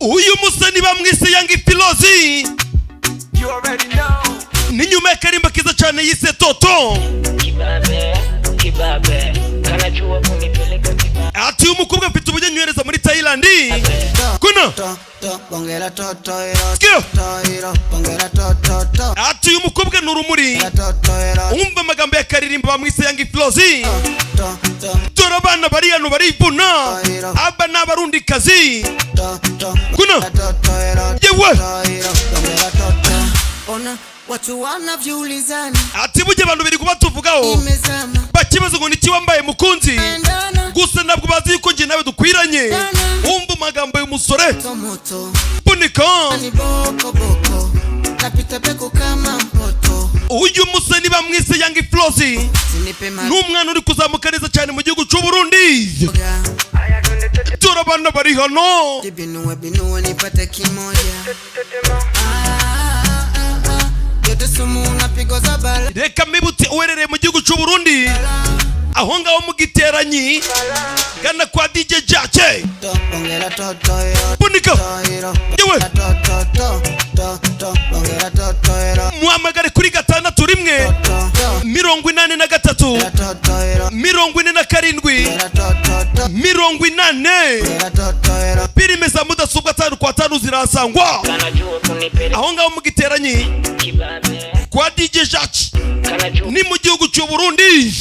uyu musani bamwise Young Filozi ni nyuma ya karimba kiza cyane yise Toto. Ati umukobwa mfite ubujyanyohereza muri Thailand kuno ati uyu mukobwa n'urumuri umva amagambo ya karirimba bamwise Young Filozi. Tora abana bari hano barivuna aba n'abarundi kazi kuno yewe ona watu wanavyulizana ati buje abantu biri kubatuvugaho bakibaza ngo niki wambaye mukunzi gusa nabwo bazi yuko nje nawe dukwiranye. Umva amagambo y'umusore punika napita peko kama mpoto. Uyu musani bamwise Young Filozi n'umwana uri kuzamuka neza cyane mu gihugu cy'u Burundi. Tora abana bari hano binuwe nipate kimoja. Reka mibutse uwerereye mu gihugu cy'u Burundi aho ngaho mu Giteranyi gana kwa DJ Jace punika yewe muhamagare kuri 6 43 47 80 pirime za mudasobwa 5 kwa 5 zirasangwa aho ngaho mu Giteranyi kwa DJ Jace ni mu gihugu cy'u Burundi.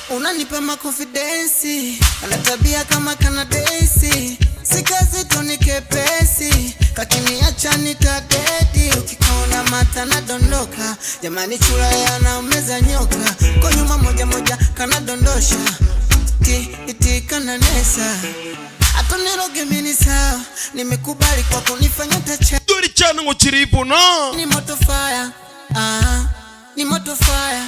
Unanipa makonfidensi, ana tabia kama kanadesi, sikazi tunike pesi, kakiniacha nitadedi, ukikaona mata na dondoka, jamani chula yana umeza nyoka, kwa nyuma moja moja kana dondosha, iti kana nesa, ato niroge mini sawa, nimekubali kwa kunifanya tacha. Dori chana ngo chiribu na ni moto fire, ni moto fire,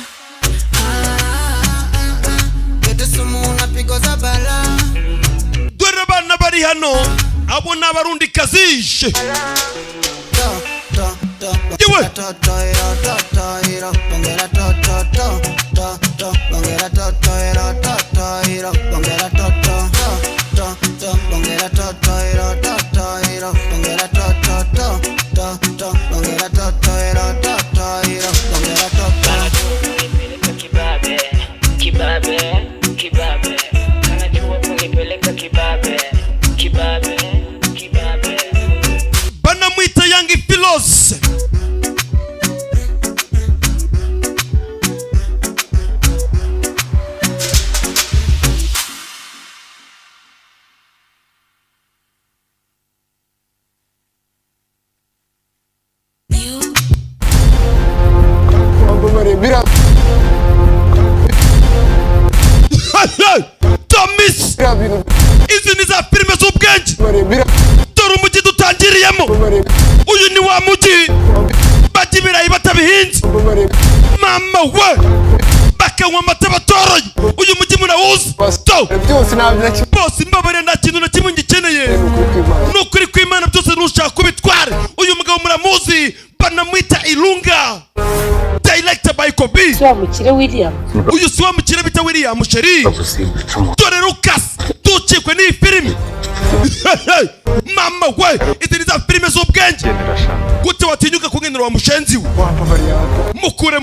dore abana bari hano abo n'abarundi kazishe yewe banamwita Young Filozi. Tomis izi ni za filime z'ubwenge dore umujyi dutangiriyemo. Uyu ni wa mujyi bajya ibirayi batabihinze mama we bakanywa amata batoroye. Uyu mujyi murawuzi bose imbabare nta kintu na kimwe ngikeneye n'ukuri kw'Imana byose nushaka kubitware. Uyu mugabo muramuzi banamwita Ilunga director by Kobi. Uyu si wa mukire bita William Sheri. Dore Lucas tukikwe ni filime mama we izi ni za filime z'ubwenge gute watinyuka kungenera wa mushenzi we. Mukure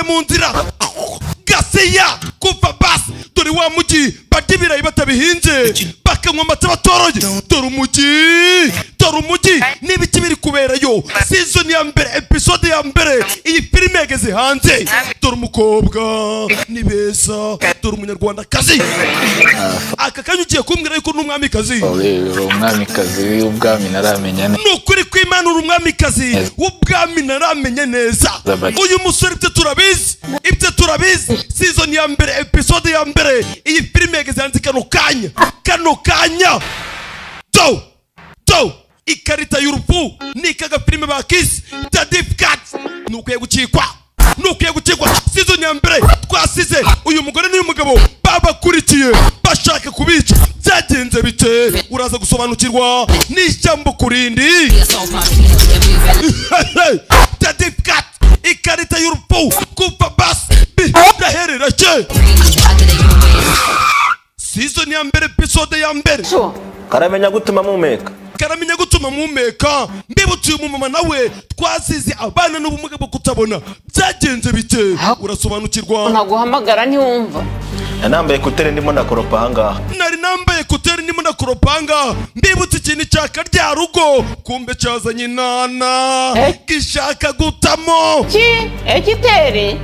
mu nzira gasiya kuva basi. Dore wa mujyi bajya ibirayi batabihinze bakanywa amata batoroye. Dore umujyi n'ibiki biri kuberayo. Season ya mbere episode ya mbere iyi filime yageze hanze. Dore umukobwa ni beza, dore umunyarwandakazi. Aka kanya ugiye kumbwira yuko n'umwamikazi. Umwamikazi w'ubwami naramenya neza. N'ukuri kw'Imana uri umwamikazi w'ubwami naramenya neza. Uyu musore ibyo turabizi season ya mbere episode ya mbere iyi filime yageze hanze kano kanya do ikarita y'urupfu ni kaga filime bakisi tadifikat nukwiye gukikwa season ya mbere twasize uyu mugore n'uyu mugabo babakurikiye bashaka kubica. Byagenze bite? Uraza gusobanukirwa n'ishyambo kurindi. Tadifikat ikarita y'urupfu kuva basi ndaherera cye season ya mbere episode ya mbere. Karamenya gutuma mumeka. Karamenya gutuma mumeka. Mbibutse uyu mumama nawe twasize abana n'ubumuga bwo kutabona. Byagenze bite? Urasobanukirwa? Naguhamagara ntiwumva. Nambaye kutere ndimo ndakoropa hanga. Nari nambaye kutere ndimo ndakoropanga. Mbibutse ikintu cyaka rya rugo. Kumbe cyazanye inana. Gishaka gutamo. Ekitere.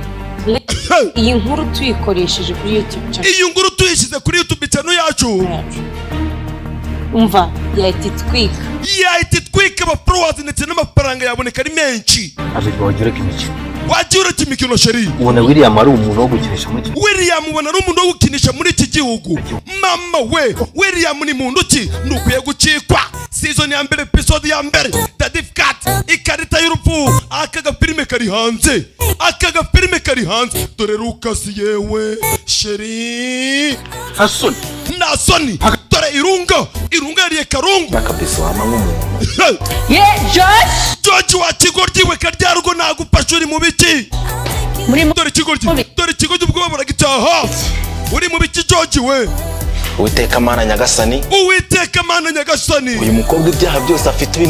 Iyi nkuru tuyikoresheje kuri YouTube channel. Iyi nkuru tuyishyize kuri YouTube channel yacu. Umva, yahita itwika aba followers ndetse n'amafaranga yaboneka ari menshi. Ariko wagira kimikino. Wagira kimikino sheri. Ubona William ari umuntu wo gukinisha muri iki. William ubona ari umuntu wo gukinisha muri iki gihugu. Mama we, William ni muntu ki? Nukwiye gucikwa. Season ya mbere episode ya mbere. Certificate ikarita y'urupfu. Akaga filime kari hanze. Dore Lucas yewe sheri. Asoni. Nasoni. Dore irunga yariye karungu. Nakabisa wama nk'umuntu. George wa kigoryi we karyarugo nagupasha uri mu biki. Dore kigoryi ubwo baragitaha. Uri mu biki George we? Uwiteka Mana Nyagasani. Uyu mukobwa ibyaha byose afite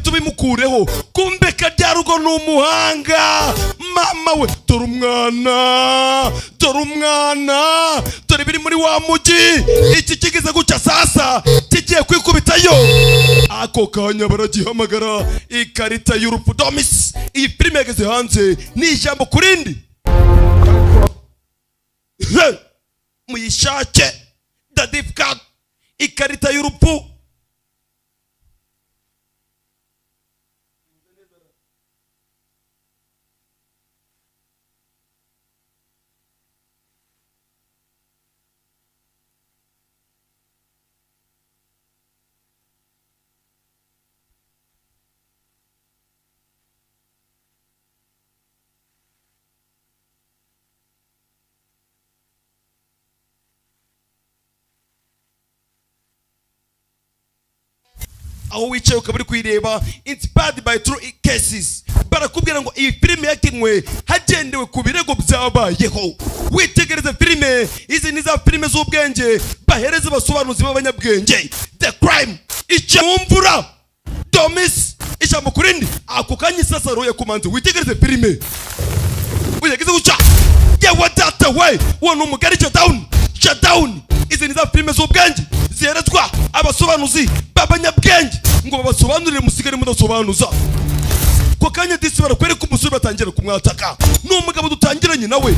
ubimukureho. Kumbe karyarugo ni umuhanga. Mama we, dore umwana. Dore biri muri wa mugi. Iki kigeze gucya sasa. Kigiye kwikubitayo. Ako kanya baragihamagara. Ikarita y'urupfu Domis. Iyi filime yageze hanze. Ni ijambo kurindi. Muyishake. Certificate ikarita y'urupfu. Aho wicaye ukaba uri kuyireba inspired by true cases. Barakubwira ngo iyi filime yakinwe hagendewe ku birego byabayeho. Witegereze filime, izi ni za filime z'ubwenge bahereza abasobanuzi b'abanyabwenge. The crime icyo mumvura Domis ijambo kurindi. Ako kanya sasa roya kumanze witegereze filime. Uyageze guca yewe data we wano umugari shut down. Izi ni za filime z'ubwenge ziherezwa abasobanuzi b'abanyabwenge ngo babasobanurire musigare mudasobanuza. Ko kanya disi barakwereka umusore batangira kumwataka. N'umugabo dutangiranye nawe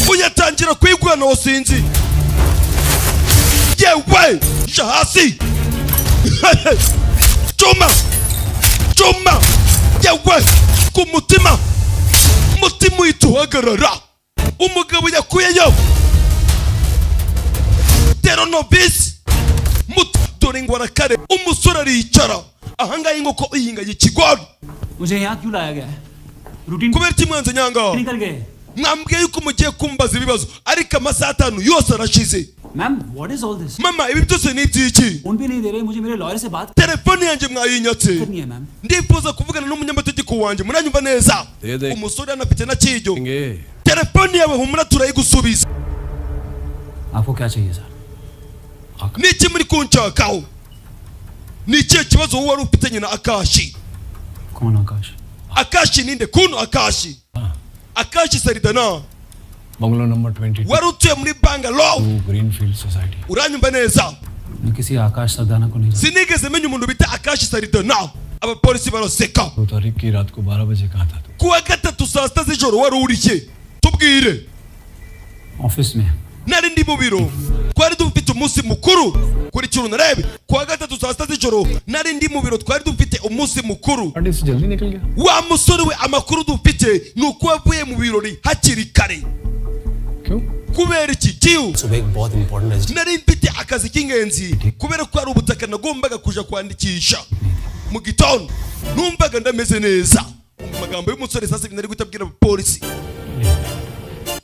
uyatangira kwigwana wasinzi. Yewe jahasi. Choma yewe ku mutima uyituhagarara. Umugabo yakuyeyo Teronovis dore ngo arakare. Umusore aricara ahangaye ngo ko ihinganye ikigwari. मुझे यहाँ क्यों लाया गया है? Routine kubera kimwanze nyanga. निकल गए. Mwambwiye yuko mugiye kumbaza ibibazo ariko amasaha 5 yose arashize. Ma'am, what is all this? Mama, ibi byose ni ibyiki? Phone भी नहीं दे रहे मुझे मेरे लॉयर से बात Telefone yanjye mwayinyatse. करनी है ma'am. Ndifuza kuvugana n'umunyamategeko wanjye. Muranyumva neza? Umusore anafite na kijyo. Telefone yawe humura turayigusubiza. आपको क्या चाहिए sir? Niki muri kunshakaho? Ni ikihe kibazo wowe wari ufitanye na Akashi? कौन आकाश? Akashi ninde? Kuno Akashi. Akashi Saridana. Bungalow number 22 wari utuye muri Bangalore. Greenfield society. Uranyumva neza? मैं किसी आकाश सरदाना को नहीं जानता. Sinigeze menya umuntu bita Akashi Saridana. Abapolisi baraseka. 2 तारीख की रात को 12 बजे कहाँ था तू? Kuwa gatatu saa 6 z'ijoro wari uriye? Tubwire. Office में. Nari ndi mu biro. Twari dufite umunsi mukuru. Kuri kintu narebe. Kuwa gatatu saa 6 z'ijoro nari ndi mu biro twari dufite umunsi mukuru. Party से जल्दी निकल गया. Wa musore we amakuru dufite nuko wavuye mu birori hakiri kare. क्यों? Kubera iki kiu? सुबह एक बहुत important Nari mfite akazi k'ingenzi kubera ko ari ubutaka nagombaga kuja kwandikisha. Mu gitondo numvaga ndameze neza. Amagambo y'umusore sasa nari gutabwira polisi.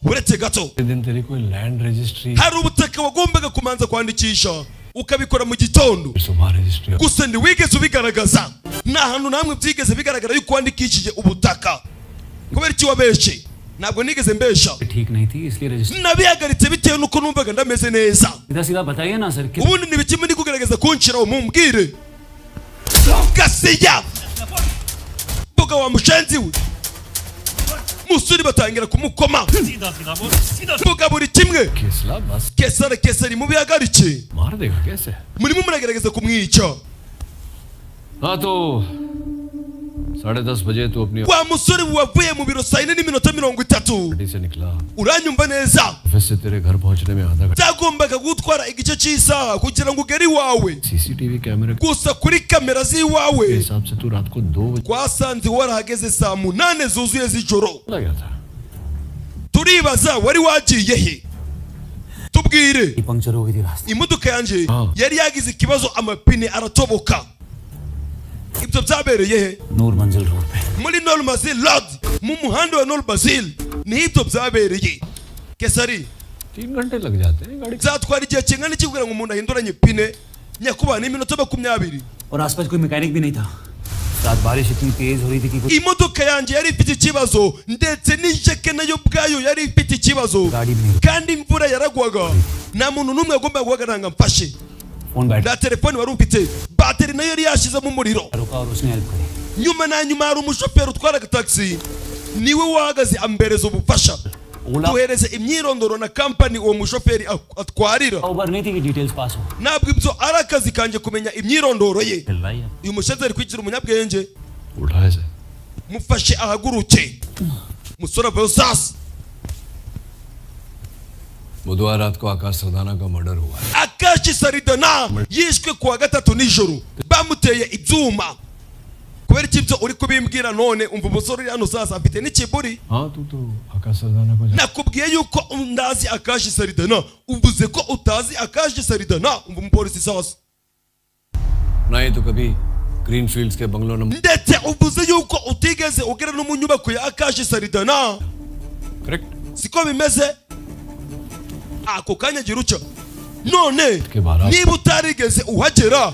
Uretse gato दिन तेरी कोई land registry hari ubutaka wagombaga kumanza kwandikisha ukabikora mu gitondo. सुबह registry Gusa ntiwigeze ubigaragaza. Nta hantu namwe byigeze bigaragara yuko wandikishije ubutaka. Kubera iki wabeshe? ntabwo nigeze mbesha ठीक नहीं थी इसलिए register nabihagaritse bitewe nuko numvaga ndameze neza सीधा सीधा बताइए ना sir ubundi ni biki muri kugerageza kunshiraho mumbwire gasiya boga wa mushenzi we musuri batangira kumukoma boga buri kimwe Kesla बस kesari mubihagarike मार देगा कैसे murimo muragerageza kumwica हाँ तो 10:30 बजे तू अपनी wa musore wavuye mu biro saa 4:30 गाड़ी से निकला uranyumva neza ऑफिस से तेरे घर पहुंचने में आधा घंटा byagombaga gutwara igice cy'isaha kugira ngo ugere iwawe CCTV कैमरे के gusa kuri kamera z'iwawe हिसाब से तू रात को 2 बजे twasanze warahageze saa 8 zuzuye z'ijoro चला गया था turibaza wari wagiye he tubwire puncture हो गई थी रास्ते imodoka yanje Ah. yari yagize ikibazo amapine aratoboka ibyo byabereye he नूर मंजिल रोड पे muri Normazil Road mu muhanda wa Normazil ni ibyo byabereye kesari 3 घंटे लग जाते हैं गाड़ी byatwara igihe kingana iki kugira ngo umuntu ahinduranye ipine nyakuba ni iminota 20 और आसपास कोई मैकेनिक भी नहीं था रात बारिश इतनी तेज हो रही थी कि कुछ imodoka yanjye yari ifite ikibazo ndetse n'ijeke nayo ubwayo yari ifite ikibazo गाड़ी में kandi imvura yaragwaga nta muntu n'umwe agomba guhagarara ngo amfashe phone बैठ na telefone wari ufite bateri nayo yari yashizemo umuriro रुका और उसने हेल्प करी nyuma na nyuma hari umushoferi utwaraga taxi niwe wahagaze ambereza ubufasha ओला tuhereze imyirondoro na kampani uwo mushoferi atwarira उबर नहीं थी कि डिटेल्स पास हो ntabwo ibyo ari akazi kanjye kumenya imyirondoro ye चल रहा है uyu mushenzi ari kwigira umunyabwenge उठा ऐसे mufashe ahaguruke musore avayo sasa बुधवार रात को आकाश सरदाना का मर्डर हुआ है akashi saridana yishwe kuwa gatatu nijoro bamuteye ibyuma kubera iki ibyo uri kubimbwira none umva umusore uri hano sasa afite n'ikiburi हाँ तू तो आकाश सरदाना को nakubwiye yuko ndazi akashi saridana uvuze ko utazi akashi saridana umva umupolisi sasa नहीं तो कभी green fields के bungalow number ndetse uvuze yuko utigeze ugera no mu nyubako ya akashi saridana correct siko bimeze ako kanya gira uca none के बारह niba utarigeze uhagera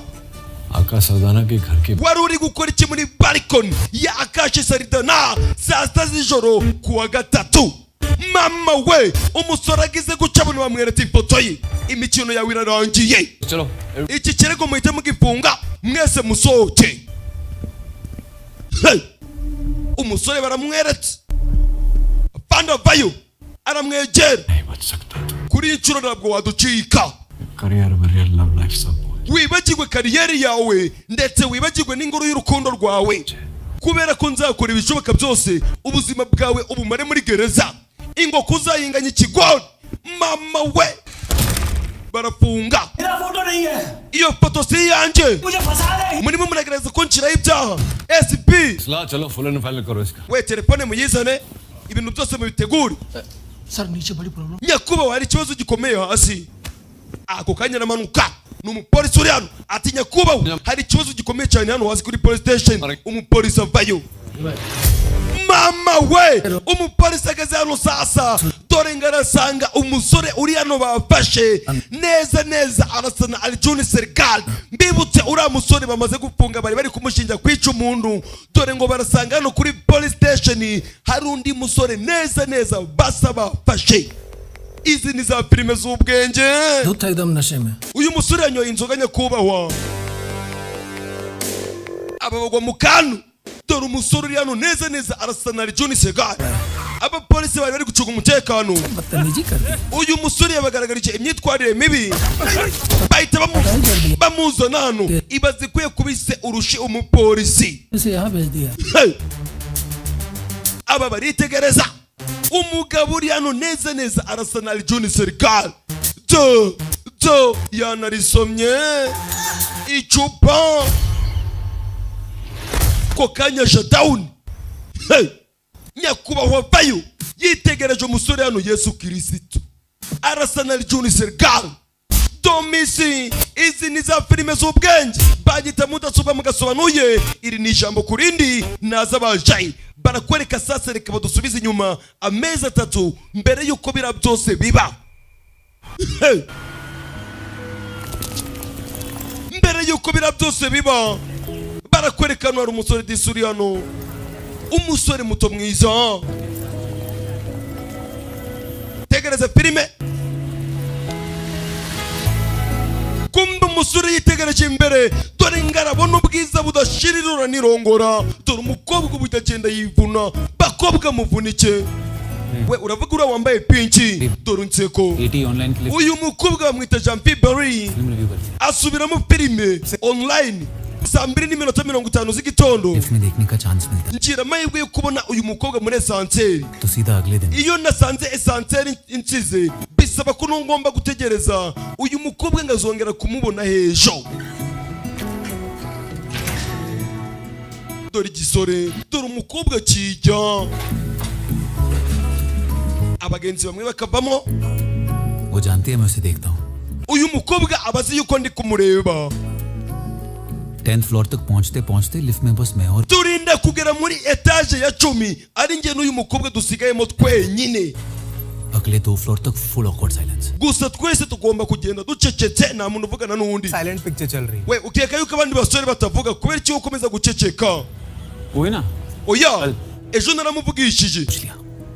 आकाश सरदाना के घर के wari uri gukora iki muri balkoni ya akashi saridana saa 6 z'ijoro kuwa gatatu mama we umusore agize guca buno bamweretse ifoto ye imikino yawe irarangiye चलो iki kirego muhite mugifunga mwese musohoke Hey! umusore baramweretse panda vayo aramwegera नहीं बच सकता तू kuri iyi nshuro ntabwo waducika career warrior love life सब भूल wibagirwe kariyeri yawe ndetse wibagirwe n'ingoro y'urukundo rwawe kubera ko nzakora ibishoboka byose ubuzima bwawe ubumare muri gereza ingoko uzayinganya ikigori mama we barafunga iyo foto si iyanjye murimo muragerageza ko nshiraho ibyaha SP सलाह चलो full and final करो इसका we telefone muyizane ibintu byose mubitegure sir नीचे बड़ी problem nyakubaho hari ikibazo gikomeye hasi ako kanya aramanuka ni umupolisi uri hano ati nyakubaho hari ikibazo gikomeye cyane hano hasi kuri police station umupolisi avayo mama we umupolisi ageze hano sasa dore ngo arasanga umusore uri hano bafashe neza neza arasa na Aljuni Serikali mbibutse uriya musore bamaze gufunga bari kumushinja kwica umuntu dore ngo barasanga hano kuri police station hari undi musore neza neza basa bafashe izi ni za filime z'ubwenge दूध था एकदम नशे में uyu musore yanyoye inzoga nyakubahwa ababagwa mu kantu dore umusore uri hano neza neza arasa na Aljuni Serikali abapolisi bari gucunga umutekano बदतमीजी कर दी uyu musore yabagaragarije imyitwarire mibi bahita bamuzana hano ibaze ko yakubise urushi umupolisi इसे यहाँ भेज दिया Hey! aba baritegereza umugabo uri hano neza neza arasa na Aljuni Serikali do yanarisomye icupa ko kanya shutdown Hey! nyakubahwa vayo yitegereje umusore hano Yesu Kristo arasa na Aljuni Serikali domisi izi ni za filime z'ubwenge bagita mudasobwa mugasobanuye iri ni ijambo kurindi naza bajayi barakwereka sasa reka badusubize inyuma amezi 3 mbere yuko bira byose biba Hey! mbere yuko bira byose biba barakwereka hano hari umusore disuri hano umusore muto mwiza witegereze filime kumbe umusore yitegereje imbere dore ngarabona ubwiza budashirirura nirongora dore umukobwa ubu itagenda yivuna bakobwa muvunike we uravuga uriya wambaye pinki dore unseko uyu mukobwa bamwita Jean Pierre asubiramo filime online saa 2:50 z'igitondo ngira amahirwe yo kubona uyu mukobwa muri esanseri iyo nasanze esanseri insize bisaba ko ngomba gutegereza uyu mukobwa ngazongera kumubona hejo dore igisore dore umukobwa kijya abagenzi bamwe bakavamo uyu mukobwa abazi yuko ndi kumureba 10th floor तक पहुंचते पहुंचते लिफ्ट में बस मैं और turinda kugera muri etage ya 10 ari nge n'uyu mukobwa dusigayemo twenyine अगले 2 फ्लोर तक full awkward silence gusa twese tugomba kugenda ducecetse nta muntu uvugana n'undi silent picture चल रही we ukeka yuko abandi basore batavuga kubera iki ukomeza guceceka हुए ना oya ejo naramuvugishije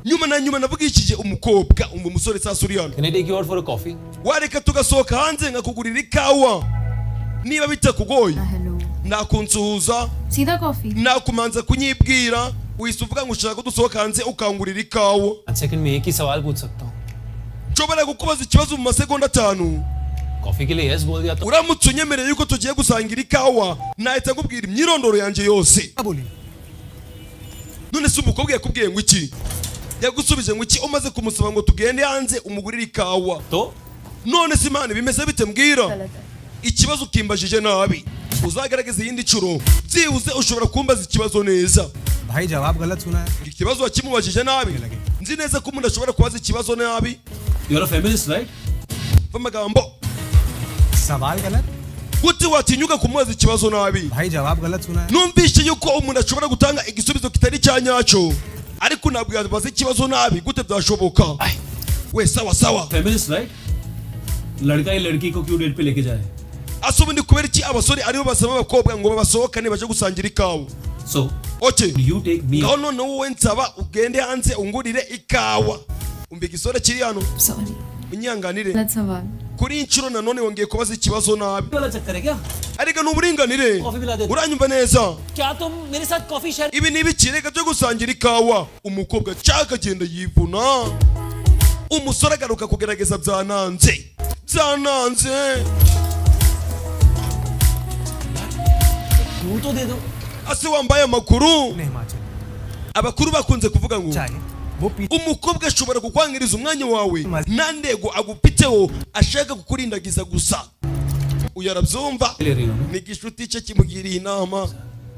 nyuma navugishije umukobwa umusore sasa uri hano can I take you out for a coffee wareka tugasohoka hanze nkakugurira ikawa niba bitakugoye nakunsuhuza सीधा coffee nakumanza kunyibwira wise uvuga ngo ushaka ko dusohoka hanze ukangurira ikawa second में एक ही सवाल पूछ सकता हूं nshobora kukubaza ikibazo mu masegonda 5 कॉफी के लिए यस बोल दिया तो uramutse unyemereye yuko tugiye gusangira ikawa nahita nkubwira imyirondoro yanjye yose none se umukobwa yakubwiye ngo iki yagusubije ngo iki umaze kumusaba ngo tugende hanze umugurire ikawa तो none se imana bimeze bite mbwira ikibazo ukimbajije nabi uzagaragaza iyindi curo byibuze ushobora kumbaza ikibazo neza भाई जवाब गलत सुना है ikibazo wakimubajije nabi nzi neza ko umuntu ashobora kubaza ikibazo nabi you are a feminist right amagambo सवाल गलत gute watinyuka kumubaza ikibazo nabi भाई जवाब गलत सुना है numvishe yuko umuntu ashobora gutanga igisubizo kitari cyanyacyo ariko ntabwo yabaza ikibazo nabi gute byashoboka we sawa sawa feminist right लड़का ही लड़की को क्यों डेट पे लेके जाए asubundi kubera iki abasore aribo basaba abakobwa ngo babasohokane baje gusangira ikawa so okay you take me ngaho none wowe nsaba ugende hanze ungurire ikawa umva igisore kiri hano sorry unyanganire गलत सवाल kuri inshuro nanone wongeye kubaza ikibazo nabi वाला चक्कर है क्या ariko n'uburinganire Coffee पिला दे uranyumva neza क्या तुम मेरे साथ coffee share ibi ni ibiki reka byo gusangira ikawa umukobwa cyaka agenda yivuna umusore agaruka kugerageza byananze तू तो दे दो ase wambaye amakuru Himachal abakuru bakunze kuvuga ngo चाहे वो पीछे umukobwa ashobora kukwangiriza umwanya wawe nta ntego agupiteho ashaka kukurindagiza gusa uyu arabyumva ले रही हूँ ni igishuti cye kimugiriye inama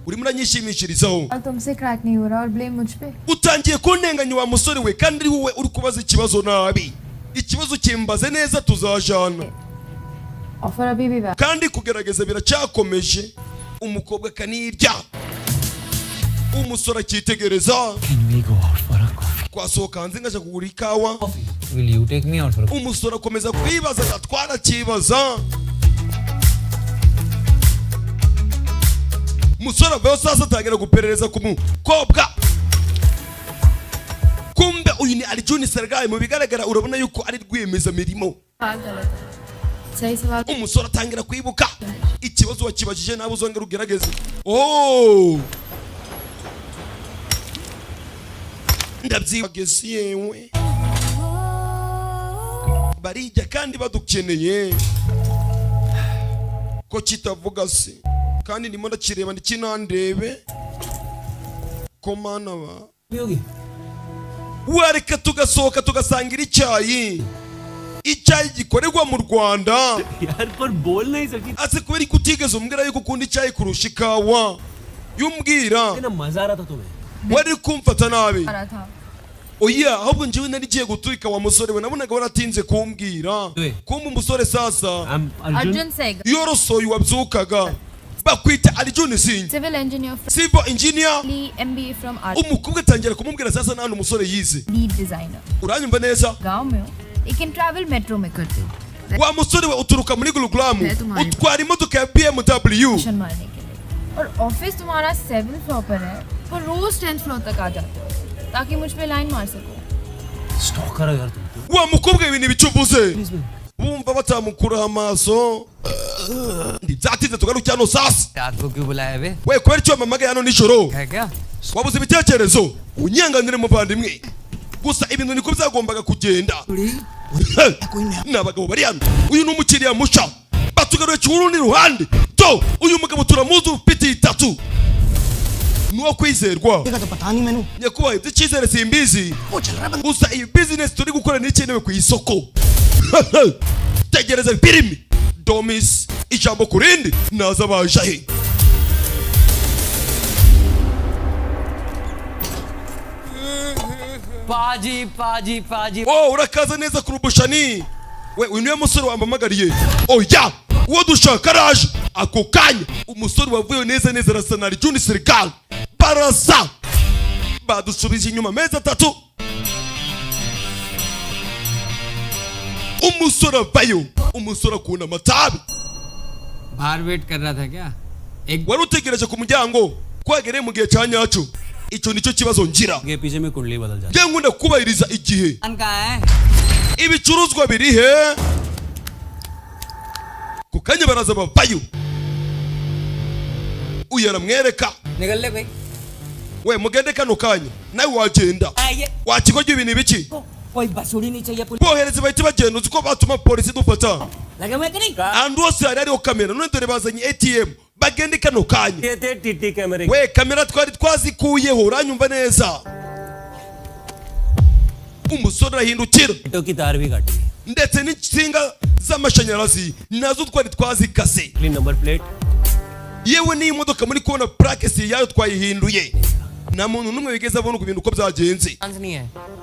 urimo uranyishimishirizaho और तुमसे क्रैक नहीं हो रहा और ब्लेम मुझ पे utangiye kuntenganya wa musore we kandi ari wowe uri kubaza ikibazo nabi ikibazo kimbaze neza tuzajana offer अभी भी valid kandi kugerageza biracyakomeje umukobwa akanirya umusore akitegereza can we go out for a coffee twasohoka hanze ngaje kugura ikawa will you take me out for a umusore akomeza kwibaza agatwara akibaza umusore avayo sasa atangira guperereza ku mukobwa kumbe uyu ni Arjun Sergayi mu bigaragara urabona yuko ari rwiyemezamirimo गलत है सही सवाल umusore atangira kwibuka ikibazo wakibajije nawe uzongera ugerageze oh ndabyibageze yewe barijya kandi badukeneye ko kitavuga se kandi ndimo ndakireba ndikinandebe ko mana ba होगी wareka tugasohoka tugasangira icyayi gikorerwa mu Rwanda यार पर बोल नहीं सकी ase kubera ko utigeze umbwira yuko ukunda icyayi kurusha ikawa yumbwira ना मजा आ रहा था तुम्हें wari kumfata nabi आ रहा था oya ahubwo njyewe narigiye guturika wa musore we nabonaga waratinze kumbwira kumbe umusore sasa Arjun सेग yorosoye wabyukaga bakwita Arjun Singh civil engineer civil engineer MBA from umukobwa atangira kumubwira sasa nta umusore yize lead designer uranyumva neza गांव में हो लेकिन travel metro में करते हो wa musore we uturuka muri Gurugram तुम्हारी- utwara imodoka ya BMW mission मारने के लिए और ऑफिस तुम्हारा 7th फ्लोर पर है पर रोज 10th फ्लोर तक आ जाते हो ताकि मुझ पे लाइन मार सको स्टॉकर हो यार तुम तो। wa mukobwa ibintu bicuvuze bumva batamukura amaso ndibyatinze tugaruke hano sasa रात को क्यों बुलाया बे? we kubera icyo mamagaye hano nijoro है क्या? wabuze ibitekerezo unyanganire muvandimwe gusa ibintu niko byagombaga kugenda n'abagabo bari hano uyu ni umukiriya musha batugaruye cy'urundi ruhande to uyu mugabo turamuzi ufite itatu nuwo kwizerwa nyakubahwa iby'icyizere simbizi gusa iyi bizinesi turi gukora n'ikenewe ku isoko tegereza filimi domis ijambo ku rindi naza baje he पाजी oh urakaza neza kurubushani we uyu niwe musore wambamagariye oya uwo dushaka araje ako kanya umusore wavuye neza neza arasa na Juni Serikali barasa badusubije inyuma meza atatu umusore avayo umusore akunda amatabi बाहर वेट कर रहा था क्या? एक wari utegereje ku muryango kwagereye mu gihe cya nyacu icyo nicyo kibazo ngira के पीछे में कुंडली बदल जाती nge ngunda kubahiriza igihe है। कहाँ है? ibicuruzwa biri he ku kanya baraza bavayo uyu aramwereka निकल ले भाई। we mugende kano kanya nawe wagenda wakigorya ibintu biki कोई बसूड़ी नहीं चाहिए police bohereza bahita bagenda uzi ko batuma polisi dufata लगे हुए कि नहीं? ahantu hose hari hariho kamera none dore bazanye ATM bagende kano kanya TT कैमरे we kamera twari twazikuyeho uranyumva neza umusore arahindukira की तार भी काटी ndetse n'insinga z'amashanyarazi nazo twari twazikase number plate yewe n'iyi modoka muri kubona plaque si yayo twayihinduye nta muntu n'umwe wigeze abona ibintu uko byagenze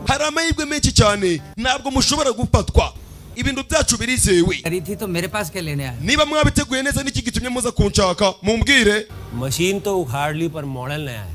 hari amahirwe menshi cyane ntabwo mushobora gufatwa ibintu byacu birizewe तो मेरे पास क्या लेने आया? niba mwabiteguye neza n'iki gitumye muza kunshaka mumbwire machine तो उखाड़ ली पर मॉडल नया है।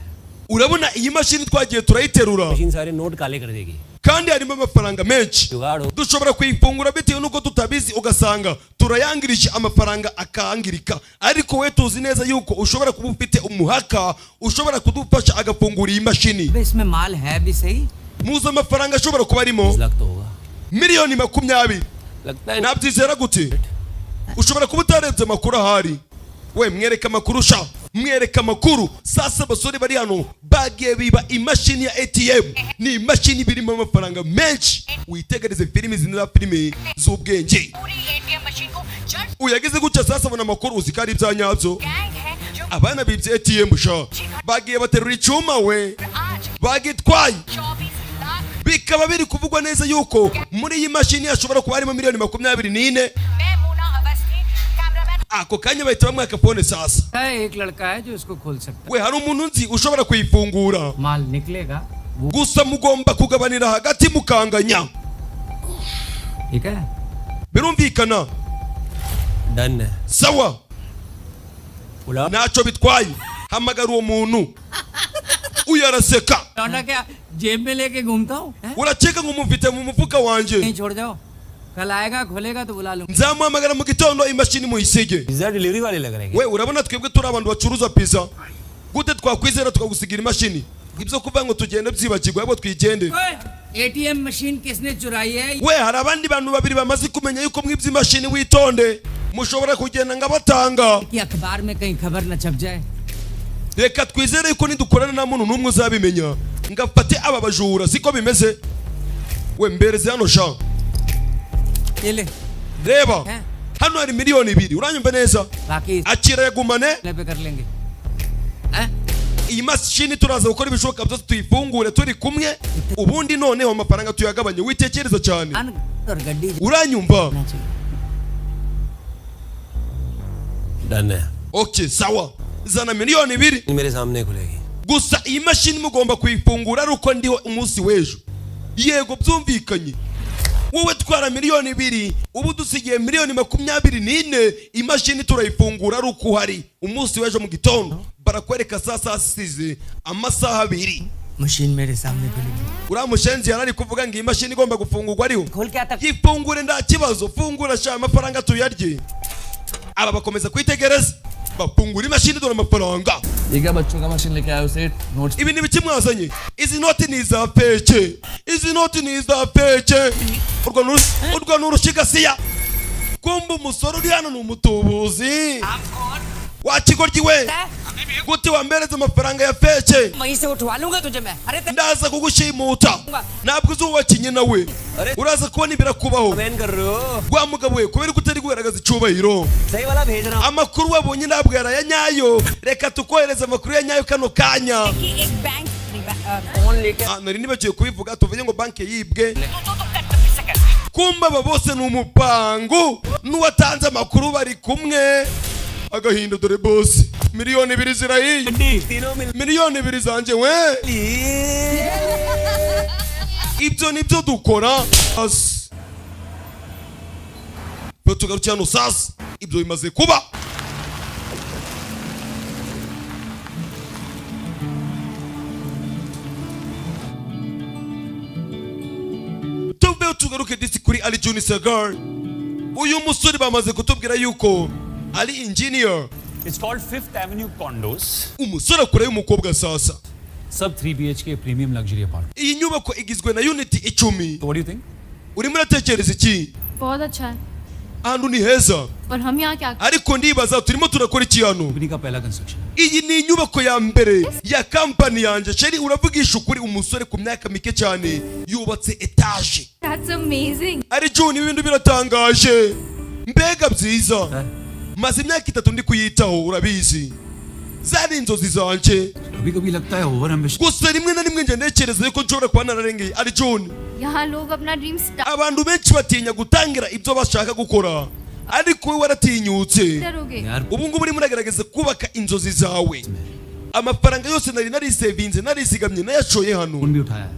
urabona iyi mashini twagiye turayiterura machine सारे नोट काले कर देगी। kandi harimo amafaranga menshi जुगाड़ हो dushobora kuyifungura bitewe n'uko tutabizi ugasanga turayangirije amafaranga akangirika ariko we tuzi neza yuko ushobora kuba ufite umuhaka ushobora kudufasha agafungura iyi mashini इसमें माल है भी सही muzi amafaranga ashobora kuba arimo लगता होगा miliyoni 20 लगता है nabyizera gute ushobora kuba utarebye amakuru ahari we mwereka amakuru sha mwereka amakuru sasa abasore bari hano bagiye biba imashini ya ATM ni imashini birimo amafaranga menshi witegereze filimi zinira filimi z'ubwenge uyageze gutya sasa abona amakuru uzikari ibya nyabyo abana bibye ATM sha bagiye baterura icyuma we bagitwaye bikaba biri kuvugwa neza yuko muri iyi mashini hashobora kuba harimo miliyoni 24 ako kanya bahita bamwaka phone sasa एक लड़का है जो इसको खोल सकता we hari umuntu nzi ushobora kuyifungura है माल निकलेगा gusa mugomba kugabanira hagati mukanganya ठीक है birumvikana डन है sawa ntacyo bitwaye hamagara uwo muntu uyaraseka लौंडा क्या जेब में लेके घूमता हूँ urakeka ngo mufite mu mufuka wanje नहीं छोड़ जाओ कल आएगा खोलेगा तो बुला लूंगा nzamuhamagara mu gitondo imashini muyisige pizza delivery वाले लग रहे हैं we urabona twebwe turi abantu bacuruza pizza gute twakwizera tukagusigira imashini ibyo kuvuga ngo tugende byibagirwa abo twigendere ATM machine किसने चुराई है we hari abandi bantu babiri bamaze kumenya yuko mwibye imashini witonde mushobora kugenda ngabatanga कि अखबार में कहीं खबर न छप जाए reka twizere yuko nidukorana na muntu n'umwe uzabimenya ngafate aba bajura siko bimeze we mbereze hano sha ये ले reba hano hari miliyoni 2 uranyumva neza बाकी akira yagumane पे कर लेंगे iyi mashini turaza gukora ibishoboka byose tuyifungure turi kumwe ubundi noneho amafaranga tuyagabanye witekereza cyane और गड्डी uranyumva done है okay sawa zana miliyoni 2 मेरे सामने खुलेगी gusa iyi mashini mugomba kuyifungura ari uko ndiho umunsi w'ejo yego byumvikanye wowe twara miliyoni 2 ubu dusigiye miliyoni 24 imashini turayifungura ari uko uhari umunsi w'ejo mu gitondo barakwereka sasa asize amasaha 2 मशीन मेरे सामने खुलेगी uramushenzi yarari kuvuga ngo iyi mashini igomba gufungurwa ariho खोल के आता yifungure nta kibazo fungura sha amafaranga tuyarye aba bakomeza kwitegereza bafungura imashini dore amafaranga. ये क्या बच्चों का मशीन लेके आए उसे notes Ibi ni biki mwazanye? Izi noti ni za feke. Izi noti ni za feke. Urwa nurushigasiya. Kumba umusoro uri hano ni umutubuzi. Wakigoryi we. Gute wambereza amafaranga ya feke? Ndaza kugushimuta. Ntabwo uzubakinye nawe. Uraza kubona ibirakubaho. Wa mugabo we kubera kutari kugaragaza icyubahiro. Amakuru wabonye ntabwo yarayanyayo. Reka tukohereza amakuru ya nyayo kano kanya. Nari nibagiye kubivuga tuvuye ngo banki yibwe. Kumba aba bose ni umupangu. N'uwatanze amakuru bari kumwe. Agahinde dore boss. Miliyoni 2 zirahiye. Miliyoni 2 zanje we. Ibyo nibyo dukora. Tugarukira hano sasa. Ibyo bimaze kuba. Tugaruke disi kuri Ali Juni Sagar. Uyu musore bamaze kutubwira yuko Ali engineer. It's called Fifth Avenue Condos. Umusore akora y'umukobwa sasa. Sub 3 BHK premium luxury apartment. Iyi nyubako igizwe na unit 10. So what do you think? Urimo uratekereza iki? बहुत अच्छा है Ahantu ni heza. और हम यहाँ क्या Ariko ndibaza turimo turakora iki hano? Company का पहला construction. Iyi ni inyubako ya mbere ya company yanje. Sheri uravugisha ukuri umusore ku myaka mike cyane yubatse etage. That's amazing. Ari June ibintu biratangaje. Mbega byiza. Maze imyaka 3 ndi kuyitaho urabizi. Zari inzozi zanje. कभी-कभी लगता है over ambition. Gusa rimwe na rimwe nje ntekereza yuko nshobora kuba nararengeye. Ari June. यहाँ लोग अपना dream start Abantu benshi batinya gutangira ibyo bashaka gukora. Ariko we waratinyutse. करोगे. Ubu ngubu urimo uragerageza kubaka inzozi zawe. Amafaranga yose nari savinze narizigamye nayashoye hano. Phone भी उठाया है.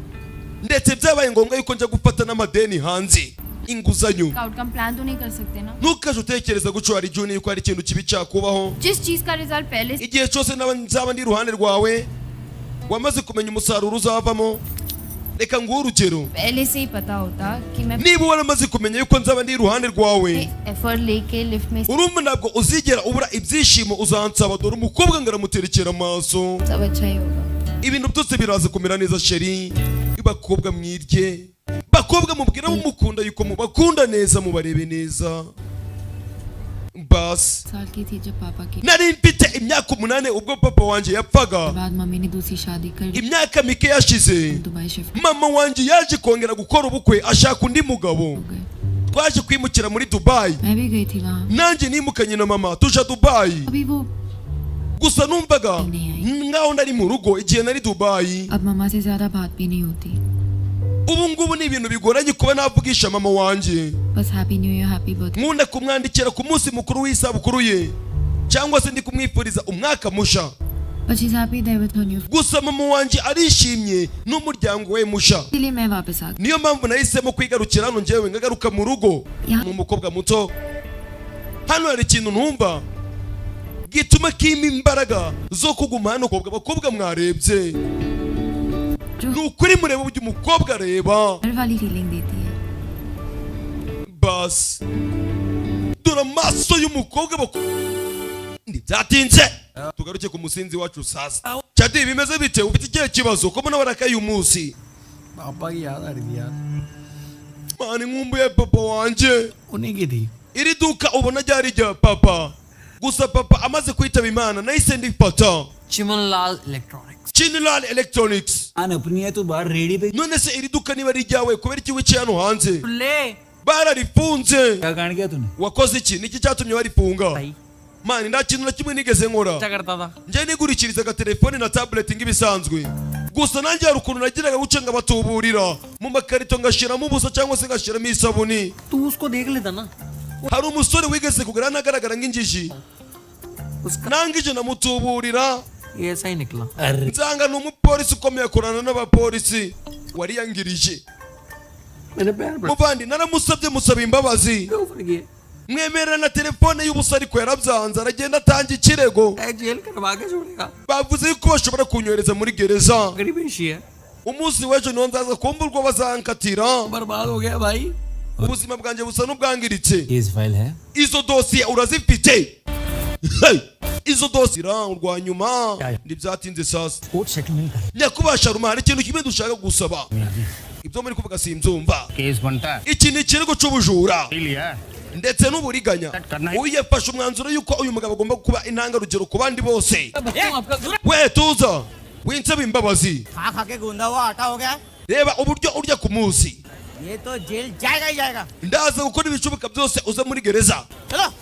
Ndetse byabaye ngombwa yuko njya gufata n'amadeni hanze. Inguzanyo. Outcome plan तो नहीं कर सकते ना. Ntukaje utekereza guco ari June yuko hari ikintu kibi cyakubaho. जिस चीज का रिजल्ट पहले से Igihe cyose nzaba ndi iruhande rwawe wamaze kumenya umusaruro uzavamo. Reka nguhe urugero. पहले से ही पता होता कि मैं Niba waramaze kumenya yuko nzaba ndi iruhande rwawe effort लेके लिफ्ट में urumva ntabwo uzigera ubura ibyishimo uzansaba dore umukobwa ngaramuterekera amaso. सब अच्छा ही होगा. Ibintu byose biraza kumera neza sheri. Bakobwa mwirye. Bakobwa mubwira mumukunda yuko mubakunda neza mubarebe neza. Bas. साल की थी जब पापा की Nari mfite imyaka 8 ubwo papa wanje yapfaga. बाद मम्मी ने दूसरी शादी कर ली. Imyaka mike yashize. Dubai shift Mama wanje yaje kongera gukora ubukwe ashaka undi mugabo. हो गए. Twaje kwimukira muri Dubai. मैं भी गई थी वहाँ. Nanjye nimukanye na mama tuja Dubai. अभी वो Gusa numvaga ngaho ndari mu rugo igihe nari Dubai. अब मम्मा से ज्यादा बात भी नहीं होती. Ubu ngubu ni ibintu bigoranye kuba navugisha mama wanje. बस happy new year happy birthday. Nkunda kumwandikira ku munsi mukuru w'isabukuru ye cyangwa se ndi kumwifuriza umwaka musha. But she's happy there with her new. Gusa mama wanje arishimye n'umuryango we musha. इसलिए मैं वापस आ गई. Niyo mpamvu nahisemo kwigarukira hano njyewe ngagaruka mu rugo mu mukobwa muto. Hano hari ikintu ntumva gituma kimpa imbaraga zo kuguma hano. Abakobwa mwarebye ni ukuri mureba uburyo umukobwa areba. डर वाली फीलिंग देती है. Bas dore amaso y'umukobwa ntibyatinze. Tugaruke ku musinzi wacu sasa. Cyadi bimeze bite? Ufite ikihe kibazo ko mbona warakaye uyu munsi? पापा की याद आ रही थी यार. Mani nkumbuye papa wanje. उन्हीं की थी. Iri duka ubona ryari rya papa. Gusa papa amaze kwitaba Imana nahise ndifata. Chimanlal electronics. Chinilal Electronics. आन अपनी है तो बाहर रेडी पे. None se iri duka niba ari ryawe kubera iki wicaye hano hanze? ले. Bararifunze. क्या कांड किया तूने? Wakoze iki? Niki cyatumye barifunga? भाई. Mani nta kintu na kimwe nigeze nkora. क्या करता था? Njye nigurikirizaga telefone na tablet nk'ibisanzwe. Gusa nanjye hari ukuntu nagiraga guca ngabatuburira mu makarito ngashiramo ubusa cyangwa se ngashiramo isabuni. तू उसको देख लेता ना. Hari umusore wigeze kugarana agaragara nk'injiji. Nangije namutuburira. ये ऐसा ही निकला. Nsanga ni umupolisi ukomeye akorana n'abapolisi wariyangirije. मेरे पैर पर. Muvandi naramusabye musaba imbabazi. क्यों फट गए? Mwemerera na telefone y'ubusa ariko yarabyanze aragenda atanga ikirego. Jail करवा के छोड़ेगा. Bavuze yuko bashobora kunyohereza muri gereza. गरीब पेशी है. Umunsi w'ejo niho nzaza kumva urwo bazankatira. बर्बाद हो गया भाई. Ubuzima bwanjye busa n'ubwangiritse. Case file है. Izo dosiye urazifite? Hey! izo dosi rwa nyuma ndibyatinze sasa court settlement करें nyakubasha ruma hari ikintu kimwe dushaka gusaba ibyo muri kuvuga simbyumva case बनता है iki ni ikirego cy'ubujura लिया ndetse n'uburiganya uyafashe umwanzuro yuko uyu mugabo agomba kuba intangarugero ku bandi bose we tuza winsaba imbabazi खा के गूंदा हुआ आटा हो गया reba uburyo urya ku munsi ये तो जेल जाएगा ही जाएगा ndaza gukora ibishoboka byose uza muri gereza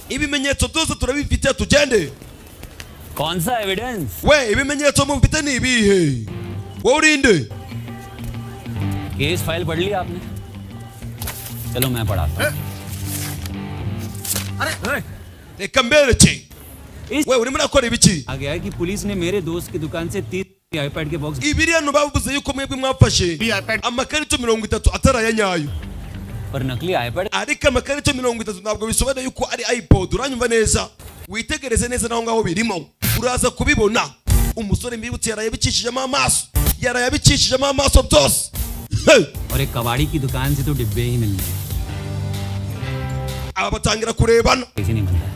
ibimenyetso byose turabifite tugende कौन सा evidence we ibimenyetso mufite ni ibihe wowe urinde case file पढ़ लिया आपने चलो मैं पढ़ाता हूँ reka mbereke we urimo urakora ibiki आ गया है कि पुलिस ने मेरे दोस्त की दुकान से 30 आईपैड के box ibiriya bavuze yuko mwebwe mwafashe amakarito 30 atari aya nyayo पर नकली iPad ariko amakarito 30 ntabwo bisobanura yuko ari iPod uranyumva neza witegereze neza naho ngaho birimo uraza kubibona umusore mbibutse yarayabicishijemo amaso byose और एक कबाड़ी की दुकान से तो डिब्बे ही मिलने हैं aba batangira kurebana कैसे नहीं मिलता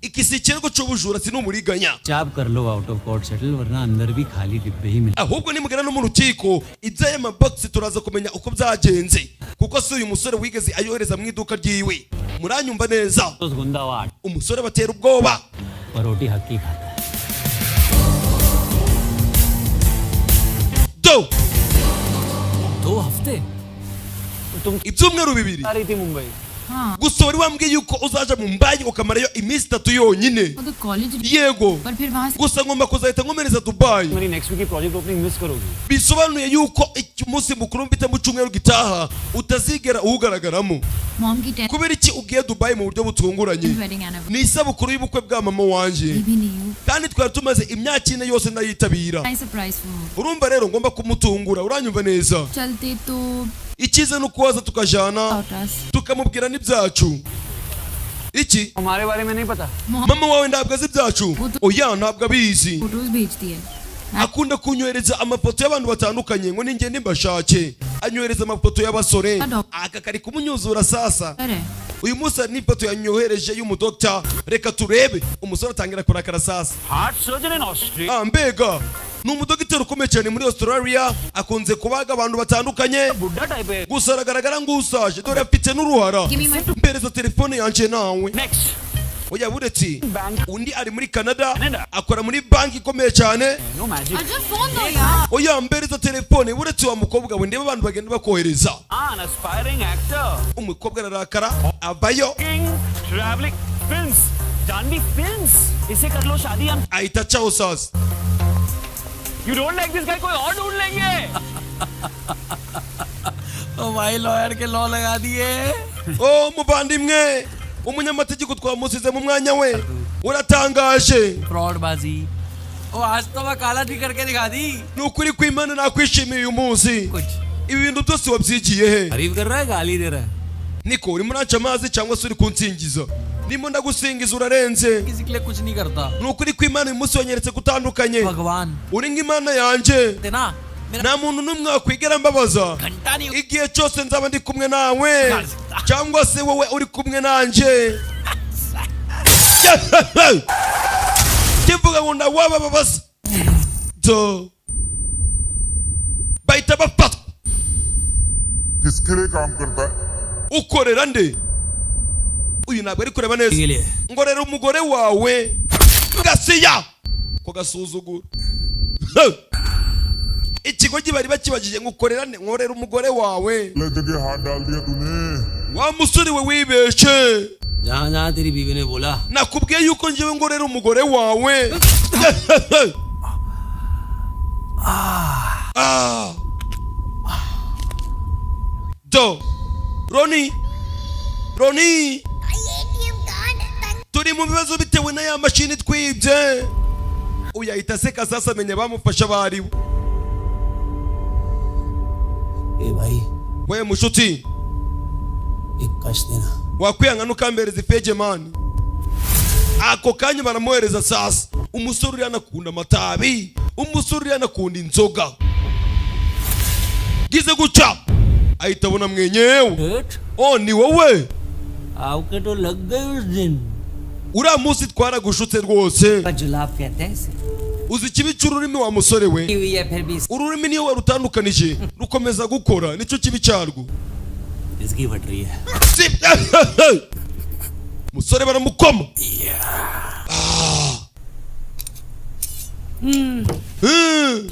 iki si ikirego cy'ubujura si n'umuriganya चाप कर लो आउट ऑफ कोर्ट सेटल वरना अंदर भी खाली डिब्बे ही मिलते ahubwo nimugana no mu rukiko iby'aya mabox turaza kumenya uko byagenze kuko si uyu musore wigeze ayohereza mu iduka ryiwe muranyumva neza तो गुंदा हुआ umusore batera ubwoba और रोटी हक्की खाता है do 2 हफ्ते तुम ibyumweru bibiri आ रही थी मुंबई हाँ gusa wari wambwiye yuko uzaja mu mbayi ukamarayo iminsi 3 yonyine वो तो कॉलेज yego पर फिर वहाँ से gusa ngomba kuzahita nkomereza Dubai मेरी नेक्स्ट वीक की प्रोजेक्ट ओपनिंग मिस करोगी bisobanuye yuko umunsi mukuru mfite mu cyumweru gitaha utazigera uwugaragaramo mom की 10th kubera iki ugiye Dubai mu buryo butunguranye wedding anniversary ni isabukuru y'ubukwe bwa mama wanje भी नहीं हूँ kandi twari tumaze imyaka 4 yose ndayitabira nice surprise for urumva rero ngomba kumutungura uranyumva neza चलते तो ikiza no kuwaza tukajana ऑटस tukamubwira n'ibyacu iki हमारे बारे में नहीं पता mama wawe ntabwo azi ibyacu oya ntabwo abizi photos भेजती है akunda kunyohereza amafoto y'abantu batandukanye ngo ninjye nimbashake anyohereza amafoto y'abasore aka kari kumunyuzura sasa अरे uyu munsi hari n'ifoto yanyohereje y'umudokita reka turebe umusore atangira kurakara sasa heart surgeon in Australia mbega ni umudogiteri ukomeye cyane muri Australia akunze kubaga abantu batandukanye बुड्ढा टाइप है gusa aragaragara nk'usaje dore afite n'uruhara Give me my- mpereza telefone yanje nawe next oya buretse bank undi ari muri Canada Canada. akora muri banki ikomeye cyane no magic अच्छा phone दो यार oya mpereza telefone buretse wa mukobwa we ndeba abantu bagenda bakohereza an aspiring actor umukobwa ararakara avayo king travelling films Janvi films इसे कर लो शादी हम ahita acaho sasa you don't like this guy कोई और ढूंढ लेंगे ओ भाई लॉयर के लॉ लगा दिए oh muvandimwe umunyamategeko twamusize mu mwanya we uratangaje fraud बाजी ओ आज तो मैं काला दी करके दिखा दी ni ukuri kw'Imana nakwishimiye uyu munsi कुछ ibi bintu byose wabyigiye he तारीफ कर रहा है गाली दे रहा है niko urimo uranca amazi cyangwa se uri kunsingiza ndimo ndagusingiza urarenze किसी के लिए कुछ नहीं करता ni ukuri kw'Imana uyu munsi wanyeretse gutandukanye भगवान uri nk'Imana yanjye देना मेरा nta muntu n'umwe wakwigera mbabaza घंटा नहीं igihe cyose nzaba ndi kumwe nawe cyangwa se wowe uri kumwe nanjye kivuga ngo ndawabababaza do bahita bafatwa किसके लिए काम करता है ukorera nde uyu ntabwo ari kureba neza के लिए ngorera umugore wawe gasiya ko gasuzugura ikigo gibari bakibajije ngo ukorera nde ngorera umugore wawe ले जगह हाथ डाल दिया तूने wa musore we wibeshe जहाँ जहाँ तेरी बीवी ने बोला nakubwiye yuko njyewe ngorera umugore wawe do Roni turi mu bibazo bitewe na ya mashini twibye uyu ahita aseka sasa amenya bamufasha abaribo ए भाई we mushuti एक कश देना wakwiyanga nukambereza ifege mani ako kanya baramuhereza sasa umusore uri anakunda amatabi umusore uri anakunda inzoga gize guca ahita abona mwenyewe date oh ni wowe आपके तो लग गई उस दिन uriya munsi twaragushutse rwose. जुलाब कहते हैं इसे। uzi ikibi cy'ururimi wa musore we, ururimi niyo warutandukanije rukomeza gukora, nicyo kibi cyarwo. इसकी बट रही है। musore baramukoma.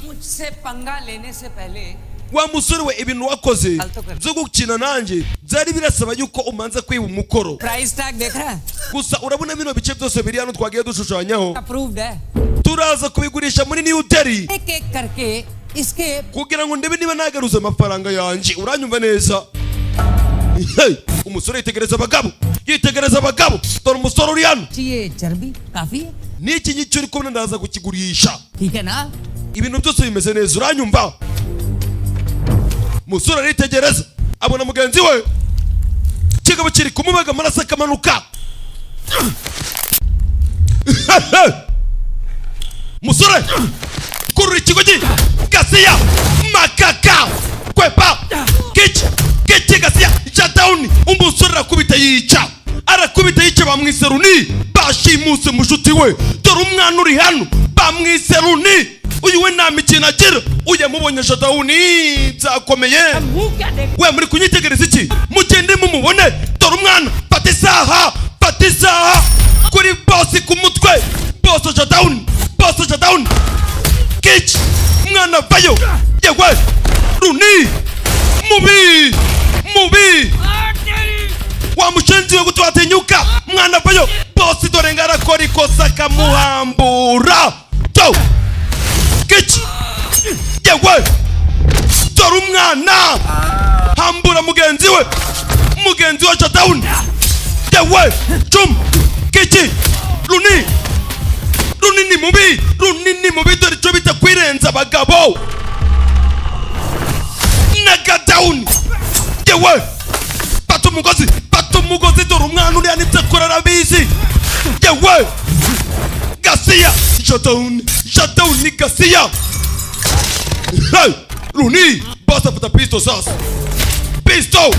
मुझसे पंगा लेने से पहले wa musore we, ibintu wakoze byo gukina nanjye byari birasaba yuko umanza kwiba umukoro. Price tag देख रहा है? gusa urabona bino bice byose biri hano twagiye dushushanyaho, approved है। turaza kubigurisha muri New Delhi एक एक करके इसके kugira ngo ndebe niba nagaruza amafaranga yanjye. uranyumva neza? umusore yitegereza abagabo, yitegereza abagabo. dore umusore uri hano. ये चर्बी काफी है। n'iki ngiki uri kubona ndaza kukigurisha. ठीक है ना? ibintu byose bimeze neza, uranyumva? umusore aritegereza abona mugenzi we kigabo kiri kumubaga amaraso akamanuka. musore kurura ikigogi gasiya makaka kwepa kici gasiya shutdown. umusore arakubita yica bamwise Runi. bashimuse mushuti we, dore umwana uri hano bamwise Runi. uyu we nta mikino agira, uyamubonye shutdown byakomeye. we muri kunyitegereza iki? mugende mumubone, dore umwana. fata isaha kuri bosi ku mutwe. bosi shutdown kici umwana vayo. yewe Runi mubi wamushenzi we gutwatinyuka. mwana vayo. bosi dore ngarakora ikosa kamuhambura. kici yewe dore umwana hambura mugenzi we shutdown. yewe chum kici Runi ni mubi dore icyo bita kwirenza abagabo. naga down. yewe pata umugozi dore umwana uri hano ibyo akora arabizi. yewe gasiya shutdown ni gasiya. Runi boss afata pistol sasa. Pistol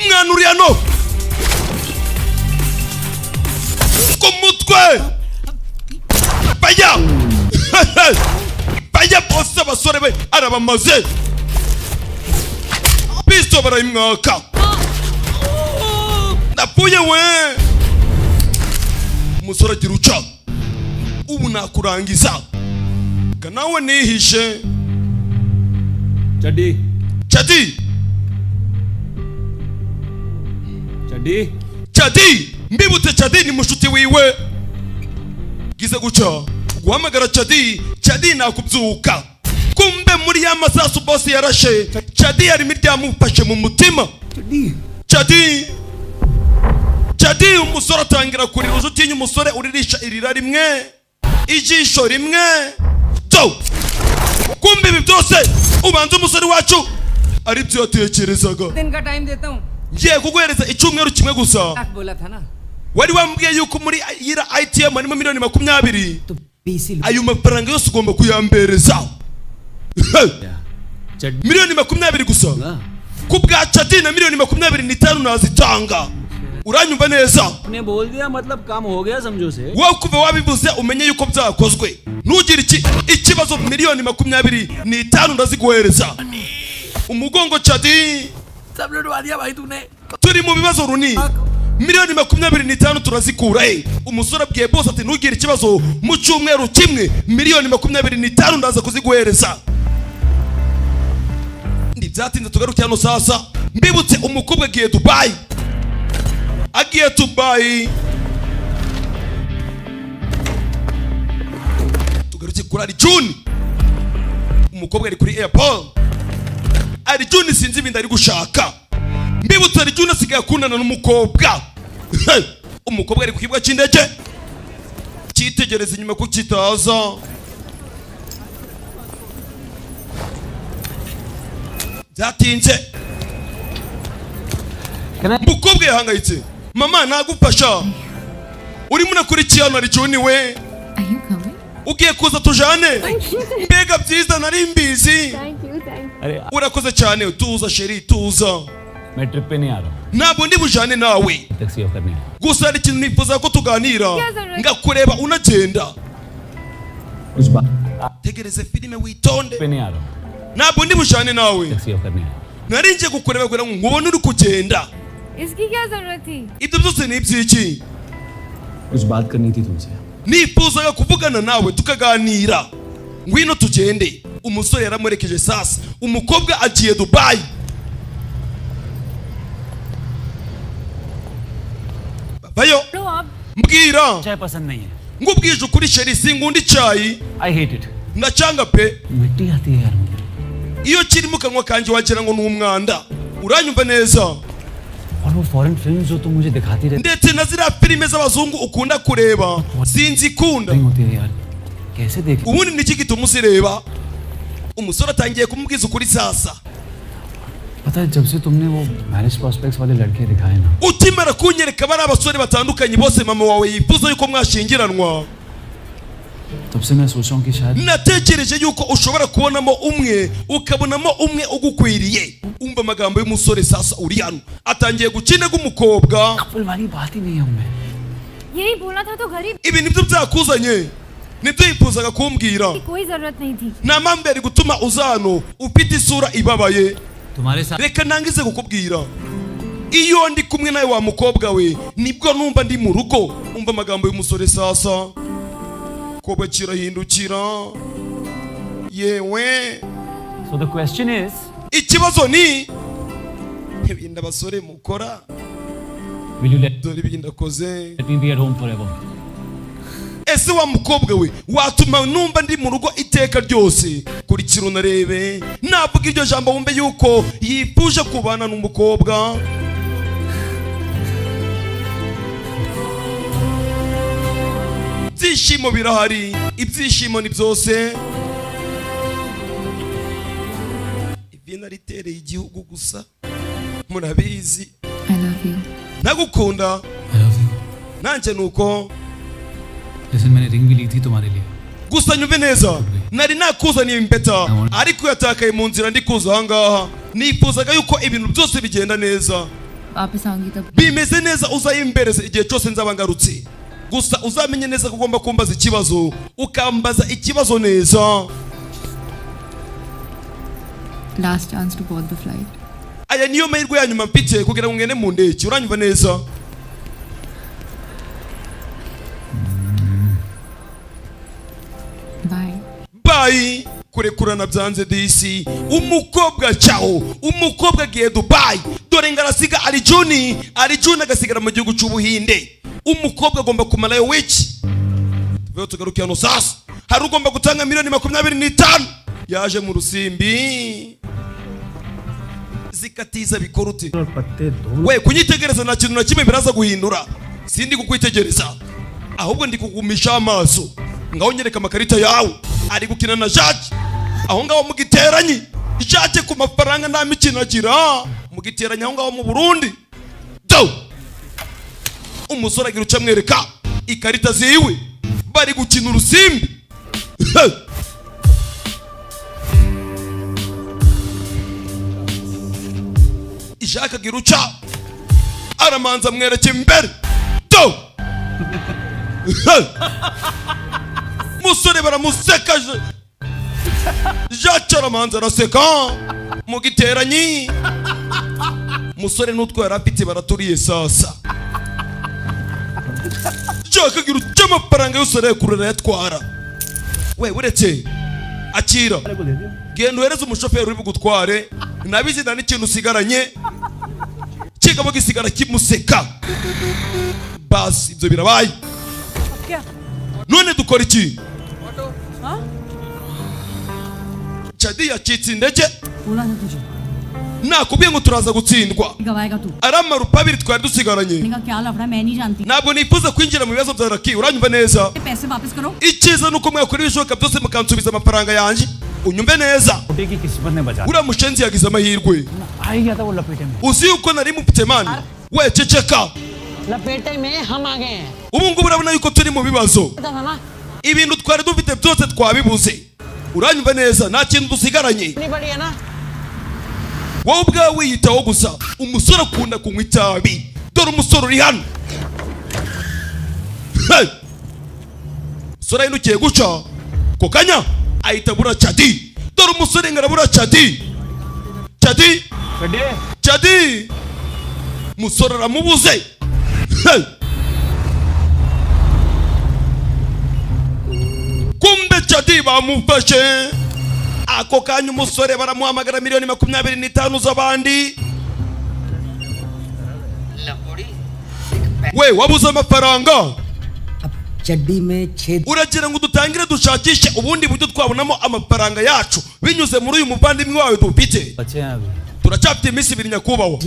mwana uri hano ku mutwe. baya boss abasore be arabamaze. pistol barayimwaka. napfuye we. umusore agira uca, ubu nakurangiza nawe nihishe. Chadi mbibutse Chadi ni mushuti wiwe. gize guca guhamagara Chadi nakubyuka. kumbe muri ya masasu boss yarashe Chadi yari miryamufashe mu mutima. Chadi umusore atangira kurira. uzutinya umusore uririsha irira rimwe ijisho rimwe. kumbe ibi byose ubanza umusore wacu ari byo yatekerezaga. ngiye kuguhereza icyumweru kimwe gusa. wari wambwiye yuko muri yira ITM harimo miliyoni 20. ayo mafaranga yose ugomba kuyambereza. miliyoni 20 gusa. ku bwa Chadi na miliyoni 25 nazitanga. uranyumva neza? wowe kuva wabivuze umenye yuko byakozwe. ntugire ikibazo. miliyoni 25 ndaziguhereza. umugongo Chadi. turi mu bibazo Runi. miliyoni 25 turazikura. umusore abwiye boss ati ntugire ikibazo, mu cyumweru kimwe miliyoni 25 ndaza kuziguhereza. byatinze tugaruke hano sasa. mbibutse umukobwa agiye Dubai. tugarutse kuri Arjun. umukobwa ari kuri airport. Arjun sinzi ibindi ari gushaka. mbibutse Arjun asigaye akundana n'umukobwa. umukobwa ari ku kibuga cy'indege cyitegereza inyuma ko kitaza. byatinze umukobwa yahangayitse. mama nagufasha. urimo unakurikiye hano Arjun we. ugiye kuza tujane? mbega byiza nari mbizi. urakoze cyane. tuza sheri tuza. मैं ट्रिप पे नहीं आ रहा हूँ ntabwo ndi bujane nawe taxi of करने आया gusa hari ikintu nifuza ko tuganira ngakureba unagenda कुछ बात tegereze filime witonde पे नहीं आ रहा हूँ ntabwo ndi bujane nawe taxi of करने आया nari nje kukureba kugira ngo nkubone uri kugenda इसकी क्या जरूरत थी ibyo byose ni iby'iki कुछ बात करनी थी तुमसे nifuzaga kuvugana nawe tukaganira ngwino tugende umusore yaramurekeje sasa umukobwa agiye Dubai bayo mbwira चाय पसंद नहीं है ngubwije ukuri sheri singundi icyayi I hate it ndacanga pe मिट्टी आती है यार मुझे iyo kiri mu kanwa kanjye wagira ngo ni umwanda uranyumva neza और वो फॉरेन फिल्म्स जो तुम मुझे दिखाती रहती ndetse na ziriya filime z'abazungu ukunda kureba sinzikunda होती है यार कैसे देख ubundi ni iki gituma uzireba umusore atangiye kumubwiza ukuri sasa पता है जब से तुमने वो मैरिज प्रॉस्पेक्ट्स वाले लड़के दिखाए ना ukimara kunyereka bari abasore batandukanye bose mama wawe yifuza yuko mwashyingiranwa तब से मैं सोच रहा हूँ कि शायद natekereje yuko ushobora kubonamo umwe ukabonamo umwe ugukwiriye umva amagambo y'umusore sasa uri hano atangiye gukina nk'umukobwa couple वाली बात ही नहीं है उनमें यही बोला था तो गरीब ibi nibyo byakuzanye nibyo yifuzaga kumbwira कोई जरूरत नहीं थी nta mpamvu yari gutuma uza hano ufite isura ibabaye तुम्हारे साथ reka ntangize kukubwira iyo ndi kumwe nawe wa mukobwa we nibwo numva ndi mu rugo umva amagambo y'umusore sasa koba kirahindukira yewe so the question is ikibazo ni ibinda abasore mukora will you let dore ibinda koze me be at home forever ese wa mukobwa we watuma numva ndi mu rugo iteka ryose kurikira unarebe navuga iryo jambo wumve yuko yifuje kubana n'umukobwa ibyishimo birahari ibyishimo ni byose ibi naritereye igihugu gusa murabizi I love you. ntagukunda I love you nanjye nuko listen मैंने रिंग भी ली थी तुम्हारे लिए gusa nyumve neza nari nakuzaniye impeta ariko yatakaye mu nzira ndi kuza ahangaha nifuzaga yuko ibintu byose bigenda neza वापस आऊंगी तब bimeze neza uzayimbereze igihe cyose nzaba ngarutse gusa uzamenye neza ko ugomba kumbaza ikibazo ukambaza ikibazo neza last chance to board the flight aya niyo mahirwe ya nyuma mfite kugira ngo ngende mu ndege uranyumva neza bye bayi kurekurana byanze disi umukobwa cyaho umukobwa agiye Dubai dore ngarasiga Arijuni agasigara mu gihugu cy'ubuhinde umukobwa agomba kumarayo wiki tuveho tugaruke hano sasa hari ugomba gutanga $25,000,000 yaje mu rusimbi zikatiza bikorute we kunyitegereza nta kintu na kimwe biraza guhindura sindi kukwitegereza ahubwo ndi kugumisha amaso ngaho nyereka amakarita yawe ari gukina na Jacques aho ngaho mugiteranyi Jacques ku mafaranga nta mikino agira mugiteranya aho ngaho mu Burundi do umusore agira uca mwereka ikarita ziwe bari gukina urusimbi Jacques agira uca aramanza mwereke imbere do musore baramusekaje Jacques aramanza araseka mu giteranyi musore n'utwo yari afite baraturiye sasa Jacques agira uca amafaranga yose arayakurura yatwara we uretse akira genda uhereze umushoferi uri bugutware nabizi nta n'ikintu usigaranye kigabo gisigara kimuseka basi ibyo birabaye none dukora iki Chadi yacitse indege nakubwiye ngo turaza gutsindwa aramara upabiri twari dusigaranye ntabwo nifuza kwinjira mu bibazo bya Raki uranyumva neza icyiza nuko mwakora ibishoboka byose mukansubiza amafaranga yanjye unyumve neza uriya mushenzi yagize amahirwe uzi yuko nari mufite mani we ceceka ubu ngubu urabona yuko turi mu bibazo ibintu twari dufite byose twabibuze uranyumva neza nta kintu dusigaranye wowe ubwawe wiyitaho gusa. Umusore akunda kunywa itabi. Dore umusore uri hano. Umusore yinukiye guca ko kanya ahita abura Chadi. Dore umusore ngarabura Chadi. Chadi musore aramubuze. Kumbe Chadi bamufashe. Ako kanya umusore baramuhamagara miliyoni 25 z'abandi. We wabuze amafaranga. Uragira ngo dutangire dushakishe ubundi buryo twabonamo amafaranga yacu binyuze muri uyu muvandimwe wawe dufite. Turacyafite iminsi 2 nyakubahwa.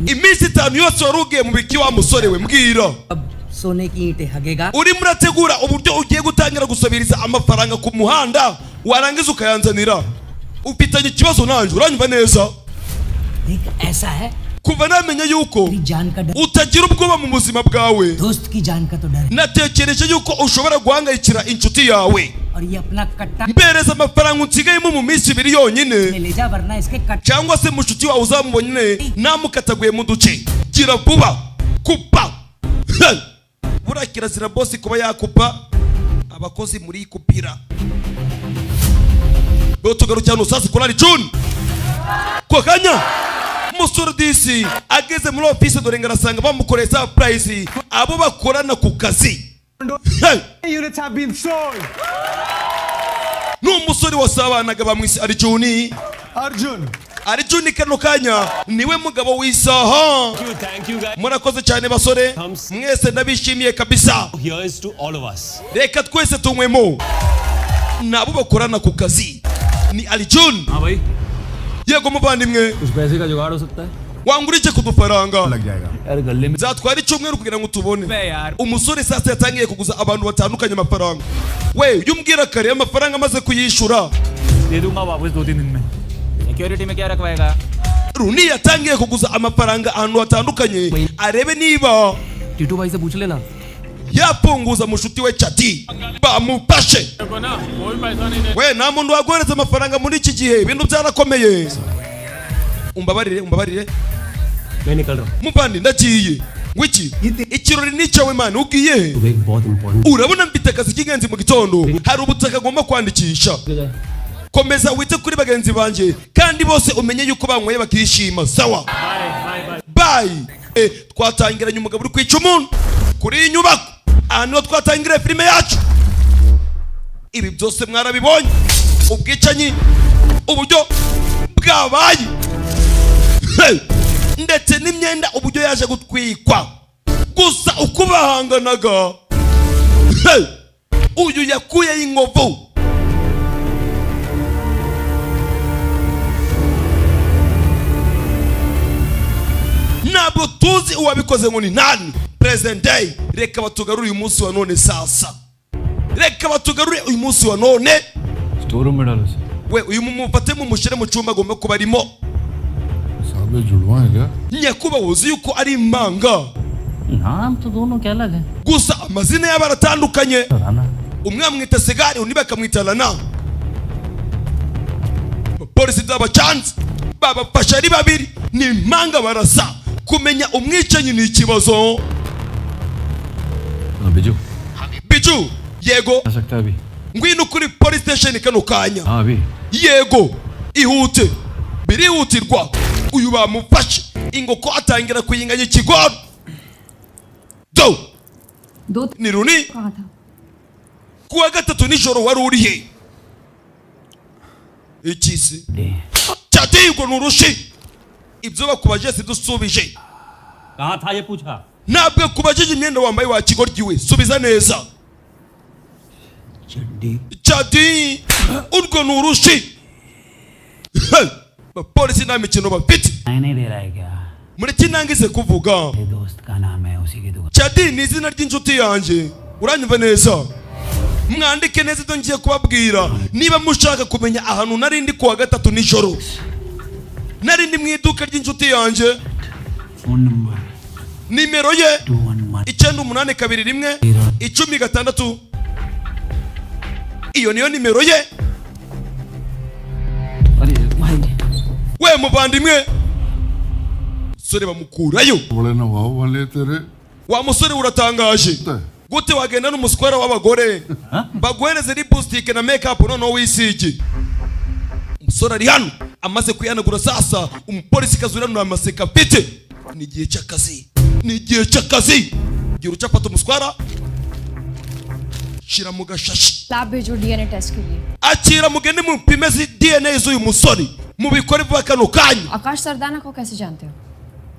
Iminsi 5 yose warugiye mu biki wa musore we mbwira. Uri murategura uburyo ugiye gutangira gusabiriza amafaranga ku muhanda warangiza ukayanzanira. Ufitanye ikibazo nanjye uranyumva neza. Kuva namenya yuko utagira ubwoba mu buzima bwawe, natekereje yuko ushobora guhangayikira inshuti yawe. Mbereza amafaranga unsigayemo mu minsi 2 yonyine, cyangwa se mushuti wawe uzamubonye namukataguye mu duce. Gira vuba kupa. Bura kirazira boss kuba yakupa abakozi muri kupira. Bo tugarukira n'usazi kurari June. Kwa kanya umusore disi ageze muri office dore ngarasanga bamukoreye surprise abo bakorana ku kazi. Units have been sold. N'umusore wasabanaga bamwise Arjun kano kanya niwe mugabo w'isaha. Thank you guys. Murakoze cyane basore, mwese ndabishimiye kabisa. Here's to all of us. Reka twese tunywemo. Nabo bakorana ku kazi ni Arjun. हाँ भाई Yego muvandimwe, कुछ पैसे का जुगाड़ हो सकता है wangurije kudufaranga यार गले में zatwara icyumweru kugira ngo tubone. यार Umusore sasa yatangiye kuguza abantu batandukanye amafaranga. We yumbwira kare amafaranga amaze kuyishura. दे दूंगा वापस 2-3 दिन में सिक्योरिटी में क्या रखवाएगा Runi yatangiye kuguza amafaranga ahantu hatandukanye arebe niba Titu भाई से पूछ लेना yapunguza mushuti we Chati bamufashe. We nta muntu wagoreza amafaranga muri iki gihe, ibintu byarakomeye. Umbabarire मैं निकल रहा muvandi ndagiye. Wiki ikirori nicyawe man ugiye. हूँ एक बहुत important Urabona mfite akazi k'ingenzi mu gitondo, hari ubutaka agomba kwandikisha. Komeza wite kuri bagenzi banje kandi bose umenye yuko banyweye bakishima. Sawa bye. Twatangiranye umugabo uri kwica umuntu kuri iyi nyubako. Ahantu twatangira filime yacu. Ibi byose mwarabibonye, ubwicanyi uburyo bwabaye ndetse n'imyenda uburyo yaje gutwikwa. Gusa uko bahanganaga uyu yakuye inkovu. Ntabwo tuzi uwabikoze ngo ni nani. Present day. Reka batugarure uyu munsi wa none sasa. Reka batugarure uyu munsi wa none. Store room में डालो इसे We uyu mumufate mumushyire mu cyumba agomba kuba arimo. साहब ये जुड़वा है क्या Nyakubahwa uzi yuko ari impanga. नाम तो दोनों क्या अलग है Gusa amazina yabo aratandukanye. Rana Umwe amwita Segari undi bakamwita Rana. Polisi z'abacanzi babafashe ari babiri ni impanga barasa. Kumenya umwicanyi ni ikibazo. Biju Biju yego आ सकता है अभी ngwino kuri police station kano kanya. हाँ अभी Yego ihute birihutirwa. Uyu bamufashe ingoko atangira kuyinganya ikigoro. दो Ni Runi कहा था kuwa gatatu nijoro wari uri he? Ikisi Chati uko nurushi. Ibyo bakubaje sidusubije. कहाँ था ये पूछा Ntabwo kubajije imyenda wambaye wa kigoryi we, subiza neza. Chati urwo nurushi. Polisi nta mikino bafite. नहीं दे रहा है क्या Muri kinangize kuvuga. मेरे दोस्त का नाम है उसी की दुकान Chati ni izina ry'inshuti yanjye. Uranyumva neza? Mwandike neza ibyo ngiye kubabwira. Niba mushaka kumenya ahantu nari ndi kuwa gatatu nijoro. Nari ndi mu iduka ry'inshuti yanjye. Phone number Nimero ye 211 9821 10 iyo niyo nimero ye. अरे भाई We muvandimwe sore bamukurayo wa musore uratangaje gute wagenda n'umuswara w'abagore baguhereze lipstick na makeup noneho wisige umusore ari hano amaze kuyanagura sasa umupolisi kazurana amaseka pite ni igihe cy'akazi gira ucapata umuswara shira mu gashashi lab भेजो DNA test के लिए akira mugende mupime DNA z'uyu musore mubikore vuba kano kanya आकाश सरदाना को कैसे जानते हो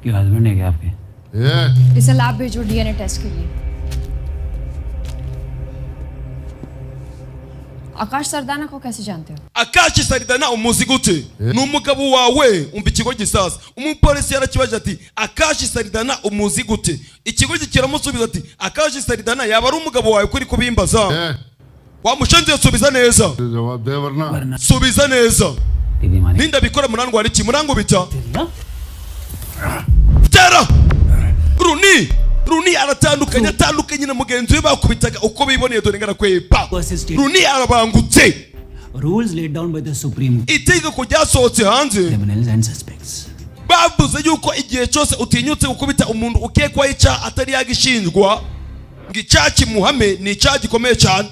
ये हस्बैंड है क्या आपके इसे लैब भेजो डीएनए टेस्ट के लिए आकाश सरदाना को कैसे जानते हो Akashi Saridana umuzi gute n'umugabo wawe umva ikigo gisasa umupolisi yarakibaje ati Akashi Saridana umuzi gute ikigo kiramusubiza ati Akashi Saridana yaba ari umugabo wawe kuri kubimbaza wamushenze yasubiza neza subiza neza ninda bikora murango ari kimurango bita tera Runi aratandukanye na mugenzi we bakubitaga uko biboneye dore ngara kwepa Runi arabangutse rules laid down by the supreme itegeko ryasohotse hanze criminals and suspects bavuze yuko igihe cyose utinyutse gukubita umuntu ukekwaho icyaha atari yagishinjwa ngo icyaha kimuhame ni icyaha gikomeye cyane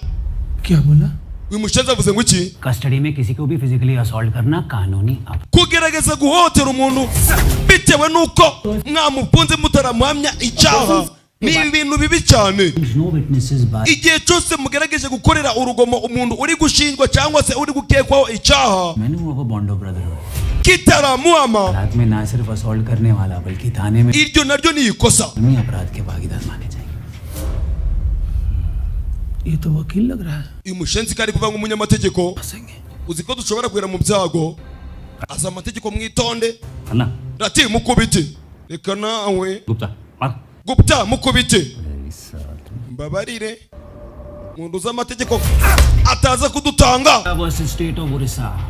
uyu mushenzi avuze ngo iki custody में किसी को भी physically assault करना कानूनी kugerageza guhotera umuntu bitewe nuko mwamufunze mutaramuhamya icyaha ni ibintu bibi cyane igihe cyose mugerageje gukorera urugomo umuntu uri gushinjwa cyangwa se uri gukekwaho icyaha kitaramuhama रात में ना सिर्फ असॉल्ट करने वाला बल्कि थाने में iryo naryo ni ikosa अपराध के भागीदार माने जाएंगे ये तो वकील लग रहा है uyu mushenzi kari kuva nk'umunyamategeko uzi ko dushobora kugera mu byago aza amategeko mwitonde rati mukubite reka nawe Gupta mukubite mbabarire mundu z'amategeko ataza kudutanga state of Orissa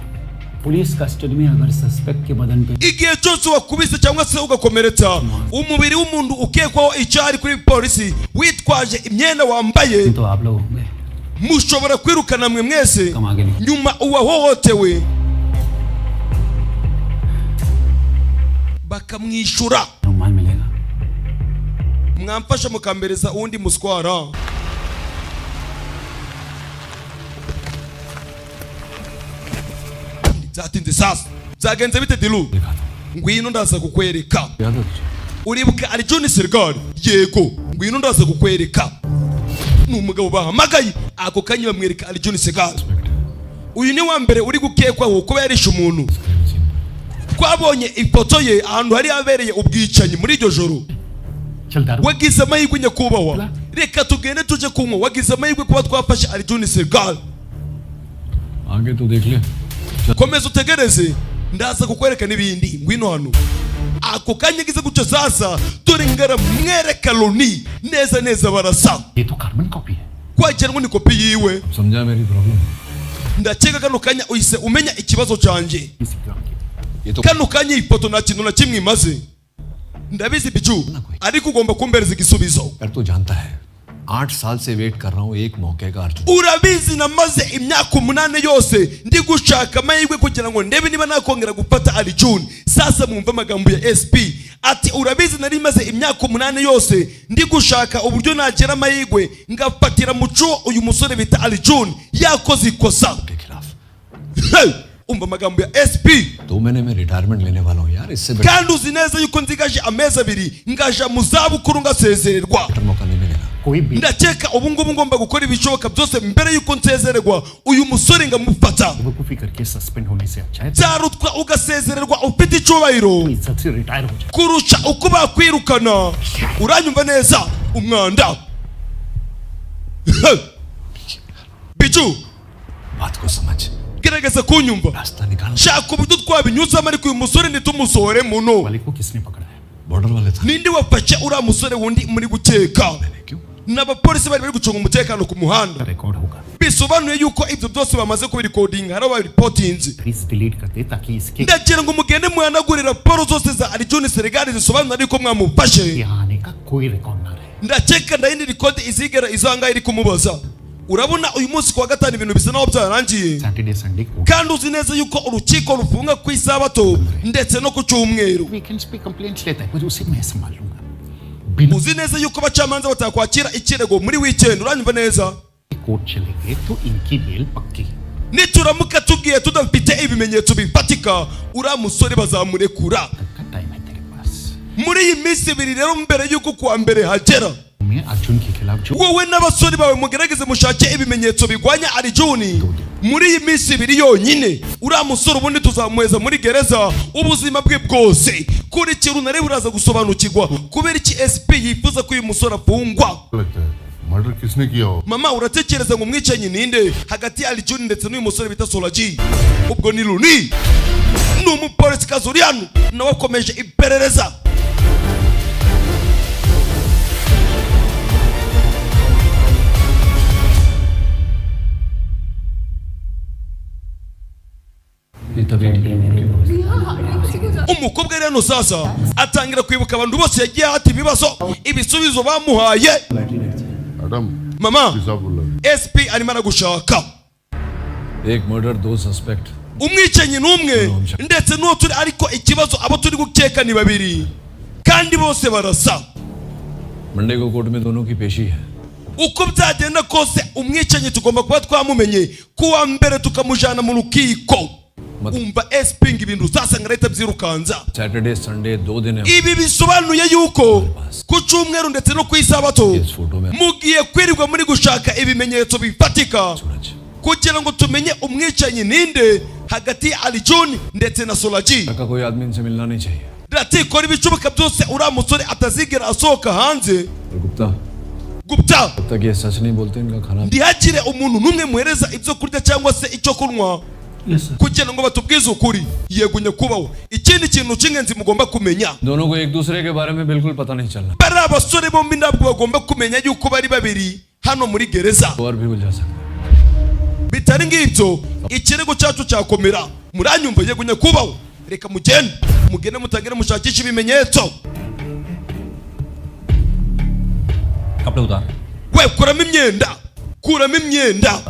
police custody में अगर सस्पेक्ट के बदन पे igihe cyose wakubise cyangwa se ugakomeretsa umubiri w'umuntu ukekwaho icyaha kuri polisi witwaje imyenda wambaye तो आप लोग होंगे mushobora kwirukana mwe mwese nyuma uwahohotewe bakamwishyura mwamfasha mukambereza uwundi muswara zatinze sasa zagenze bite dilu ngwino ndaza kukwereka uribuka ari John Sergal yego ngwino ndaza kukwereka n'umugabo bahamagaye ako kanya bamwereka ari John Sergal uyu ni wa mbere uri gukekwaho kuba yarishe umuntu twabonye ifoto ye ahantu hari abereye ubwicanyi muri iryo joro wagize amahirwe nyakubahwa reka tugende tuje kunywa wagize amahirwe kuba twafashe ari John Sergal आगे तो देख ले komeza utegereze ndaza kukwereka n'ibindi ngwino hano ako kanya gize gutyo sasa dore ngara mwereka Loni neza barasa ये तो carbon copy है kwagira ngo ni kopi yiwe समझा मेरी problem ndakeka kano kanya uhise umenya ikibazo cyanjye kano kanya ifoto nta kintu na kimwe imaze ndabizi bicu ariko ugomba kumbereza igisubizo तो जानता है 8 साल से वेट कर रहा हूँ एक मौके का Arjun urabizi namaze imyaka 8 yose ndi gushaka amahirwe kugira ngo ndebe niba nakongera gufata Arjun sasa mwumva amagambo ya SP ati urabizi nari maze imyaka 8 yose ndi gushaka uburyo nagera amahirwe ngafatira muco uyu musore bita Arjun yakoze ikosa umva amagambo ya SP 2 महीने में रिटायरमेंट लेने वाला हूँ यार इससे kandi uzi neza yuko nzigaje amezi 2 ngaja mu zabukuru ngasezererwa मौका नहीं मिलेगा ndakeka ubu ngubu ngomba gukora ibishoboka byose mbere yuko nsezererwa uyu musore ngamufata zarutwa ugasezererwa ufite icyubahiro kurusha uko bakwirukana uranyumva neza umwanda Bicu बात को समझ gerageza kunyumva shaka uburyo twabinyuzamo ariko uyu musore ntitumusohore muno ninde wafashe uriya musore wundi muri gukeka n'abapolisi bari gucunga umutekano ku muhanda bisobanuye yuko ibyo byose bamaze kubirikodinga hari abaripotinze ndagira ngo mugende muhanagure raporo zose za Arjun Sergal zisobanura ariko mwamufashe ndakeka ndayindi rikodi izigera izanga iri kumubaza urabona uyu munsi kuwa gatanu ibintu bisa naho byarangiye Saturday, Sunday. kandi uzi neza yuko urukiko rufunga ku isabato ndetse no ku cyumweru. Weekends पे complaints लेता है मुझे उसे मैं संभालूंगा. uzi neza yuko abacamanza batakwakira ikirego muri weekend, uranyumva neza? Court चलेंगे तो इनकी बेल पक्की. nituramuka tugiye tudafite ibimenyetso bifatika uriya musore bazamurekura. muri iyi minsi ibiri rero mbere yuko kuwa mbere hagera, wowe n'abasore bawe mugerageze mushake ibimenyetso bigwanya Arjuni. muri iyi minsi ibiri yonyine uriya musore ubundi tuzamuheza muri gereza ubuzima bwe bwose. kuri kintu nari buraza gusobanukirwa kubera iki SP yifuza ko uyu musore afungwa. Murder किसने किया हो? mama uratekereza ngo umwicanyi ninde hagati ya Arjuni ndetse n'uyu musore bita Solaji? ubwo ni Luni, ni umupolisi kazuriano nawe akomeje iperereza. umukobwa rero sasa atangira kwibuka abantu bose yagiye hati ibibazo ibisubizo bamuhaye. mama SP arimo aragushaka. एक मर्डर, दो suspect. umwicanyi n'umwe ndetse n'uwo turi, ariko ikibazo abo turi gukeka ni babiri kandi bose barasa. Monday को कोर्ट में दोनों की पेशी है. uko byagenda kose umwicanyi tugomba kuba twamumenye kuwa mbere tukamujana mu rukiko. umva SP ibintu zasanga leta byirukanza. Saturday, Sunday, 2 दिन. ibi bisobanuye yuko ku cyumweru ndetse no ku isabato mugiye kwirirwa muri gushaka ibimenyetso bifatika kugira ngo tumenye umwicanyi ninde hagati ya Arjuni ndetse na Solaji. का कोई आदमी इनसे मिलना नहीं चाहिए. ratikora ibishoboka byose uriya musore atazigera asohoka hanze. Gupta जब तक ये सच नहीं बोलते इनका खाना. ntihagire umuntu n'umwe muhereza ibyo kurya cyangwa se icyo kunywa kugira ngo batubwize ukuri. yego nyakubahwa, ikindi kintu cy'ingenzi mugomba kumenya, दोनों को एक दूसरे के बारे में बिल्कुल पता नहीं चलना. bari abasore bombi ntabwo bagomba kumenya yuko bari babiri hano muri gereza. और भी उलझा सकता. bitari ngibyo ikirego cyacu cyakomera. muranyumva? yego nyakubahwa, reka mugende mutangire mushakisha ibimenyetso. कपड़े उतार. we kuramo imyenda.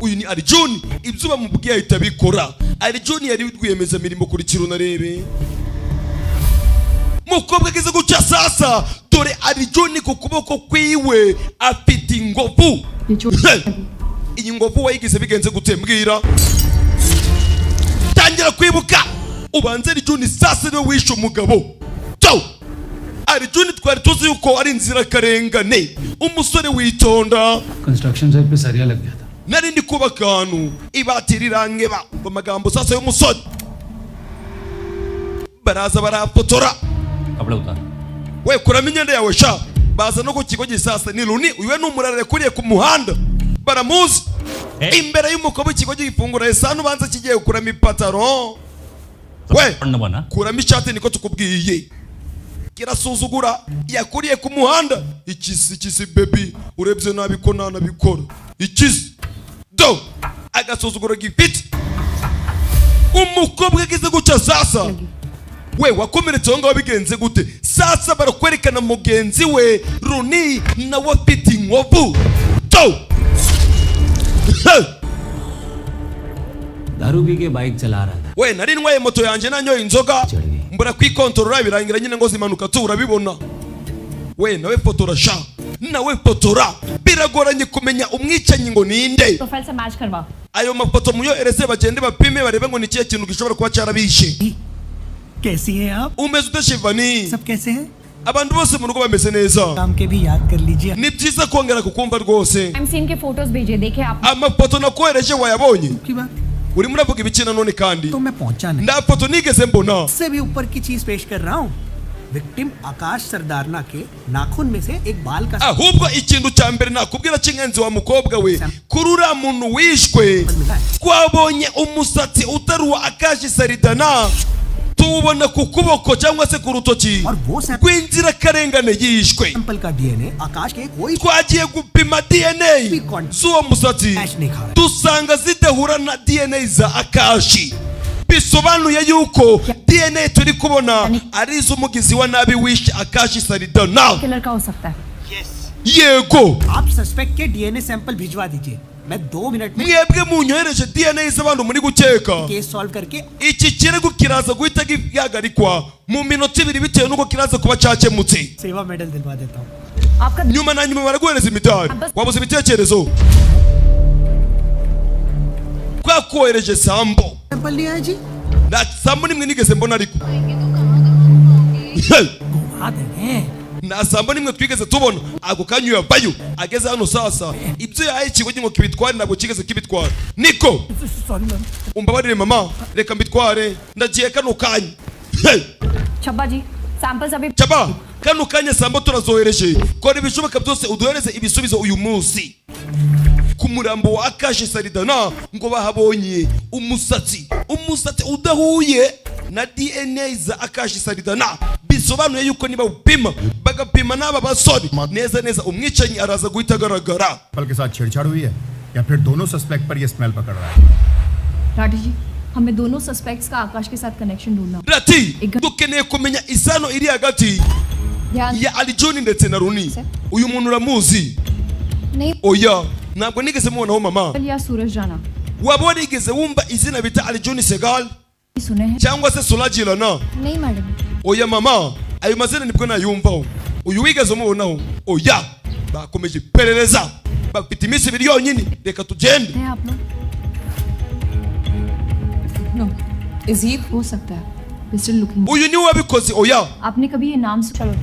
uyu ni Arjuni, ibyo bamubwiye ahita bikora. Arjuni yari rwiyemezamirimo kuri kirunarebe. mukobwa ageze guca sasa, dore Arjuni ku kuboko kwiwe afite ingovu. iyi ngovu wayigize bigenze gute mbwira? tangira kwibuka, ubanze Arjuni sasa niwe wishe umugabo. Arjuni twari tuzi yuko ari inzirakarengane, umusore witonda. Construction site पे सरिया लग गया था. nari ndi kuba akantu ibati rirangeba. amagambo sasa y'umusore baraza barafotora. कपड़े उतार. we kuramo imyenda yawe sha. baza no ku kigo gisasa. ni Luni, uyu ni umurara yakuriye ku muhanda, baramuzi. imbere y'umukobwa ikigo gifungura esanu banza kigiye kuramo ipataro. we kuramo ishati niko tukubwiye. kirasuzugura, yakuriye ku muhanda. ikisi baby, urebye nabi ko nanabikora. ikisi do agasuzuguro gifite. umukobwa agize guca sasa. we wakomeretse aho ngaho bigenze gute? sasa barakwerekana mugenzi we Luni nawe afite inkovu. दारू पी के बाइक चला रहा था. we nari ntwaye moto yanjye nanyoye inzoga mbura kwikontorora birangira nyine ngo zimanuka tu, urabibona? we nawe fotora sha, nawe fotora. biragoranye kumenya umwicanyi ngo ninde. Profile से मैच करवा. ayo mafoto muyohereze bagende bapime barebe ngo ni ikihe kintu gishobora kuba cyarabishe. कैसी हैं आप? umeze ute Shivani? सब कैसे हैं? abantu bose mu rugo bameze neza. काम के भी याद कर लीजिए. ni byiza kongera kukumva rwose. Time scene के फोटोज भेजे, देखे आप. amafoto nakohereje wayabonye? की बात? urimo uravuga ibiki nanone kandi? तो मैं पहुंचा नहीं. nda foto nigeze mbona. इससे भी ऊपर की चीज पेश कर रहा हूँ. विक्टिम आकाश सरदारना के नाखून में से एक बाल का ahubwo ikintu cya mbere nakubwira cy'ingenzi wa mukobwa we, kuri uriya muntu wishwe twabonye umusatsi utari uwa Akashi Saridana, tuwubona ku kuboko cyangwa se ku rutoki rw'inzirakarengane yishwe. Sample का डीएनए आकाश के कोई twagiye gupima DNA z'uwo musatsi dusanga zidahura na DNA za Akashi. bisobanuye yuko DNA turi kubona ari iz'umugizi wa nabi wishe Akashi Saridana. Killer का हो सकता है. yego आप सस्पेक्ट के DNA sample भिजवा दीजिए मैं 2 मिनट में mwebwe munyohereje DNA z'abantu muri gukeka case solve करके iki kirego kiraza guhita gihagarikwa mu minota 2 bitewe n'uko kiraza kuba cyakemutse सेवा मेडल दिलवा देता हूँ आपका nyuma na nyuma baraguhereza imidari wabuze ibitekerezo twakohereje sambo sample नहीं आया जी na sambo nimwe nigeze mbona ariko घुमा देंगे na sambo nimwe twigeze tubona ako kanyu yavayo ageze hano sasa ibyo yahaye ikigo ngo kibitware ntabwo kigeze kibitwara niko sorry ma'am umbabarire mama reka mbitware ndagiye kano kanya छब्बा जी सैंपल्स अभी Chaba kano kanya sambo turazohereje kora ibishoboka byose uduhereze ibisubizo uyu munsi ku murambo wa Akashi Saridana ngo bahabonye umusatsi udahuye na DNA za Akashi Saridana bisobanuye yuko niba upima bagapima n'aba basore neza neza umwicanyi araza guhita agaragara के साथ छेड़छाड़ हुई है या फिर दोनों सस्पेक्ट पर ये स्मेल पकड़ रहा है राठी जी हमें दोनों सस्पेक्ट्स का आकाश के साथ कनेक्शन ढूंढना Rati dukeneye kumenya isano iri hagati ध्यान ya Alijoni ndetse na Runi uyu muntu uramuzi नहीं oya ntabwo nigeze mubonaho mama या सूरज Rana waba warigeze wumva izina bita Alijoni Segal सुने हैं cyangwa se Solajilana नहीं madam oya mama ayo mazina nibwo nayumvaho uyu wigeze umubonaho oya bakomeje iperereza bafite iminsi 2 yonyine reka tugende हैं आप लोग no is he हो सकता है we still looking uyu niwe wabikoze oya आपने कभी ये नाम चलो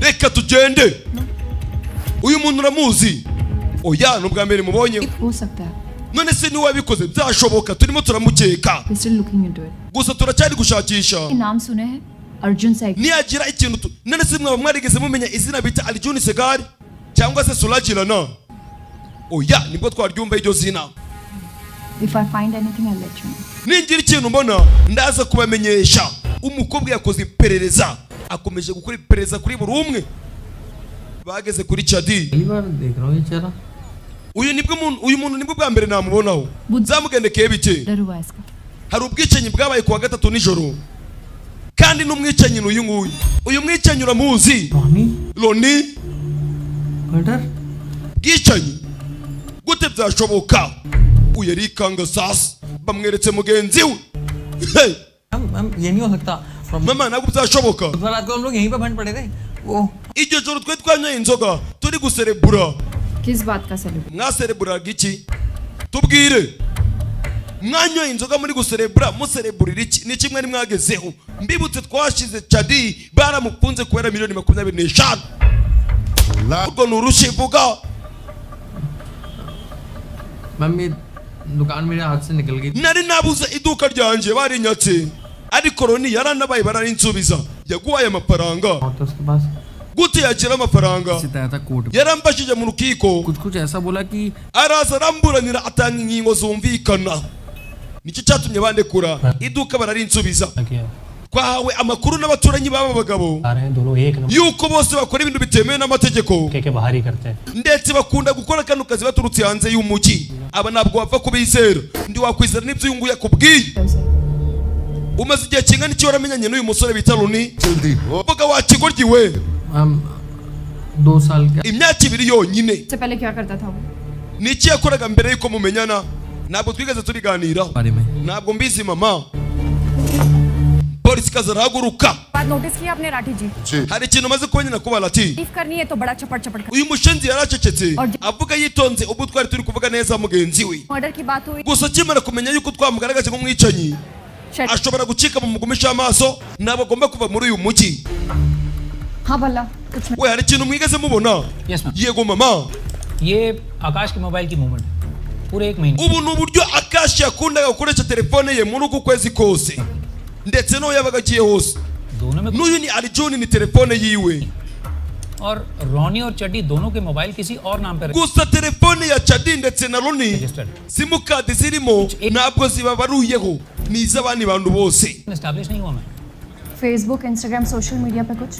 reka tugende uyu muntu uramuzi oya nubwa mbere mubonye हो सकता है none se niwe wabikoze byashoboka turimo turamukeka we still looking into it gusa turacyari gushakisha ये नाम सुने हैं अर्जुन सैग niyagira ikintu none se mwaba mwarigeze mumenya izina bita Alijoni Segal cyangwa se Solajilana oya nibwo twaryumva iryo zina if I find anything I let you know ningira ikintu mbona ndaza kubamenyesha umukobwa yakoze iperereza akomeje gukora iperereza kuri buri umwe bageze kuri Chadi uyu muntu nibwo bwa mbere namubonaho zamugendekeye bike डर हुआ इसका hari ubwicanyi bwabaye kuwa gatatu nijoro kandi n'umwicanyi n'uyu nguyu uyu mwicanyi uramuzi Loni bwicanyi gute byashoboka uyu arikanga sasa bamweretse mugenzi we Hey! ये नहीं हो सकता mama ntabwo byashoboka रात को हम लोग यहीं पे बंद पड़े थे वो iryo joro twari twanyoye inzoga turi guserebura किस बात का celebrate mwasereburaga iki tubwire mwanyoye inzoga muri guserebura musereburira iki ni kimwe mwagezeho mbibutse twashize Chadi baramufunze kubera miliyoni 25 urwo ni urushivuga mummy दुकान मेरे हाथ से निकल गई nari nabuze iduka ryanjye barinyatse ariko Roni yaranabaye bararinsubiza yaguhaye amafaranga तो उसके पास gute yagira amafaranga सिताया था कोर्ट yarambashije mu rukiko कुछ ऐसा बोला कि araza aramburanira atanga ingingo zumvikana nicyo cyatumye bandekura iduka bararinsubiza twahawe amakuru n'abaturanyi b'aba bagabo yuko bose bakora ibintu bitemewe n'amategeko ndetse bakunda gukora kano kazi baturutse hanze y'umujyi aba ntabwo wapfa kubizera ndi wakwizera n'ibyo uyu nguyu yakubwiye umaze igihe kingana iki waramenyanye n'uyu musore bita Runi uvuga wakigoryi we 2 साल का imyaka 2 yonyine से पहले क्या करता था वो ni iki yakoraga mbere yuko mumenyana ntabwo twigeze tubiganiraho बारे में ntabwo mbizi mama polisi kaza arahaguruka बात नोटिस किया आपने राठी जी hari ikintu umaze kubona nakuba ati leave करनी है तो बड़ा चपट चपट uyu mushenzi yaracecetse avuga yitonze ubwo twari turi kuvuga neza mugenzi we murder की बात हुई gusa akimara kumenya yuko twamugaragaje nk'umwicanyi ashobora gucika mu mugumisha amaso ntabwo agomba kuva muri uyu mujyi हाँ भला कुछ we hari ikintu mwigeze mubona Yes, ma'am. yego mama ये आकाश के मोबाइल की मूवमेंट है पूरे 1 महीने ubu ni uburyo Akashi yakundaga gukoresha telefone ye muri uku kwezi kose ndetse n'uwo yabaga agiye hose दोनों में n'uyu ni Alijoni ni telefone yiwe और रॉनी और चड्डी दोनों के मोबाइल किसी और नाम पर gusa telefone ya Chadi ndetse na Roni registered simukadi zirimo ntabwo zibabaruyeho ni iz'abandi bantu bose establish नहीं हुआ मैं फेसबुक इंस्टाग्राम सोशल मीडिया पे कुछ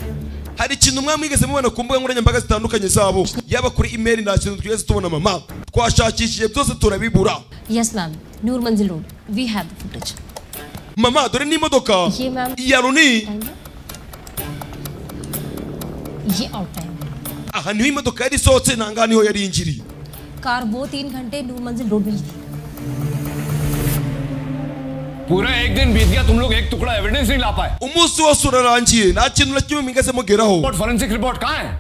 hari ikintu mwa mwigeze mubona ku mbuga nkoranyambaga zitandukanye zabo yaba kuri email nta kintu twigeze tubona mama twashakishije byose turabibura Yes, ma'am. Noor Manzil Road. We have the footage. mama dore n'imodoka ये ma'am ya Roni ये out time aha niho imodoka yari isohotse nanga niho yari yinjiriye. Car वो 3 घंटे नूर मंजिल रोड में ही थी. पूरा एक दिन बीत गया, तुम लोग एक टुकड़ा एविडेंस नहीं ला पाए. umunsi wose urarangiye nta kintu na kimwe mwigeze mugeraho. Forensic report कहाँ है?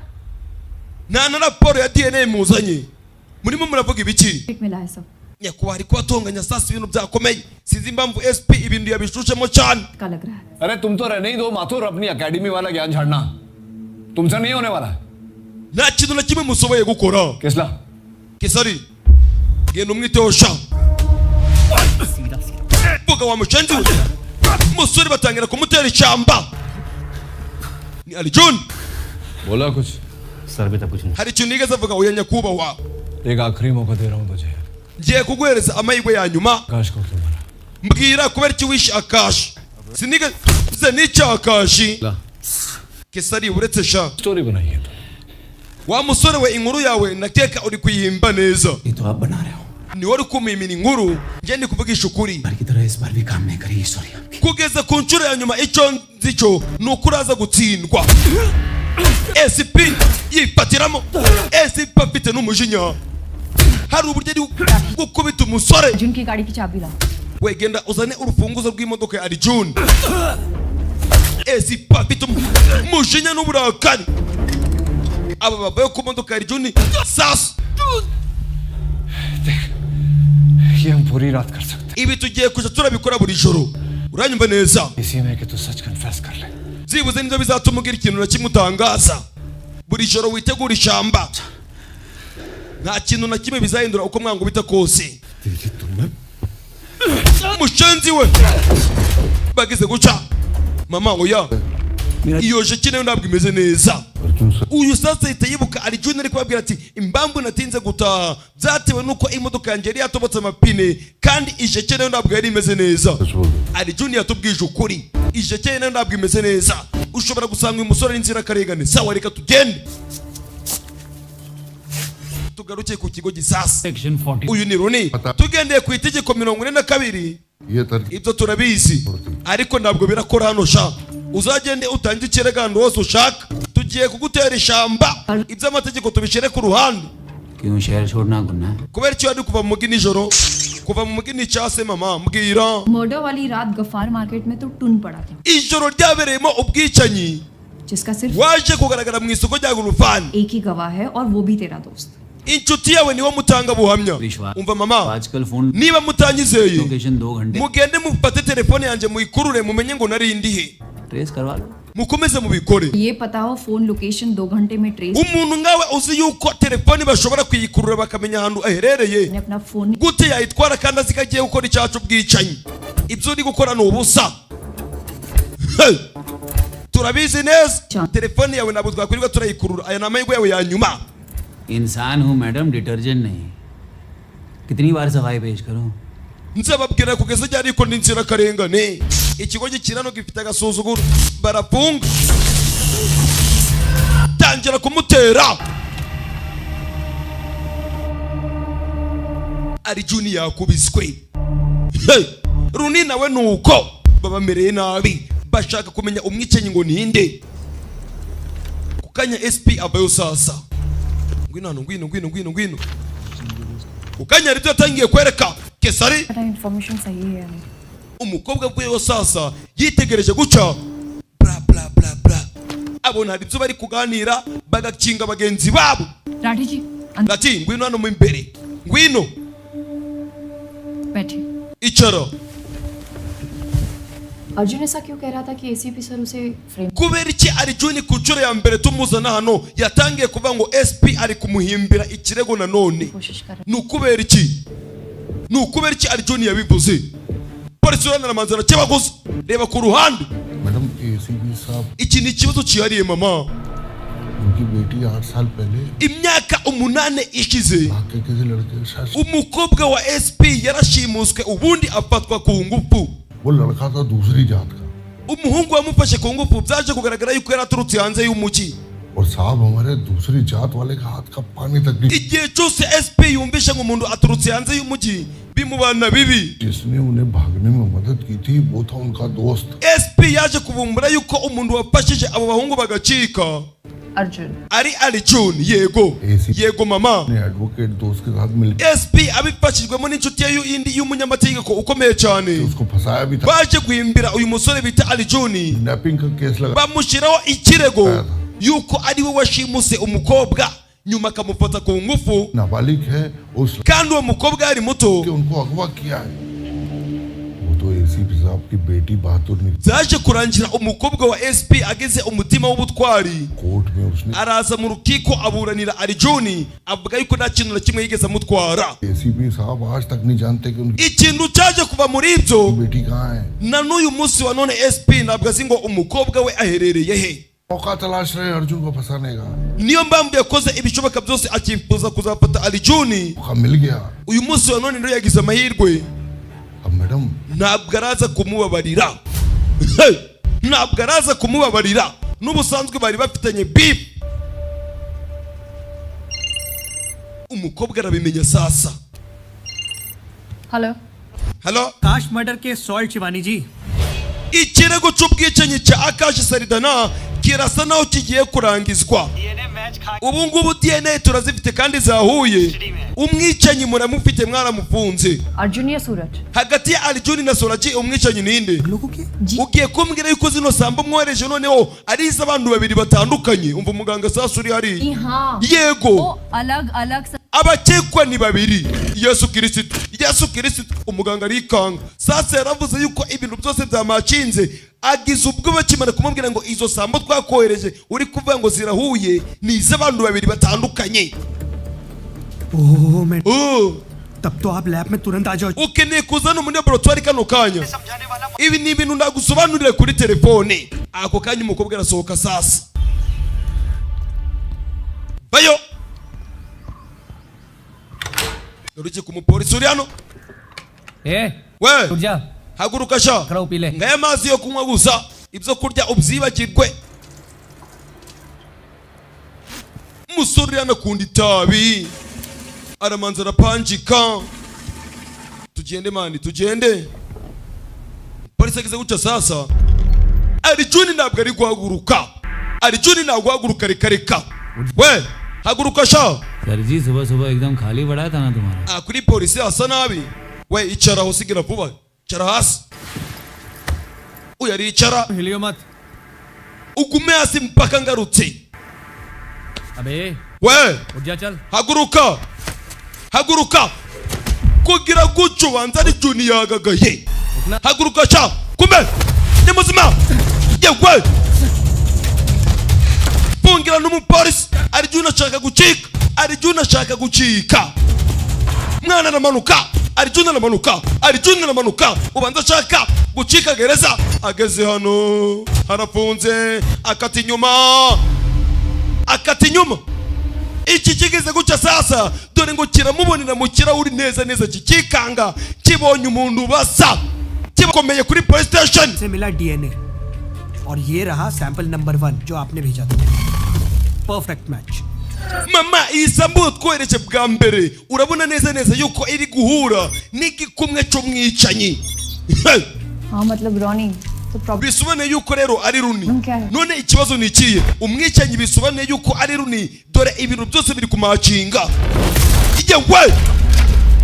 nta na raporo ya DNA muzanye. murimo muravuga ibiki? मिला है सब. nyakubahwa ari kubatonganya sasa ibintu byakomeye. sinzi impamvu SP ibintu yabishushemo cyane. का लग रहा है. अरे तुम तो रहने ही दो माथुर, अपनी एकेडमी वाला ज्ञान झाड़ना तुमसे नहीं होने वाला है. nta kintu na kimwe musoboye gukora. किसला? Kisari genda umwiteho sha. Vuga wa mushenzi we. Musore batangira kumutera ishyamba. Ni Arjun. बोला कुछ? सर अभी तक कुछ नहीं. hari ikintu nigeze avuga oya nyakubahwa. एक आखिरी मौका दे रहा हूँ तुझे. ngiye kuguhereza amahirwe ya nyuma. आकाश को क्यों मारा? mbwira kubera iki wishe Akashi. sinigeze nica Akashi. Kisari uretse sha. Story बनाई है तो. wa musore we inkuru yawe nakeka uri kuyihimba neza. ये तो आप बना रहे हो. ni wari kumimina inkuru ngiye ndi kuvugisha ukuri. बार की तरह इस बार भी काम नहीं करी सॉरी आपकी. kugeza ku nshuro ya nyuma icyo nzi cyo ni uko uraza gutsindwa. SP yifatiramo. SP afite n'umujinya. hari uburyo ari gukubita umusore. Arjun की गाड़ी की चाबी ला. we genda uzane urufunguzo rw'imodoka ya Arjun. SP afite umujinya n'uburakari. aba bavuye ku modoka ya Arjun sasa. ये हम पूरी रात कर सकते. ibi tugiye kuja turabikora buri joro. uranyumva neza? इसी में कि तू सच कन्फेस कर ले. zibuze nibyo bizatuma ugira ikintu na kimwe utangaza. buri joro witegura ishyamba. nta kintu na kimwe bizahindura uko mwangubita kose. mushenzi we bagize guca. mama oya iyo jeki nayo ntabwo imeze neza. uyu sasa ahita yibuka Arjun ari kubabwira ati impamvu natinze gutaha byatewe nuko imodoka yanjye yari yatobotse amapine kandi ijeki nayo ntabwo yari imeze neza. Arjun yatubwije ukuri, ijeki nayo ntabwo imeze neza. ushobora gusanga uyu musore n'inzirakarengane. sawa reka tugende tugaruke ku kigo gisasa. Section 40. uyu ni Runi. tugendeye ku itegeko 42 ibyo turabizi ariko ntabwo birakora hano sha. uzagende utange ikirego wose ushaka. tugiye kugutera ishyamba. iby'amategeko tubishyire ku ruhande. क्यों शहर छोड़ना गुनाह है? kubera icyo wari kuva mu mugi nijoro. kuva mu mugi n'icyase mama mbwira. Murder वाली रात गफ्फार मार्केट में तो टून पड़ा था ijoro ryabereyemo ubwicanyi जिसका सिर्फ waje kugaragara mu isoko rya Gurufani. एक ही गवाह है और वो भी तेरा दोस्त. inshuti yawe niwo mutanga buhamya. umva mama आजकल फोन niba mutanyizeye लोकेशन 2 घंटे mugende mufate telefone yanjye muyikurure mumenye ngo nari ndihe. Trace करवा लो. mukomeze mubikore. ये पता हो फोन लोकेशन 2 घंटे में trace. umuntu ngawe uzi yuko telefoni bashobora kuyikurura bakamenya ahantu aherereye. अपना phone gute yayitwara kandi azi ko agiye gukora icyaha cy'ubwicanyi? ibyo uri gukora ni ubusa. turabizi neza telefoni yawe ntabwo twakwirirwa turayikurura. aya ni amahirwe yawe ya nyuma. इंसान हूँ madam, detergent नहीं. कितनी बार सफाई पेश करूँ? nzababwira kugeza igihe ariko ni inzirakarengane. ikigo gikirano gifite agasuzuguro. barafunga tangira kumutera. Arjun yakubiswe. Runi nawe nuko babamereye nabi. bashaka kumenya umwicanyi ngo ninde. kukanya SP avayo sasa. ngwino kukanya rito yatangiye kwereka Kesari information सही है. umukobwa bwe sasa yitegereje guca bla bla bla bla. abona hari ibyo bari kuganira bagakinga bagenzi babo. Rathi जी ati ngwino hano mu imbere. ngwino बैठे. icara. अर्जुन ऐसा क्यों कह रहा था कि ACP sir उसे frame. kubera iki Arjun ku nshuro ya mbere tumuzana hano yatangiye kuvuga ngo SP ari kumuhimbira ikirego nanone? कोशिश कर रहा ni ukubera iki Arjun yabivuze? polisi urana manzara cyabaguze. reba ku ruhande. Madam ACP साहब iki ni ikibazo cyihariye mama. उनकी बेटी 8 साल पहले imyaka 8 ishize भाग के किसी लड़के के साथ umukobwa wa SP yarashimuswe ubundi afatwa ku ngufu. वो लड़का था दूसरी जात का umuhungu wamufashe ku ngufu byaje kugaragara yuko yaraturutse hanze y'umujyi. और साहब हमारे दूसरी जात वाले का हाथ का पानी तक नहीं. igihe cyose SP yumvishe ngo umuntu aturutse hanze y'umujyi bimubana bibi. जिसने उन्हें भागने में मदद की थी वो था उनका दोस्त. SP yaje kuvumbura yuko umuntu wafashije abo bahungu bagacika Arjun. ari Arjun. Yego yego mama. Advocate दोस्त के साथ मिल SP abifashijwemo n'inshuti ye yindi y'umunyamategeko ukomeye cyane उसको फंसाया भी था baje guhimbira uyu musore bita Arjun kidnapping का केस लगा bamushyiraho ikirego yuko ari we washimuse umukobwa nyuma akamufata ku ngufu नाबालिग है उस kandi uwo mukobwa yari muto उनको अगवा किया है तो एसीपी साहब की बेटी बहादुर ने zaje kurangira umukobwa wa SP ageze umutima w'ubutwari court में उसने araza mu rukiko aburanira Arjun avuga yuko nta kintu na kimwe yigeze amutwara ACP साहब आज तक नहीं जानते कि उनकी ikintu cyaje kuva muri ibyo बेटी कहाँ है na n'uyu munsi wa none SP ntabwo azi ngo umukobwa we aherereye he मौका तलाश रहे अर्जुन को फंसाने का niyo mpamvu yakoze ibishoboka byose akifuza kuzafata Arjun मौका मिल गया uyu munsi wa none rero yagize amahirwe अब madam ntabwo araza kumubabarira ntabwo araza kumubabarira n'ubusanzwe bari bafitanye beef umukobwa arabimenya sasa hello halo काश मर्डर के सॉल्ट शिवानी जी ikirego cy'ubwicanyi cya Akash Saridana kirasa naho kigiye kurangizwa ubu ngubu DNA turazifite kandi zahuye umwicanyi muramufite mwaramufunze Arjun या सूरज? hagati ya Arjun na Soraji umwicanyi ninde लोगों के ugiye kumbwira yuko zino sambo mwohereje noneho ari iz'abantu babiri batandukanye umva umuganga sasa uri hari हाँ yego वो अलग अलग abakekwa ni babiri Yesu Kristo umuganga arikanga sasa yaravuze yuko ibintu byose byamacinze agize ubwo bakimara kumubwira ngo izo sambo twakohereje uri kuvuga ngo zirahuye ni iz'abantu babiri batandukanye ओह मैं oh तब तो आप लैब में तुरंत आ जाओ ukeneye kuzana muri laboratoire kano kanya ibi ni ibintu ndagusobanurira kuri telefone ako kanya umukobwa arasohoka sasa bayo uruki ku mupolisi uri hano we जा haguruka sha खड़ा पी ले ngaya amazi yo kunywa gusa ibyo kurya ubyibagirwe umusore anakunda itabi aramanza arapanjika tugende mani tugende polisi ageze gutya sasa Arjun ntabwo ari guhaguruka Arjun ntabwo guhaguruka reka we haguruka sha sir ji सुबह सुबह एकदम खाली पड़ा था ना तुम्हारा kuri polisi hasa nabi we icara aho sigira vuba icara hasi uyu aricara helio मत ugume hasi mpaka ngarutse अबे we उठ जा चल haguruka kugira gutyo banza Arjun yagagaye haguruka sha kumbe ni muzima yewe fungira n'umupolisi Arjun ashaka gucika mwana aramanuka Arjun aramanuka ubanza ashaka gucika gereza ageze hano harafunze akata inyuma iki kigeze guca sasa dore ngo kiramubonera mu kirahuri neza kikikanga kibonye umuntu basa kibakomeye kuri police station से मिला डीएनए और ये रहा sample number 1 जो आपने भेजा था perfect match mama iyi sambu twohereje bwa mbere urabona neza yuko iri guhura n'igikumwe cy'umwicanyi हाँ मतलब रॉनी तो problem bisobanuye yuko rero ari Runi Okay. none ikibazo ni ikihe umwicanyi bisobanuye yuko ari Runi dore ibintu byose biri kumacinga yewe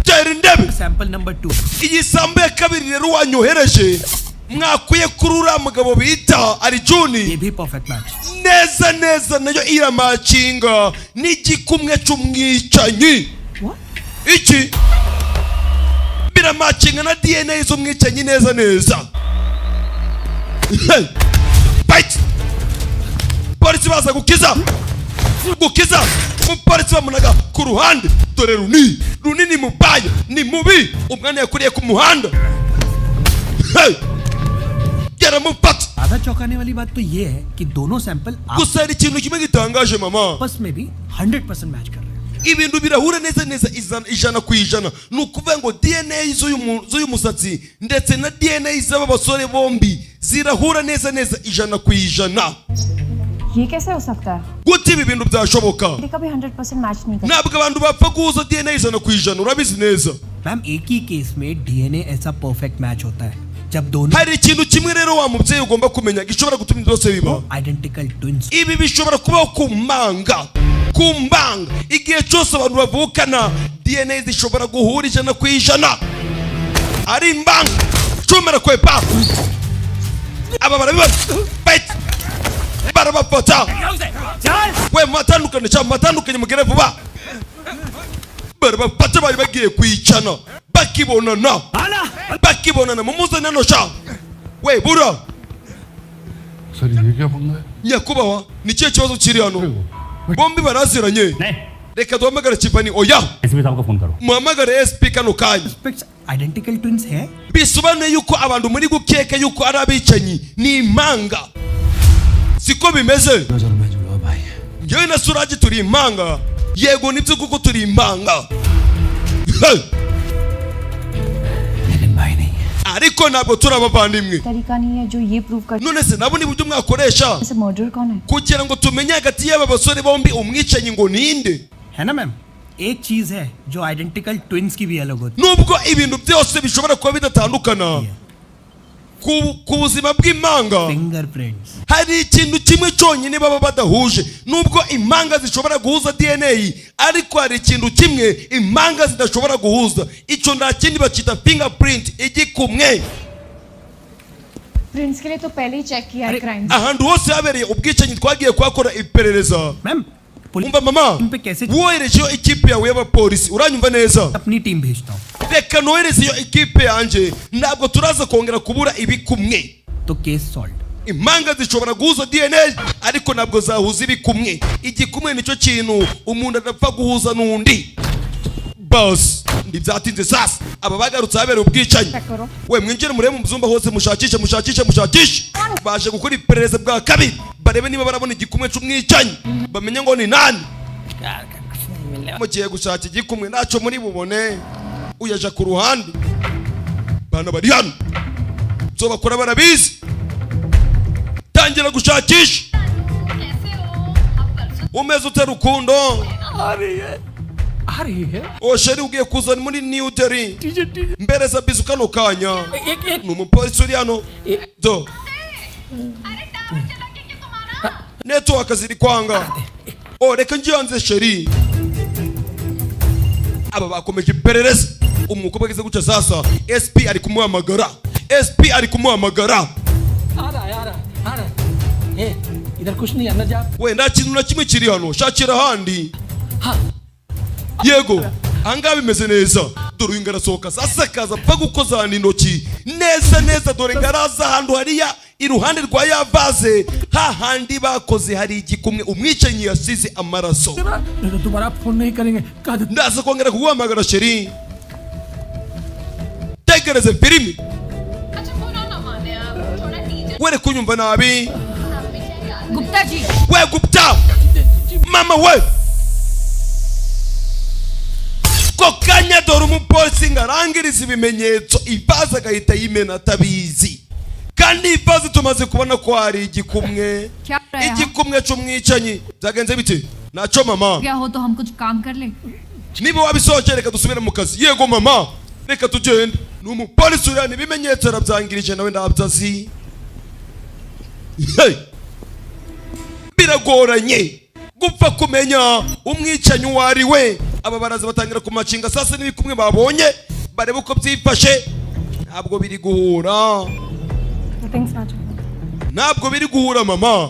tera indebe sample number 2 iyi sambu ya kabiri rero wanyohereje mwakwiye kuri uriya mugabo bita Arjun ये भी perfect match neza nayo iramacinga n'igikumwe cy'umwicanyi iki biramacinga na DNA z'umwicanyi neza Bite! Polisi baza gukiza umupolisi bamunaga ku ruhande dore Runi ni mubaya ni mubi umwana yakuriye ku muhanda yaramufata आधा चौंकाने वाली बात तो ये है कि दोनों sample gusa hari ikintu kimwe gitangaje mama आपस में भी 100% मैच कर रहे हैं ibintu birahura neza ijana ku ijana ni ukuvuga ngo DNA z'uyu musatsi ndetse na DNA z'aba basore bombi zirahura neza ijana ku ijana ये कैसे हो सकता है? gute ibi bintu byashoboka कभी 100% मैच नहीं कर ntabwo abantu bapfa guhuza DNA ijana ku ijana urabizi neza ma'am एक ही केस में डीएनए ऐसा परफेक्ट मैच होता है जब दोनों hari ikintu kimwe rero wa mubyeyi ugomba kumenya gishobora gutuma byose biba identical twins ibi bishobora kubaho kumbanga igihe cyose abantu bavukana DNA zishobora guhura 100% ari imbanga cumera kwepa aba barabafata we matandukanye mugere vuba barabafata bari bagiye kwicana bakibonana mumuzana no sha we bura sir ये क्या पंगा है nyakubawa ni kihe kibazo kiri hano bombi baraziranye reka duhamagare Chipani oya SP साहब को फोन करो muhamagare SP kano kanya identical twins है bisobanuye yuko abantu muri gukeka yuko ari abicanyi ni impanga siko bimeze ngewe na Suraj turi impanga yego nibyo kuko turi impanga ariko ntabwo turi abavandimwe तरीका नहीं है जो ये प्रूव कर none se nabo ni buryo mwakoresha ऐसे मर्डर कौन है kugira ngo tumenye hagati y'aba basore bombi umwicanyi ngo ninde है ना मैम एक चीज है जो आइडेंटिकल ट्विंस की भी अलग होती nubwo ibintu byose bishobora kuba bidatandukana ku buzima bw'impanga fingerprints hari ikintu kimwe cyonyine baba badahuje nubwo impanga zishobora guhuza DNA ariko hari ikintu kimwe impanga zidashobora guhuza icyo nta kindi bakita fingerprint igikumwe Prince के लिए तो पहले ही चेक किया है crime ahantu hose habereye ubwicanyi twagiye kuhakora iperereza ma'am umva mama team पे कैसे woherejeyo ikipe yawe y'abapolisi uranyumva neza अपनी टीम भेजता हूँ reka noherezeyo ikipe yanjye ntabwo turaza kongera kubura ibikumwe तो case solve impanga zishobora guhuza DNA ariko ntabwo zahuza ibikumwe igikumwe nicyo kintu umuntu adapfa guhuza n'undi boss ndibyatinze sasa aba bagarutse habereye ubwicanyi we mwinjire murebe mu byumba hose mushakishe baje gukora iperereza bwa kabiri barebe niba barabona igikumwe cy'umwicanyi bamenye ngo ni nani mugiye gushaka igikumwe ntacyo muri bubone uyaja ku ruhande bana bari hano so bakora barabizi tangira gushakisha umeze ute rukundo sheri ugiye kuzana muri New Delhi mbereza bizu kano kanya ni umupolisi uri hano do network ziri kwanga reka ngiyanze sheri aba bakomeje iperereza umwuko bageze guca sasa SP ari kumuhamagara we nta kintu na kimwe kiri hano shakira ahandi yego ahangaha bimeze neza dore uyu ngarasohoka sasa akaza apfa gukozana intoki neza dore ngaraza ahantu hariya iruhande rwa ya vaze hahandi bakoze hari igikumwe umwicanyi yasize amaraso ndaza kongera kuguhamagara sheri tegereze filimi were kunyumva nabi Gupta ji we Gupta mama we ko kanya dore umupolisi ngarangiriza ibimenyetso ivaze agahita yimena atabizi kandi ivaze tumaze kubona ko hari igikumwe cy'umwicanyi byagenze bite naco mama क्या हो तो हम कुछ काम कर ले niba wabisoje reka dusubire mu kazi yego mama reka tugende ni umupolisi urana ibimenyetso arabyangirije nawe ndabyazi biragoranye gupfa kumenya umwicanyi uwo ari we aba baraza batangira kumacinga sasa n'ibikumwe babonye barebe uko byifashe ntabwo biri guhura mama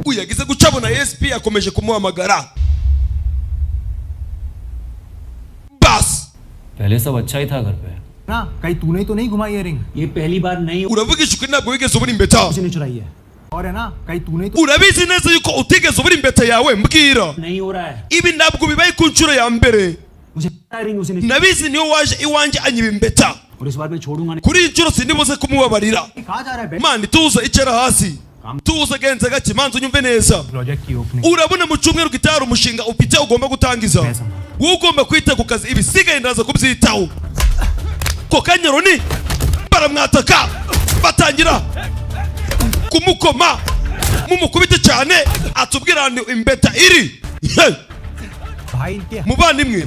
uyagize gucabona SP akomeje kumuhamagara bas पहले सब अच्छा ही था घर पे ना कहीं तूने तो नहीं घुमाई इयरिंग ये पहली बार नहीं uravugisha ukuri ntabwo wigeze ubura impeta ने चुराई है और है ना कहीं तूने तो urabizi neza yuko utigeze ubura impeta yawe mbwira नहीं हो रहा है ibi ntabwo bibaye ku nshuro ya mbere मुझे पता है रिंग उसे नहीं nabizi niyo waje iwanjye anyiba impeta और इस बार मैं छोड़ूंगा नहीं kuri iyi nshuro sindibuze kumubabarira कहाँ जा रहा है mani tuza icara hasi tuza genza gake manza unyumve neza project की opening urabona mu cyumweru gitari umushinga ufite ugomba gutangiza wowe ugomba kwita ku kazi ibisigaye ndaza kubyitaho ko kanyaro ni baramwataka batangira kumukoma mumukubite cyane atubwira ni imbeta iri भाई इनके muvandimwe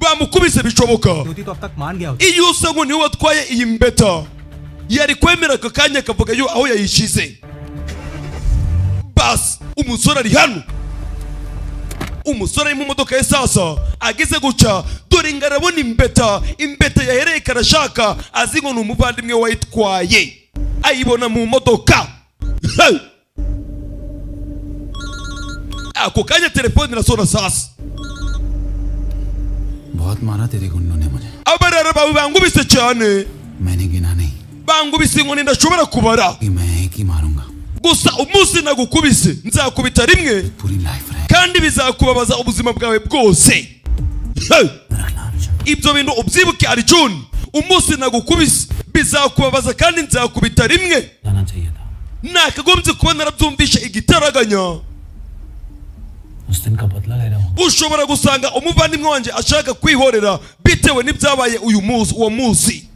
bamukubise bishoboka होती तो अब तक मान गया होता। iyo usa ngo niwe watwaye iyi mbeta yari kwemera aka kanya akavuga yo aho yayishize. Bas umusore ari hano, umusore ari mu modoka ye sasa ageze guca dore ngo arabona impeta yahereye karashaka azi ngo ni umuvandimwe wayitwaye ayibona mu modoka. Ako kanya telefone irasona sasa. बहुत मारा तेरे गुंडों ने मुझे, Abarara bawe bangubise cyane, मैंने गिना नहीं bangubise inkoni ndashobora kubara, कि मैं एक ही मारूंगा, gusa umunsi nagukubise nzakubita rimwe पूरी लाइफ रहे। kandi bizakubabaza ubuzima bwawe bwose. Ibyo bintu ubyibuke Arjun, umunsi nagukubise bizakubabaza kandi nzakubita rimwe. जाना चाहिए था, Nakagombye kuba narabyumvishe igitaraganya. उस दिन का बदला ले रहा हूँ। Ushobora gusanga umuvandimwe wanjye ashaka kwihorera bitewe n'ibyabaye uwo munsi.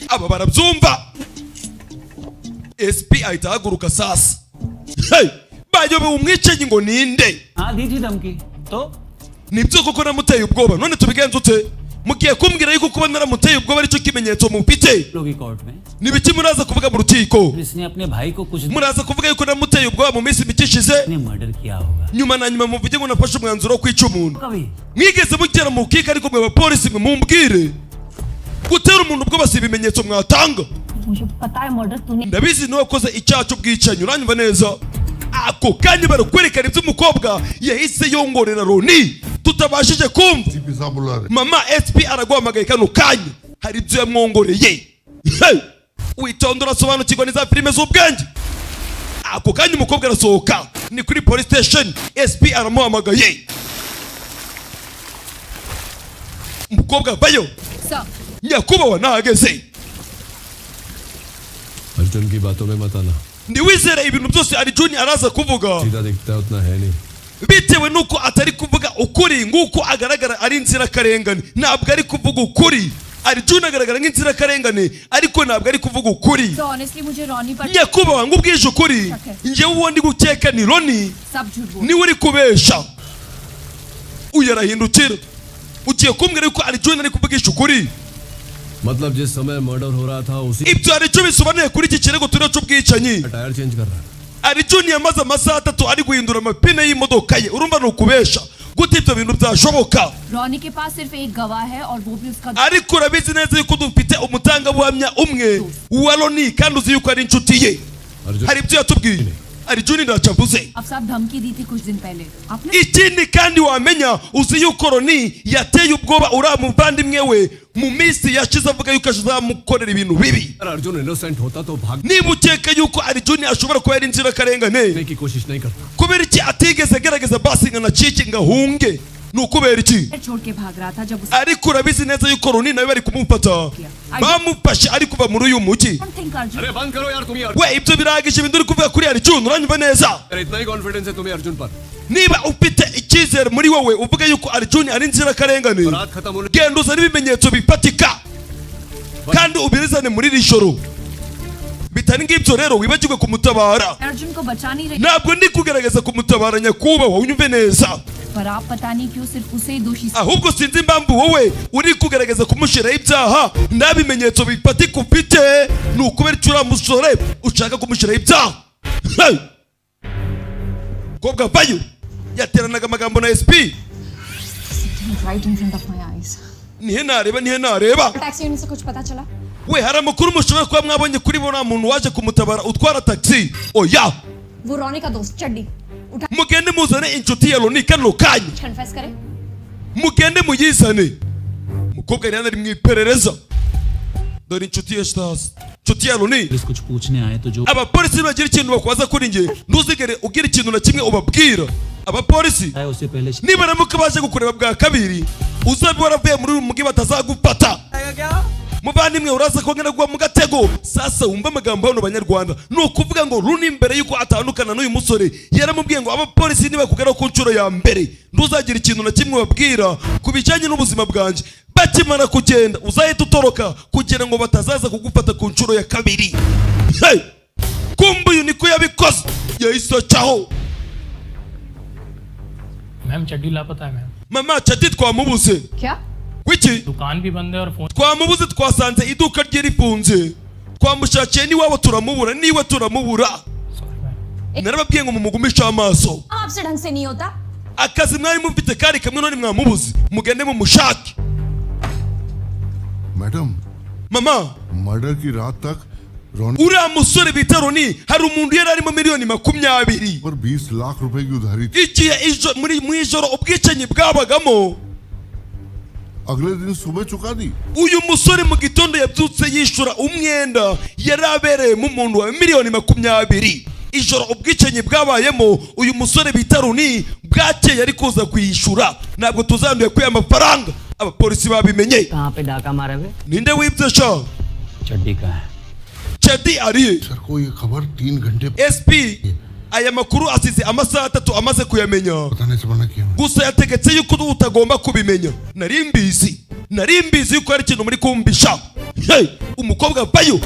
Aba barabyumva. SP ahita ahaguruka sasa. Bayobewe umwicanyi ngo ninde? हाँ दी थी धमकी तो Nibyo koko namuteye ubwoba, none tubigenze ute? Mugiye kumbwira yuko kuba naramuteye ubwoba aricyo kimenyetso mufite? लोगी कोर्ट में Nibiki muraza kuvuga mu rukiko? इसने अपने भाई को कुछ Muraza kuvuga yuko namuteye ubwoba mu minsi mike ishize? ने मर्डर किया होगा Nyuma na nyuma muvuge ngo nafashe umwanzuro wo kwica umuntu. कभी Mwigeze mugera mu rukiko ariko mwe abapolisi mwe mumbwire gutera umuntu ubwoba si ibimenyetso mwatanga? मुझे पता है मर्डर तूने Ndabizi niwe wakoze icyaha cy'ubwicanyi, uranyumva neza? Ako kanya barakwerekana iby'umukobwa yahise yongorera Roni tutabashije kumva. ACP साहब बुला रहे। Mama SP araguhamagaye kano kanya, hari ibyo yamwongoreye. Witonda urasobanukirwa n'iza filime z'ubwenge. Ako kanya umukobwa arasohoka, ni kuri police station, SP aramuhamagaye. Umukobwa vayo, sir nyakubahwa nahageze. Arjun की बातों में मत आना, Niwizere ibintu byose Arjun araza kuvuga सीधा दिखता है उतना है नहीं। bitewe nuko atari kuvuga ukuri nguko agaragara ari inzirakarengane, ntabwo ari kuvuga ukuri. Arjun agaragara nk'inzirakarengane ariko ntabwo ari kuvuga ukuri. Sir honestly मुझे रॉनी पर Nyakubahwa ngubwije ukuri, njyewe uwo ndi gukeka ni Roni, सब झूठ बोल niwe uri kubesha. Uyu arahindukira, ugiye kumbwira yuko Arjun ari kuvugisha ukuri? मतलब जिस समय मर्डर हो रहा था उसी Ibyo Arjun bisobanuye kuri iki kirego turiho cy'ubwicanyi. Tyre change कर रहा है। Arjun yamaze amasaha 3 ari guhindura amapine y'imodoka ye, urumva ni ukubesha gute ibyo bintu byashoboka? Ronnie के पास सिर्फ एक गवाह है और वो भी उसका Ariko urabizi neza yuko dufite umutangabuhamya umwe wa Roni kandi uzi yuko ari inshuti ye. Hari ibyo yatubwiye Arjun ndacavuze. अब साहब धमकी दी थी कुछ दिन पहले आपने Ikindi kandi wamenya uzi yuko Roni yateye ubwoba uriya muvandimwe we mu minsi yashize avuga yuko azamukorera ibintu bibi. अगर अर्जुन इनोसेंट होता तो भागने Niba ukeka yuko Arjun ashobora kuba yari inzirakarengane, की कोशिश नहीं करता। kubera iki atigeze agerageza basi ngo anacike ngo ahunge? Ni ukubera iki? छोड़ के भाग रहा था जब उसे Ariko urabizi neza yuko Roni nawe bari kumufata, bamufashe ari kuva muri uyu mujyi. Don't think Arjun अरे बंद करो यार, तुम्हें We ibyo birahagije ibintu uri kuvuga kuri Arjun, uranyumva neza? इतना ही कॉन्फिडेंस है तुम्हें अर्जुन पर। Niba ufite icyizere muri wowe uvuga yuko Arjun ari inzirakarengane, रात खत्म होने genda uzane ibimenyetso bifatika kandi ubirizane muri iri joro. Bitari ngibyo rero wibagirwe kumutabara. Arjun को बचा नहीं रही Ntabwo ndi kugerageza kumutabara nyakubahwa, unyumve neza. पर आप पता नहीं क्यों सिर्फ उसे ही दोषी Ahubwo sinzi impamvu wowe uri kugerageza kumushyiraho ibyaha nta bimenyetso bifatika ufite, ni ukubera icyo uriya musore ushaka kumushyiraho ibyaha. Hey! Kobwa vayo yateranaga amagambo na SP. right in front of my eyes Nihe nareba. Taxi unit से कुछ पता चला? We hari amakuru mushobora kuba mwabonye kuri bona muntu waje kumutabara utwara taxi? Oya, वो रोनी का दोस्त चड्डी उठा mugende muzane inshuti ya Roni kano kanya, confess करे mugende muyizane. Umukobwa yari ari mu iperereza, dore inshuti ya Stars, inshuti ya Roni. Police कुछ पूछने आए तो जो Abapolisi bagira ikintu bakwaza kuri njye, ntuzigere ugira ikintu na kimwe ubabwira. Abapolisi आए उससे पहले niba ramuka baje gukureba bwa kabiri, uzabe waravuye muri uyu mugi batazagufata. Muvandimwe uraza kongera kugwa mu gatego. Sasa wumva amagambo hano banyarwanda, ni ukuvuga ngo Runi mbere yuko atandukana n'uyu musore yaramubwiye ngo abapolisi niba kugera ku nshuro ya mbere ntuzagira ikintu na kimwe babwira ku bijyanye n'ubuzima bwanjye, bakimara kugenda uzahita utoroka kugira ngo batazaza kugufata ku nshuro ya kabiri. Hey! Kumbe uyu niko yabikoze, yahise acaho. Ma'am चड्डी लापता है ma'am. mama Chadi twamubuze. क्या? Wiki? दुकान भी बंद है और phone Twamubuze twasanze iduka rye rifunze. Twamushakiye niwabo turamubura niwe turamubura. Narababwiye ngo mumugumisha amaso. आपसे ढंग से नहीं होता। Akazi mwari mufite kari kamwe none mwamubuze. Mugende mumushake. Madam Mama, murder की रात तक रोनी uriya musore bita Roni hari umuntu yari arimo miliyoni 20 पर 20 लाख रुपए की उधारी थी। igihe mu ijoro ubwicanyi bwabagamo अगले दिन सुबह चुका दी। uyu musore mu gitondo yabyutse yishura umwenda yari abereye mu muntu wa miliyoni 20 ijoro ubwicanyi bwabayemo uyu musore bita Roni bwakeye yari kuza kuyishura ntabwo tuzanduye kwiya amafaranga abapolisi babimenye कहाँ पे डाका मारा हुए? ninde wibye sha चड्डी का है। Chadi ari sir को ये खबर 3 घंटे SP aya makuru asize amasaha 3 amaze kuyamenya बताने से मना किया। gusa yategetse yuko utagomba kubimenya nari mbizi yuko ari ikintu muri kumbisha hey, umukobwa bayo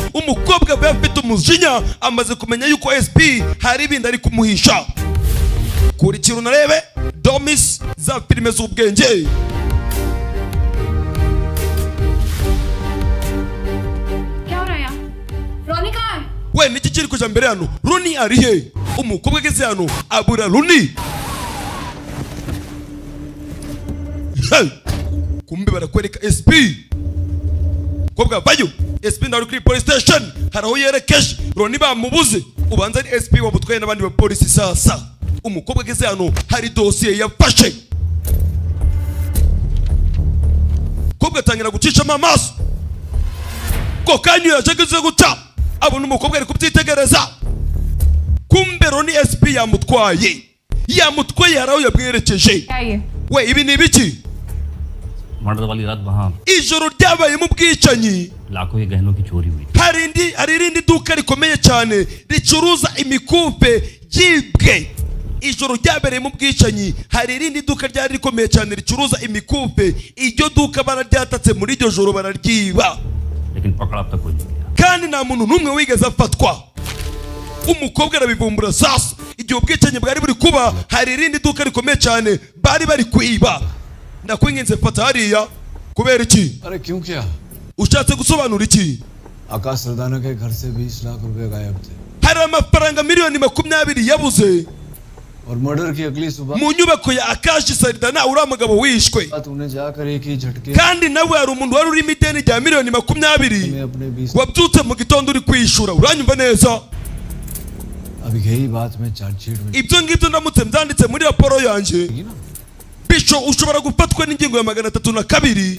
afite umujinya amaze kumenya yuko SP hari ibindi ari kumuhisha kurikira unarebe domis za filime z'ubwenge क्या हो रहा है यहाँ? रोनी कहाँ है? we niki kiri kuja mbere hano Roni ari he umukobwa ageze hano abura Roni hey, kumbe barakwereka SP kobwa bayo SP ndari kuri police station haraho yerekeje Roni bamubuze ubanza ari SP wabutwaye n'abandi ba polisi sasa umukobwa ageze hano hari dossier yafashe kobwa atangira gucishamo amaso ko kanyu yajageze guca abona umukobwa ari kubyitegereza kumbe Roni SP yamutwaye haraho yabwerekeje क्या ये? we ibi ni ibiki murder वाली रात वहाँ ijoro ryabayemo ubwicanyi लाखों के गहनों की चोरी हुई। hari irindi duka rikomeye cyane ricuruza imikufe yibwe ijoro ryabereyemo ubwicanyi hari irindi duka ryari rikomeye cyane ricuruza imikufe iryo duka bararyatatse muri iryo joro bararyiba लेकिन पकड़ा अब तक कोई नहीं गया। kandi nta muntu n'umwe wigeze afatwa umukobwa arabivumbura sasa igihe ubwicanyi bwari buri kuba hari irindi duka rikomeye cyane bari kwiba ndakwinginze fata hariya kubera iki अरे क्यों क्या? ushatse gusobanura iki आकाश सरदाना के घर से 20 लाख रुपए गायब थे hari amafaranga miliyoni 20 yabuze और मर्डर की अगली सुबह mu nyubako ya Akashi Saridana uriya mugabo wishwe तूने जाकर एक ही झटके kandi nawe hari umuntu wari urimo ideni rya miliyoni 20 अपने 20 wabyutse mu gitondo uri kwishura uranyumva neza अब यही बात मैं चार्जशीट में ibyo ngibyo ndamutse mbyanditse muri raporo yanjye bisho ushobora gufatwa n'ingingo ya 302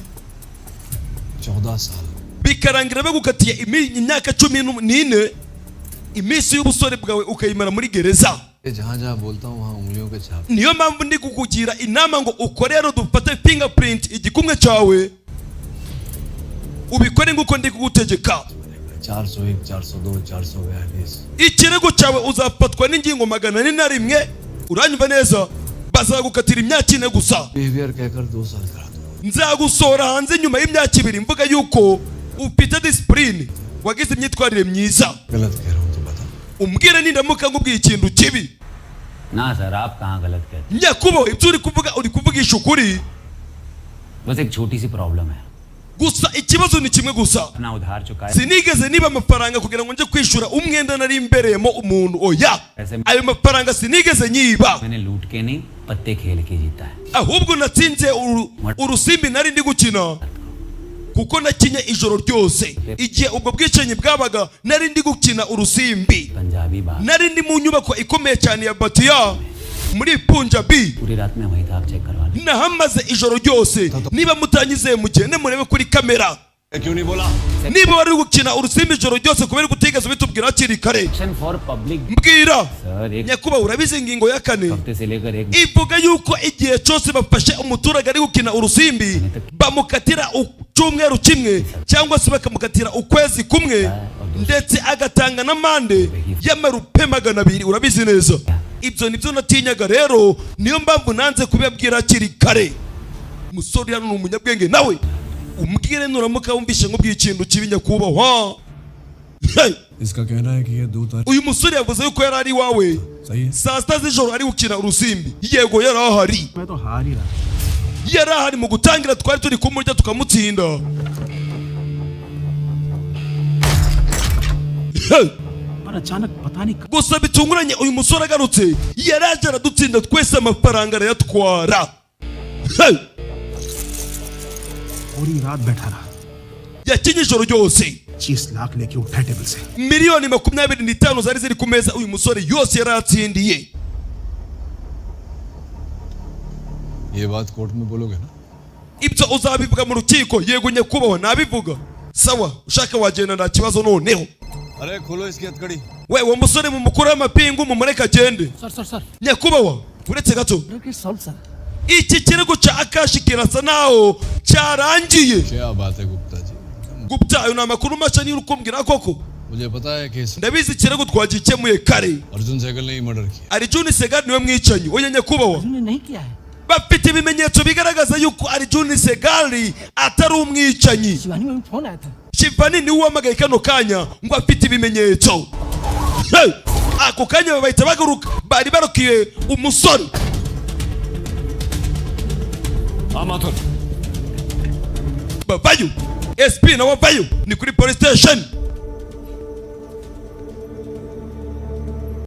14 साल bikarangira bagukatiye imyaka 14 iminsi y'ubusore bwawe ukayimara muri gereza जहाँ जहाँ बोलता हूँ वहाँ उंगलियों के छाप niyo mpamvu ndi kukugira inama ngo ukorere dufate fingerprint igikumwe cyawe ubikore nguko ndi kugutegeka 401 402 442 ikirego cyawe uzafatwa n'ingingo 401 uranyumva neza bazagukatira imyaka 4 gusa behaviour कहकर 2 साल करा दो nzagusohora hanze nyuma y'imyaka 2 mvuga yuko ufite discipline wagize imyitwarire myiza गलत कह रहा हूँ तो बता umbwire nindamuka ngubwiye ikintu kibi ना सर आप कहाँ गलत कहते nyakubo ibyo uri kuvugisha ukuri बस एक छोटी सी प्रॉब्लम है gusa ikibazo ni kimwe gusa अपना उधार चुकाए sinigeze niba amafaranga kugira ngo nje kwishura umwenda nari imbereyemo umuntu oya ऐसे ayo mafaranga sinigeze nyiba मैंने लूट के नहीं पत्ते खेल के जीता है ahubwo natsinze urusimbi nari ndi gukina kuko nakinye ijoro ryose igihe ubwo bwicanyi bwabaga nari ndi gukina urusimbi Punjabi बात nari ndi mu nyubako ikomeye cyane ya Batiya muri Punjabi पूरी रात में वही था आप चेक करवा लें nahamaze ijoro ryose niba mutanyizeye mugende murebe kuri kamera क्यों नहीं बोला niba wari gukina urusimbi ijoro ryose kubera gutigeze bitubwira hakiri kare action for public mbwira sir एक nyakuba urabizi ingingo ya 4 हफ्ते से लेकर एक ivuga yuko igihe cyose bafashe umuturage ari gukina urusimbi bamukatira cyumweru kimwe cyangwa se bakamukatira ukwezi kumwe ndetse agatanga n'amande y'amarupe 200 urabizi neza ibyo nibyo natinyaga rero niyo mpamvu nanze kubibabwira hakiri kare musore hano ni umunyabwenge nawe umbwire nuramuka wumvishe nk'ubwiye ikintu kibi nyakubahwa इसका कहना है कि ये 2 तारीख uyu musore yavuze yuko yari ari iwawe सही है saa sita z'ijoro ari gukina urusimbi. Yego yari ahari, मैं तो हार ही रहा yari ahari mu gutangira twari turi kumurya tukamutsinda. पर अचानक पता नहीं gusa bitunguranye uyu musore agarutse yari aje aradutsinda twese amafaranga arayatwara. पूरी रात बैठा रहा yakinye ijoro ryose. 25 लाख लेके उठा टेबल से miliyoni 25 zari ziri ku meza uyu musore yose yari atsindiye. ये बात कोर्ट में बोलोगे ना ibyo uzabivuga mu rukiko? Yego nyakubahwa nabivuga. Sawa, ushaka wagenda nta kibazo noneho. अरे खोलो इसकी हथकड़ी we uwo musore mu mukuru w'amapingu mumureka agende. Sir nyakubahwa uretse gato, solve sir iki kirego cya akashi kirasa naho cyarangiye. क्या बात है गुप्ता ji gupta ayo ni amakuru maca niba ukumbwira koko. मुझे पता है case ndabizi ikirego twagikemuye kare. Arjun Sehgal ने ही murder किया Arjun Segal niwe mwicanyi. oya nyakubahwa, तूने नहीं किया है bafite ibimenyetso bigaragaza yuko Arjun Segal atari umwicanyi. Shivani में फोन आया था Shivani niwe wamagaye kano kanya ngo afite ibimenyetso. ako kanya bahita bagaruka, bari barukiye umusore. हाँ Mathur bavayo, SP nawe avayo, ni kuri police station.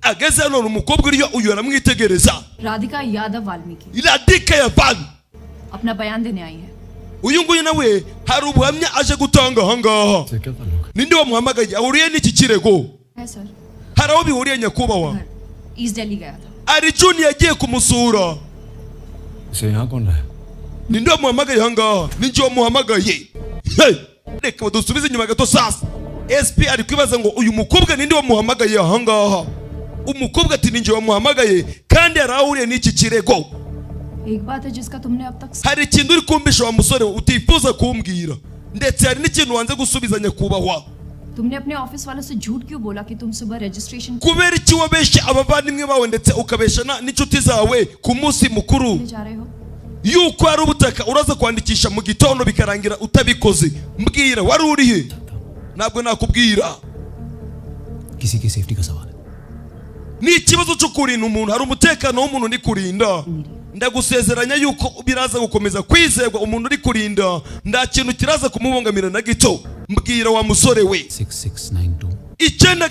ageze hano umukobwa uriyo uyu aramwitegereza. Radhika यादव Valmiki Radhika Yavan, अपना बयान देने आई है uyu nguyu nawe hari ubuhamya aje gutanga ahangaha. से क्या ताल्लुक है ninde wamuhamagaye ahuriye n'iki kirego? है sir hari aho bihuriye nyakubahwa. घर ईस्ट दिल्ली गया था Arjun yagiye kumusura. इसे यहाँ कौन रहा है ninde wamuhamagaye ahangaha? ninjye wamuhamagaye. reka badusubize inyuma gato sasa. SP ari kwibaza ngo uyu mukobwa ninde wamuhamagaye ahangaha? umukobwa ati ninjye wamuhamagaye kandi hari aho ahuriye n'iki kirego. एक बात है जिसका तुमने अब तक hari ikintu uri kumvisha wa musore utifuza kumbwira, ndetse hari n'ikintu wanze gusubiza nyakubahwa. तुमने अपने ऑफिस वालों से झूठ क्यों बोला कि तुम सुबह registration kubera iki wabeshye abavandimwe bawe ndetse ukabesha n'inshuti zawe ku munsi mukuru ले जा रहे हो yuko hari ubutaka uraza kwandikisha mu gitondo bikarangira utabikoze? mbwira wari urihe? ntabwo nakubwira. किसी की सेफ्टी का सवाल है ni ikibazo cyo kurinda umuntu, hari umutekano w'umuntu uri kurinda. ndagusezeranya yuko biraza gukomeza kwizerwa umuntu uri kurinda, nta kintu kiraza kumubongamira na gito. mbwira wa musore we. 6692 9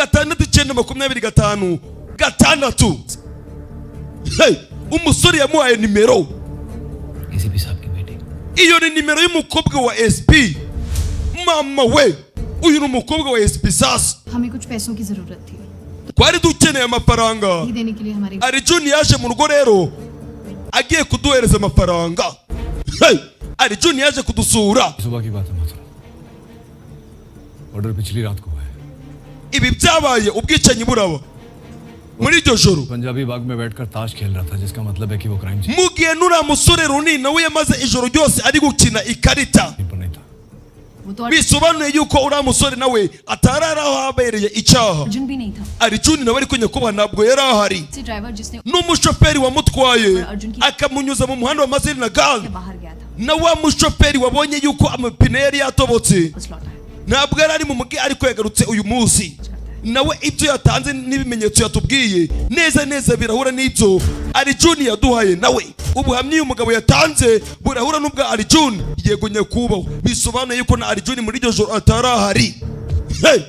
6 9 hey, umusore yamuhaye nimero. ACP साहब की बेटी iyo ni nimero y'umukobwa wa SP. mama we, uyu ni umukobwa wa SP. sasa हमें कुछ पैसों की जरूरत थी twari dukeneye amafaranga. ये देने के लिए हमारे Arjun yaje mu rugo rero agiye kuduhereza amafaranga. Hey, Arjun yaje kudusura. सुबह की बात है माथुर ऑर्डर पिछली रात को है ibi byabaye ubwicanyi buraba muri iryo joro. Punjabi बाग में बैठकर ताश खेल रहा था जिसका मतलब है कि वो crime scene mu gihe nuriya musore runini nawe yamaze ijoro ryose ari gukina ikarita, पर नहीं था वो तो bisobanuye yuko uriya musore nawe atari ari aho habereye icyaha. Arjun भी नहीं था Arjun nawe ariko nyakubahwa ntabwo yari ahari. से ड्राइवर जिसने n'umushoferi wamutwaye Arjun akamunyuza mu muhanda wa maziri na gare, बाहर गया था na wa mushoferi wabonye yuko amapine yari yatobotse बस लौटा है ntabwo yari ari mu mugi ariko yagarutse uyu munsi. nawe ibyo yatanze n'ibimenyetso yatubwiye neza neza birahura n'ibyo Arjun yaduhaye. nawe ubuhamya uyu mugabo yatanze burahura n'ubwa Arjun. yego nyakubahwa, bisobanuye yuko na Arjun muri iryo joro atari ahari. Hey,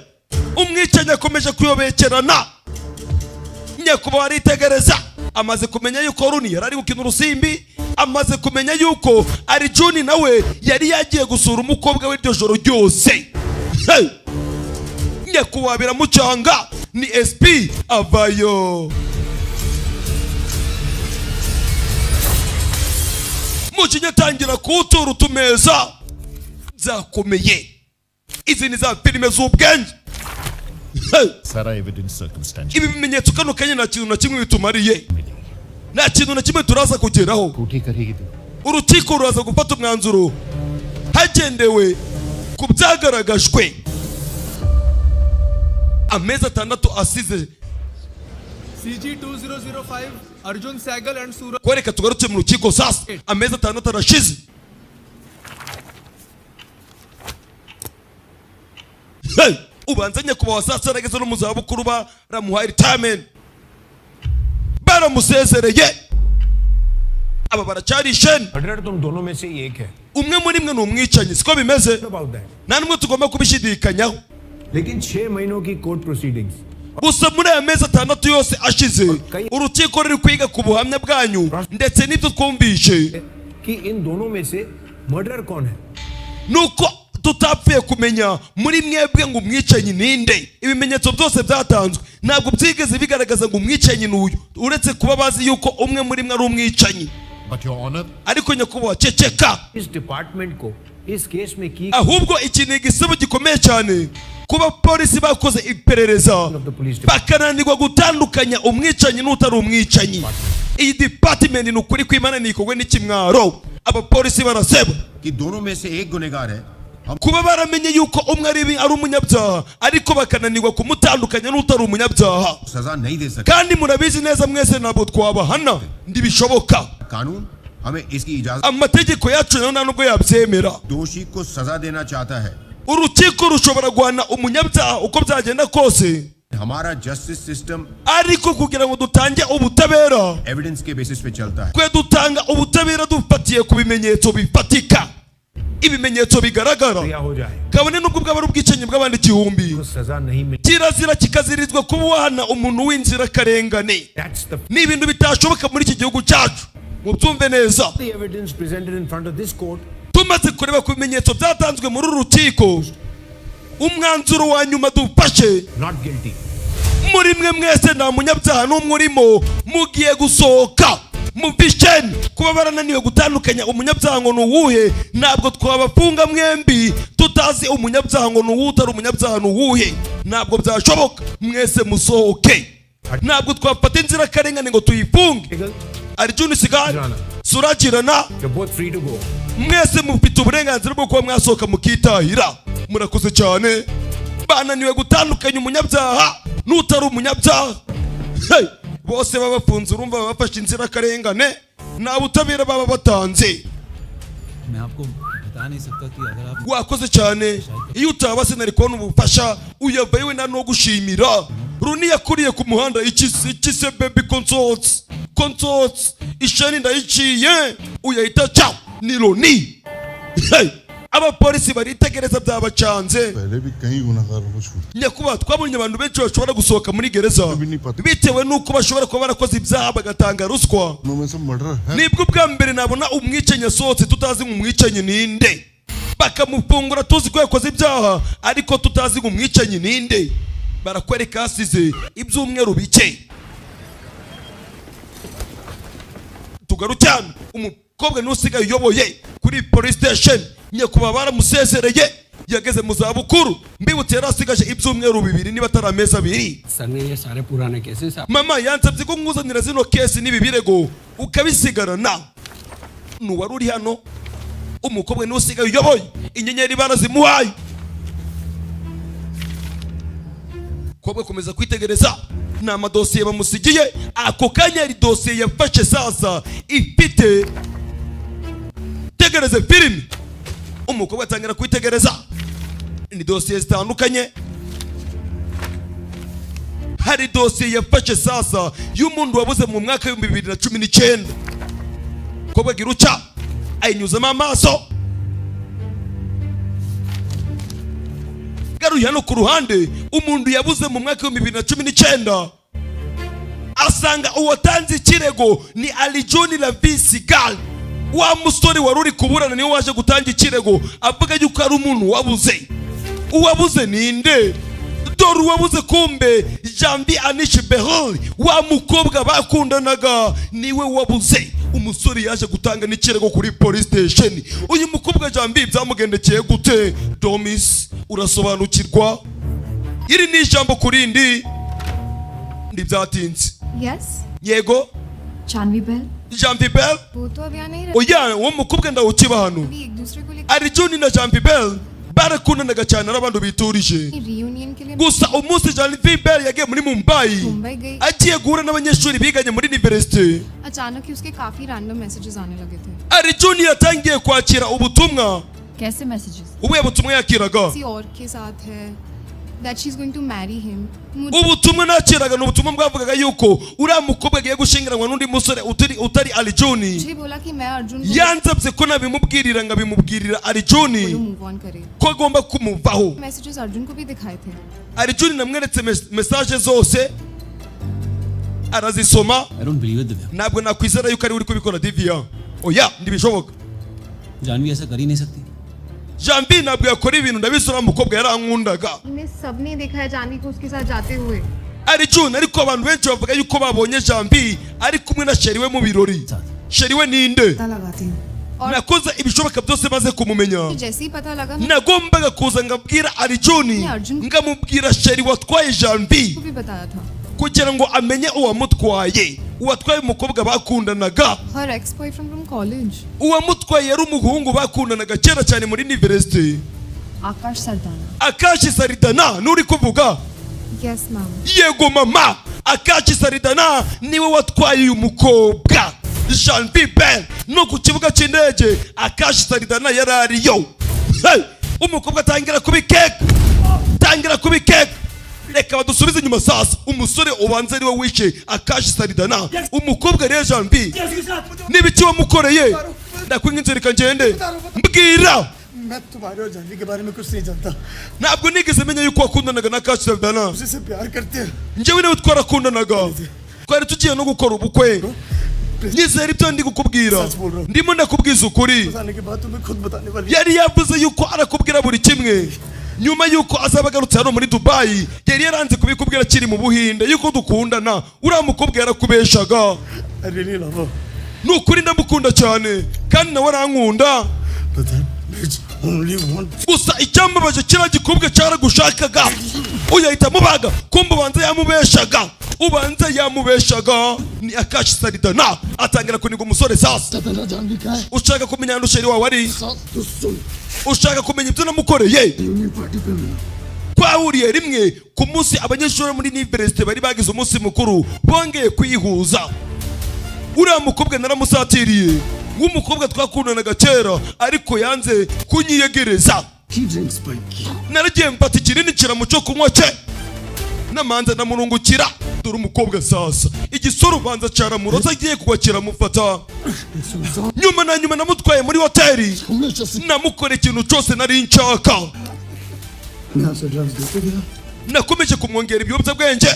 umwicanyi akomeje kuyobekerana. nyakubahwa aritegereza, amaze kumenya yuko Runi yari ari gukina urusimbi, amaze kumenya yuko Arjun nawe yari yagiye gusura umukobwa we iryo joro ryose. Hey, nyakubahwa biramucanga, ni SP avayo. mujinya tangira kuwutura utumeza byakomeye. izi ni za filime z'ubwenge. Hey, सारा evidence circumstantial ibi bimenyetso kano kanya nta kintu na kimwe bitumariye, nta kintu na kimwe turaza kugeraho. कोठी करेगी तू urukiko ruraza gufata umwanzuro hagendewe ku byagaragajwe. amezi 6 asize CG 2005 अर्जुन सहगल एंड Suraj kwereka tugarutse mu rukiko sasa. amezi 6 arashize. Hey, ubanza nyakubahwa sasa arageze no mu zabukuru baramuhaye retirement, baramusezereye, aba baracyari isheni. umwe muri mwe ni umwicanyi, siko bimeze? nta n'umwe tugomba kubishidikanyaho. gusa muri aya mezi 6 yose ashize urukiko ruri kwiga ku buhamya bwanyu ndetse n'ibyo twumvishe nuko tutapfuye kumenya muri mwebwe ngo umwicanyi ninde. ibimenyetso byose byatanzwe ntabwo byigeze bigaragaza ngo umwicanyi n'uyu, uretse kuba bazi yuko umwe muri mwe ari umwicanyi. ariko nyakubahwa ceceka, ahubwo iki ni igisibo gikomeye cyane kuba polisi bakoze iperereza bakananirwa gutandukanya umwicanyi n'utari umwicanyi. iyi department ni ukuri kw'Imana nikogwe n'ikimwaro. abapolisi baraseba kuba baramenye yuko umwe ari umunyabyaha ariko bakananirwa kumutandukanya n'utari umunyabyaha. kandi murabizi neza mwese ntabwo twabahana, ndibishoboka. amategeko yacu nayo nta nubwo yabyemera. urukiko rushobora guhana umunyabyaha uko byagenda kose, ariko kugira ngo dutange ubutabera twe dutanga ubutabera dufatiye ku bimenyetso bifatika, ibimenyetso bigaragara. kabone nubwo bwaba ari ubwicanyi bw'abandi igihumbi, kirazira kikazirizwa kuba wahana umuntu w'inzirakarengane. ni ibintu bitashoboka muri iki gihugu cyacu, mubyumve neza. tumaze kureba ku bimenyetso byatanzwe muri uru rukiko, umwanzuro wa nyuma dufashe, muri mwe mwese nta munyabyaha n'umwe urimo, mugiye gusohoka muvisheni. kuba barananiwe gutandukanya umunyabyaha ngo ni uwuhe, ntabwo twabafunga mwembi tutazi umunyabyaha ngo ni uwuhe utari umunyabyaha ni uwuhe, ntabwo byashoboka. mwese musohoke, ntabwo twafata inzirakarengane ngo tuyifunge. Arjun Sigari, suragirana, mwese mufite uburenganzira bwo kuba mwasohoka mukitahira. murakoze cyane. bananiwe gutandukanya umunyabyaha n'utari umunyabyaha. bose babafunze, urumva babafashe inzirakarengane, nta butabera baba batanze. wakoze cyane. iyo utaba sinari kubona ubufasha uyavaye we no gushimira. Runi yakuriye ku muhanda ikise baby consorts ishani ndayiciye uyahita cha ni Runi. abapolisi baritegereza byabacanze. nyakubahwa twabonye abantu benshi bashobora gusohoka muri gereza bitewe nuko bashobora kuba barakoze ibyaha bagatanga ruswa. nibwo bwa mbere nabona umwicanyi asohotse tutazi umwicanyi ninde, bakamufungura tuzi ko yakoze ibyaha ariko tutazi umwicanyi ninde. barakwereka hasize ibyumweru bike. tugarukane umukobwa n'usigaye uyoboye kuri police station, nyakubahwa baramusezereye, yageze mu zabukuru. mbibutse yari asigaje ibyumweru 2 niba atari amezi 2. mama yansabye ko nkuzanira zino kesi n'ibi birego ukabisigarana. nuwari uri hano, umukobwa n'usigaye uyoboye, inyenyeri barazimuhaye. kobwe komeza kwitegereza, ni amadosiye bamusigiye. ako kanya ari dosiye yafashe sasa ifite tegereze filimi. umukobwa atangira kwitegereza, ni dosiye zitandukanye. hari dosiye yafashe sasa y'umuntu wabuze mu mwaka wa 2019. kobwe giruca ayinyuzamo amaso, garuye hano ku ruhande. umuntu yabuze mu mwaka wa 2019 asanga uwatanze ikirego ni Alijoni la Visigal. wa musore wari uri kuburana niwe waje gutanga ikirego avuga yuko ari umuntu wabuze. uwabuze ninde? dore uwabuze kumbe Jambi Anish Behol, wa mukobwa bakundanaga niwe wabuze. umusore yaje gutanga n'ikirego kuri police station. uyu mukobwa Jambi byamugendekeye gute? Domis, urasobanukirwa? iri ni ijambo kurindi ndibyatinze. Yes. yego Janvi Bell. Janvi Bell? वो तो अभी नहीं रहे। oya uwo mukobwa ndawukiba hano. एक दूसरे को लेकर Arjun na Janvi Bell barakundanaga cyane n'abantu biturije. reunion के लिए gusa umunsi Janvi Bell yagiye muri Mumbai गई। agiye guhura n'abanyeshuri biganye muri university, अचानक ही उसके काफी रैंडम मैसेजेस आने लगे थे। Arjun yatangiye kwakira ubutumwa. कैसे मैसेजेस? ubuye butumwa yakiraga किसी और के साथ है, that she's going to marry him. ubutumwa nakiraga ni ubutumwa bwavugaga yuko uriya mukobwa agiye gushyingiranwa n'undi musore utari Arjuni. मुझे बोला कि मैं Arjun yansabye ko nabimubwirira ngo abimubwirira Arjuni move on करे. ko agomba kumuvaho. Messages Arjun को भी दिखाए थे. Arjuni namweretse message zose arazisoma. I don't believe it, Divya. ntabwo nakwizera yuko ari uri kubikora Divya. oya ntibishoboka. Janvi ऐसा कर ही नहीं सकती. Janvi ntabwo yakora ibintu ndabizi uriya mukobwa yarankundaga. हमने सबने देखा है जानवी को उसके साथ जाते हुए. Arjuni ariko abantu benshi bavuga yuko babonye Janvi ari kumwe na sheri we mu birori. sheri we ninde? पता लगाती हूँ. nakoze ibishoboka byose maze kumumenya. जैसे ही पता लगा nagombaga kuza ngabwira Arjuni ngamubwira sheri watwaye Janvi को भी बताया था. kugira ngo amenye uwamutwaye. uwatwaye umukobwa bakundanaga. Her ex-boyfriend from college. uwamutwaye yari umuhungu bakundanaga kera cyane muri university. Akash Sardana. Akashi Saridana nuri kuvuga? Yes ma'am. yego mama. Akashi Saridana niwe watwaye uyu mukobwa Janvi Ben no ku kibuga cy'indege. Akashi Saridana yarariyo. Hey! umukobwa atangira kubikeka. reka badusubize inyuma sasa. umusore ubanza ari we wishe Akashi Saridana. umukobwa rero Janvi n'ibiki wamukoreye? ndakwinginze reka ngende mbwira. मैं तुम्हारे और जानवी के बारे में कुछ नहीं जानता. ntabwo nigeze menya yuko wakundanaga na Akashi Saridana. उसी प्यार करते हैं. njyewe nawe twarakundanaga. twari tugiye no gukora ubukwe. nyizera ibyo ndi gukubwira. ndimo ndakubwiza ukuri. बताने के बाद तुम्हें खुद बताने वाली. yari yavuze yuko arakubwira buri kimwe. nyuma yuko azaba agarutse hano muri Dubai yari yaranze kubikubwira kiri mu Buhinde yuko dukundana. uriya mukobwa yarakubeshaga. I really love her. nukuri ndamukunda cyane kandi nawe arankunda. But that bitch only wants. gusa icyambabaje kiriya gikobwa cyaragushakaga. uyahita mubaga kumbe ubanza yamubeshaga. ni Akashi Saridana atangira kuniga umusore sasa. Janvi का है ushaka kumenya hano sheri wawe ari? तो सुन ushaka kumenya ibyo namukoreye? Union party पे मिला twahuriye rimwe ku munsi abanyeshuri muri university bari bagize umunsi mukuru bongeye kwihuza. uriya mukobwa naramusatiriye. w'umukobwa twakundanaga kera ariko yanze kunyiyegereza. he drinks spike naragiye mfata ikinini kiramu cyo kunywa cye namanza ndamurungukira. dore umukobwa sasa igisoro ubanza cyaramuroza agiye kugwa kiramufata. nyuma namutwaye muri hoteli. namukora ikintu cyose nari nshaka. यहाँ से ड्रग्स देते गया nakomeje kumwongera ibiyobyabwenge.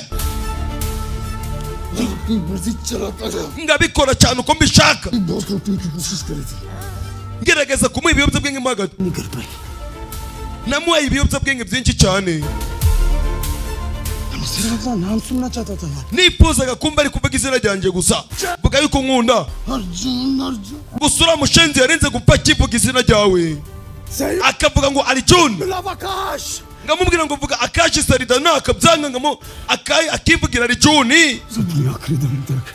अपनी मर्जी चलाता गया ngabikora cyane uko mbishaka. बहुत लूटने की कोशिश करी थी ngerageza kumuha ibiyobyabwenge mo hagati. नहीं कर पाई namuhaye ibiyobyabwenge byinshi cyane. मैं सिर्फ अपना नाम सुनना चाहता था. nifuzaga kumva ari kuvuga izina ryanjye gusa. vuga yuko nkunda. Arjun gusa uriya mushenzi yarenze gupfa akivuga izina ryawe. akavuga ngo Arjuni. आकाश. ngamubwira ngo vuga Akashi Saridana akabyanga akivugira Arjuni. अपनी आखिरी दम तक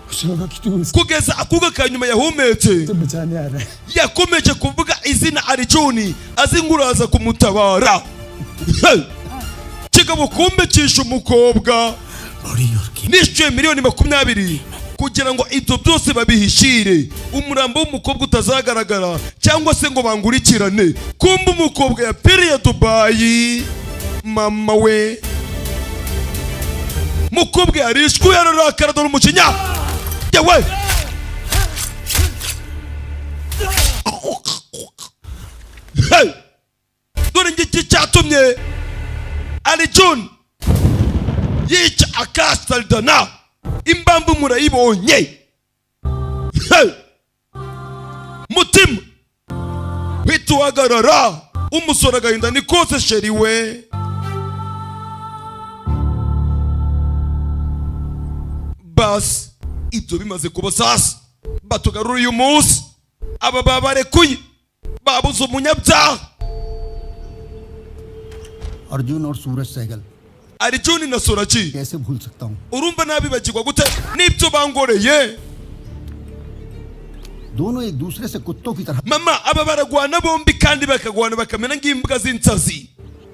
उसे लगा कि तू kugeza akuga ka nyuma yahumetse. बचाने आ रहा है. yakomeje kuvuga izina Arjuni azi nguraza kumutabara. kigabo kumbe cyishe umukobwa. nishyuye miliyoni 20 kugira ngo ibyo byose babihishire. umurambo w'umukobwa utazagaragara cyangwa se ngo bangurikirane. kumbe umukobwa yapfiriye Dubai. mama we mukobwa yarishwe yararakara. dore umucinya yewe. Hey! dore ngiki cyatumye Arjuni yica Akashi Saridana. imbambu murayibonye. Hey! mutima wituhagarara. umusore agahinda ni kose sheri we. basi ibyo bimaze kuba sasa batugarura uyu munsi. aba babarekuye babuze umunyabyaha. Arjun और सूरज Sehgal Arjuni na Sorachi कैसे भूल सकता हूँ urumva nabibagirwa gute n'ibyo bangoreye. दोनों एक दूसरे से कुत्तों की तरह mama aba baragwana bombi kandi bakagwana bakamena nk'imbwa z'insazi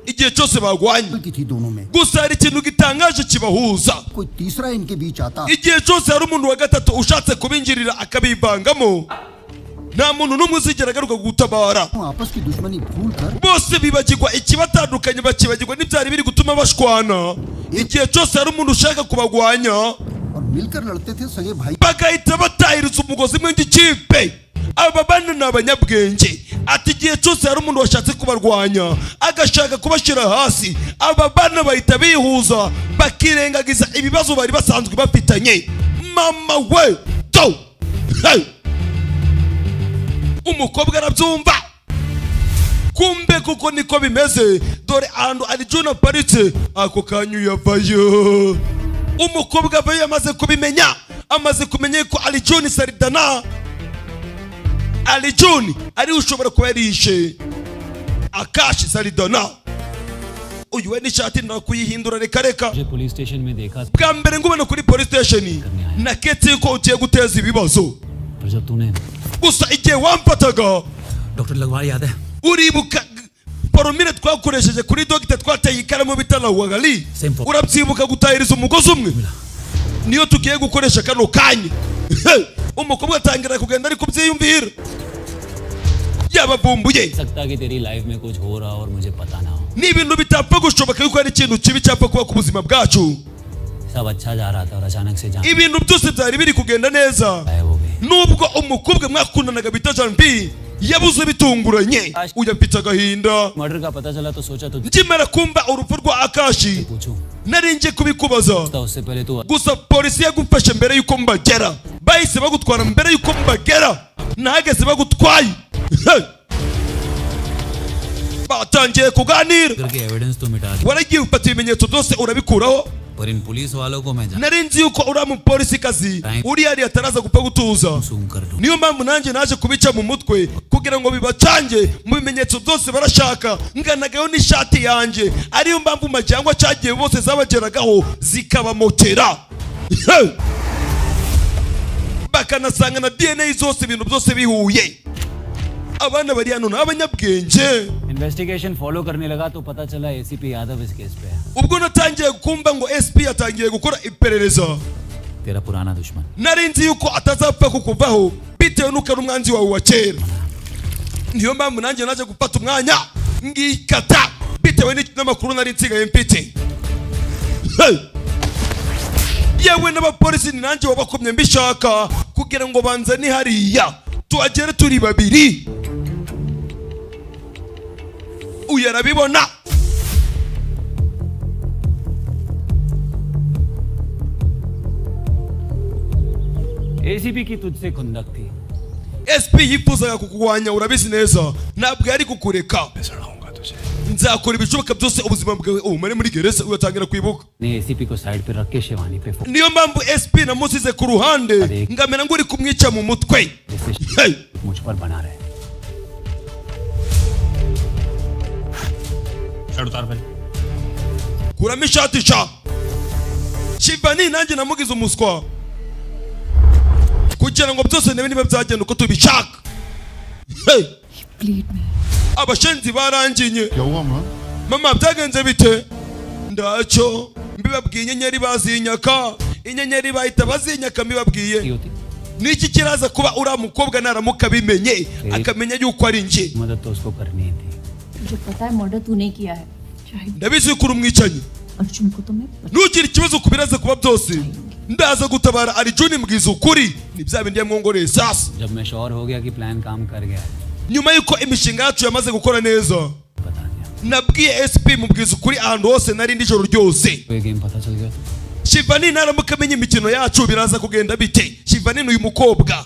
igihe cyose bagwanye. की थी दोनों में gusa hari ikintu gitangaje kibahuza. कोई तीसरा इनके बीच आता igihe cyose hari umuntu wa gatatu ushatse kubinjirira akabivangamo. nta muntu n'umwe uzigera agaruka gutabara. Bose bibagirwa ikibatandukanye, bakibagirwa n'ibyari biri gutuma bashwana. Igihe cyose hari umuntu ushaka kubagwanya bagahita batahiriza umugozi umwe w'ikipe. Aba bana ni abanyabwenge. Ati igihe cyose hari umuntu washatse kubarwanya agashaka kubashyira hasi, aba bana bahita bihuza bakirengagiza ibibazo bari basanzwe bafitanye. Mama we to hey! Umukobwa arabyumva, kumbe kuko niko bimeze. Dore ahantu Alijuna aparitse ako kanyu yavayo. Umukobwa avayo yamaze kubimenya, amaze kumenya ko Alijuna Saridana, Alijuna ari ushobora kuba yarishe Akashi Saridana. Uyu we nishati nda kuyihindura reka. Police station में देखा bwa mbere ngubona kuri police station naketse ko ugiye guteza ibibazo. पर जब तूने Gusa igihe wamfataga doctor लगवार याद है? uribuka poromire twakoresheje kuri dogita twateye ikaramu bitana wagali, urabyibuka gutahiriza umugozi umwe? Niyo tugiye gukoresha kano kanya. Umukobwa atangira kugenda ari kubyiyumvira yabavumbuye. सकता कि तेरी लाइफ में कुछ हो रहा और मुझे पता ना हो. Ni ibintu bitapfa gushoboka yuko hari ikintu kibi cyapfa kuba ku buzima bwacu. सब अच्छा जा रहा था और अचानक से जान Ibintu byose byari biri kugenda neza, nubwo umukobwa mwakundanaga bita Janvi yabuze bitunguranye. Uya mfite agahinda. Murder का पता चला तो सोचा तो Nkimara kumva urupfu rwa Akashi पूछूं nari nje kubikubaza, उससे पहले तू gusa polisi yagufashe mbere yuko mbagera. Bahise bagutwara mbere yuko mbagera, nahageze bagutwaye. Batangiye kuganira, करके एविडेंस तो मिटा दिया, waragiye ufata ibimenyetso byose urabikuraho. पर इन पुलिस वालों को मैं Nari nzi yuko uriya mupolisi kazi uriya yari ataraza gupfa gutuza. सूम कर दूं. Niyo mpamvu nanjye naje kubica mu mutwe kugira ngo bibacange mu bimenyetso byose barashaka. Nganagayo n'ishati yanjye, ariyo mpamvu majyangwa cyagiye bose zabageragaho zikabamotera. Bakanasanga na DNA zose, ibintu byose bihuye. Abana bari hano n'abanyabwenge. Investigation follow करने लगा तो पता चला एसीपी यादव इस केस पे है. Ubwo natangiye kumva ngo SP yatangiye gukora iperereza, तेरा पुराना दुश्मन. nari nzi yuko atazapfa kukuvaho bitewe n'uko ari umwanzi wawe wa kera. Niyo mpamvu nanjye naje gufata umwanya ngikata bitewe n'amakuru nari nsigaye mfite. Yewe n'abapolisi ni nanjye wabakomye mbishaka kugira ngo banzane hariya tuhagere turi babiri. Uyu arabibona. ACP की तुझसे खुंदक थी. SP yifuzaga kukugwanya, urabizi neza, ntabwo yari kukureka. Nzakora ibishoboka byose ubuzima bwawe umare muri gereza ugatangira kwibuka. ने एसीपी को साइड पे रख के शिवानी पे phone Niyo mpamvu SP namusize ku ruhande ngamera ngo uri kumwica mu mutwe. मुझ पर बना रहे. शर्ट उतार पहले. Kuramo ishati sha. Shivani nanjye namugize umuswa kugira ngo byose niba byagenda uko tubishaka. Please में Abashenzi baranginye. क्या हुआ मां? Mama byagenze bite? Ndacyo mbibabwiye, inyenyeri bazinyaka, inyenyeri bahita bazinyaka mbibabwiye. Niki kiraza kuba uriya mukobwa naramuka bimenye akamenya yuko ari nje? मदद तो उसको करनी थी. मुझे पता है मर्डर तूने किया है. Ndabizi yuko uri umwicanyi. Arjun को तो मैं Ntugire ikibazo ku biraza kuba byose. Ndaza gutabara Alijuni, mbwiza ukuri. Ni bya bindi yamwongoreye sasa. जब मैं श्योर हो गया कि प्लान काम कर गया Nyuma yuko imishinga yacu yamaze gukora neza, बता दिया. nabwiye SP mubwiza ukuri ahantu hose nari ndi joro ryose. कोई गेम पता चल गया. Shivani naramuka amenye imikino yacu biraza kugenda bite? Shivani uyu mukobwa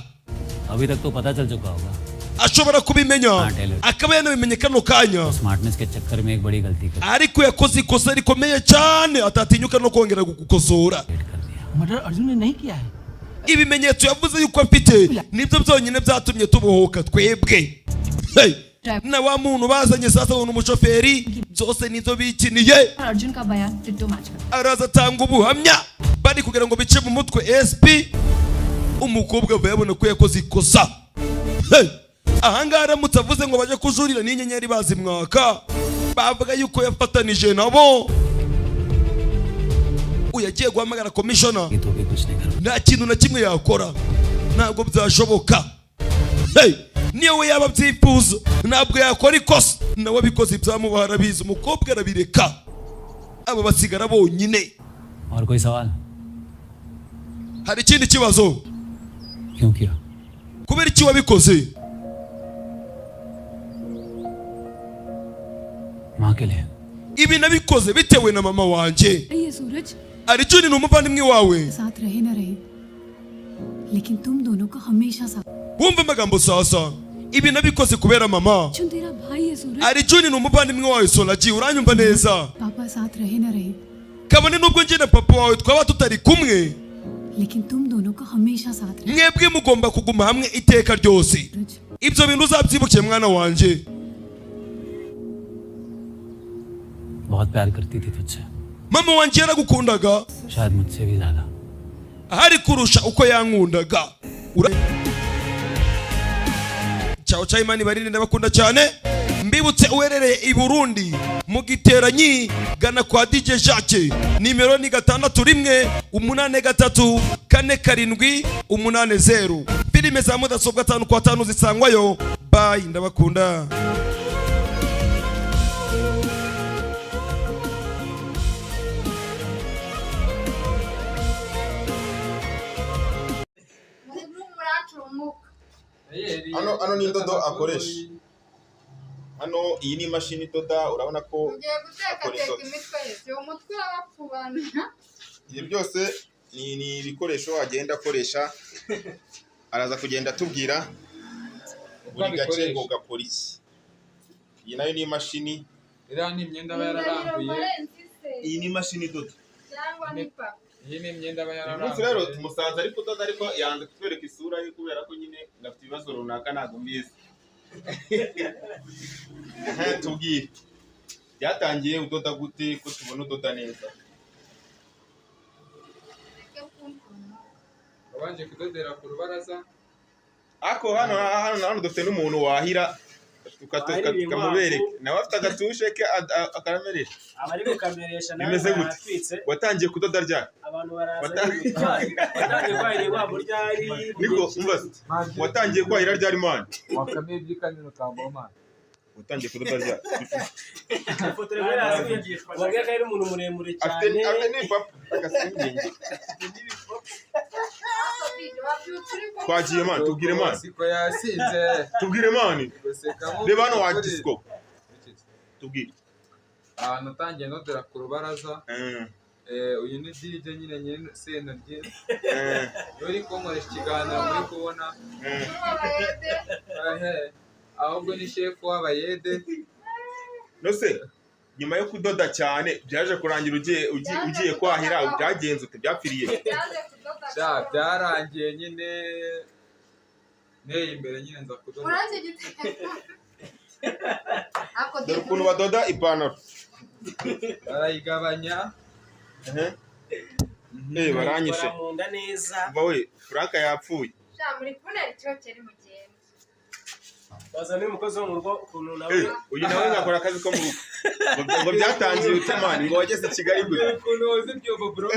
अभी तक तो पता चल चुका होगा. ashobora kubimenya, akaba yanabimenye kano kanya, smartness के चक्कर में एक बड़ी गलती कर ariko yakoze ikosa rikomeye cyane atatinyuka no kongera gukosora. Murder Arjun ने नहीं किया है. Ibimenyetso yavuze yuko afite nibyo byonyine byatumye tubohoka twebwe. Na wa muntu bazanye sasa ngo umushoferi byose nizo bikiniye. Arjun का बयान डिट्टो मैच कर. Araza atanga ubuhamya bari kugira ngo bice mu mutwe SP. Umukobwa bayabona ko yakoze ikosa. Ahangaha aramutse avuze ngo baje kujurira n'inyenyeri bazimwaka, bavuga yuko yafatanije nabo. Uyagiye guhamagara commissioner, nta kintu na kimwe yakora, ntabwo byashoboka. niyo we yaba byifuza ntabwo yakora ikosa nawe abikoze ibyamubaho arabizi umukobwa arabireka aba basigara bonyine और कोई सवाल hari ikindi kibazo क्यों किया kubera iki wabikoze माँ के लिए ibi nabikoze bitewe na mama wanje ये सूरज Arjun ni umuvandimwe wawe साथ रहे ना रहे लेकिन तुम दोनों का हमेशा साथ wumva amagambo sasa ibi nabikoze kubera mama Arjun तेरा भाई है सूरज Arjun ni umuvandimwe wawe Solaji uranyumva neza पापा साथ रहे ना रहे kabone nubwo njye na papa wawe twaba tutari kumwe लेकिन तुम दोनों का हमेशा साथ रहे mwebwe mugomba kuguma hamwe iteka ryose ibyo bintu uzabyibuke mwana wanje बहुत प्यार करती थी तुझसे mama wanje yaragukundaga शायद मुझसे भी ज्यादा ahari kurusha uko yankundaga Ciao ciao Imana ibarinde ndabakunda cyane mbibutse uherereye i Burundi mu giteranyi gana kwa DJ Jacques nimero ni 613 filime za mudasobwa 5 kwa 5 zisangwayo bye ndabakunda hano ni indodo akoresha hano iyi ni imashini idoda urabona ko akora indodo ibi byose ni ibikoresho agenda akoresha araza kugenda atubwira buri gace ngo gakora iki iyi nayo ni imashini iriya ni imyenda aba yararambuye iyi ni imashini idoda iyi ni imyenda aba uyu munsi rero tumusanze ari kudoda ariko yanze kutwereka isura ye kubera ko nyine gafite ibibazo runaka ntabwo mbizi tubwire byatangiye udoda gute ko tubona udoda neza wabanje kudodera ku rubaraza ako hano dufite n'umuntu wahira tukamubereka nawe afite agatushe ke akarameresha abari gukameresha nawe bimeze gute watangiye kudoda ryari abantu baraza watangiye kwahira wabo ryari niko umbaza watangiye kwahira ryari mani wakamye by'ikaniro kamboma watangiye kudoda ryari ifoto rero yazigishwa wabwiye ko ari umuntu muremure cyane afite ni papa agasingingi twagiye mani tubwire mani siko yasinze tubwire mani reba hano wagisiko tubwire ahantu utangiye nodera ku rubaraza uyu ni DJ nyine sena rye uri kunkoresha ikiganiro muri kubona ahubwo ni chef w'abayede nose nyuma yo kudoda cyane byaje kurangira ugiye kwahira byagenze ute byapfiriye byarangiye nyine imbere nyine nza kudoda dore ukuntu badoda ipantaro barayigabanya baranyishe umva we Franka yapfuye bazana umukozi wo mu rugo ukuntu nawe uyu nawe ngakora akazi ko mu rugo ngo byatangiye utemani ngo wageze Kigali gute ukuntu woza ibyobo bro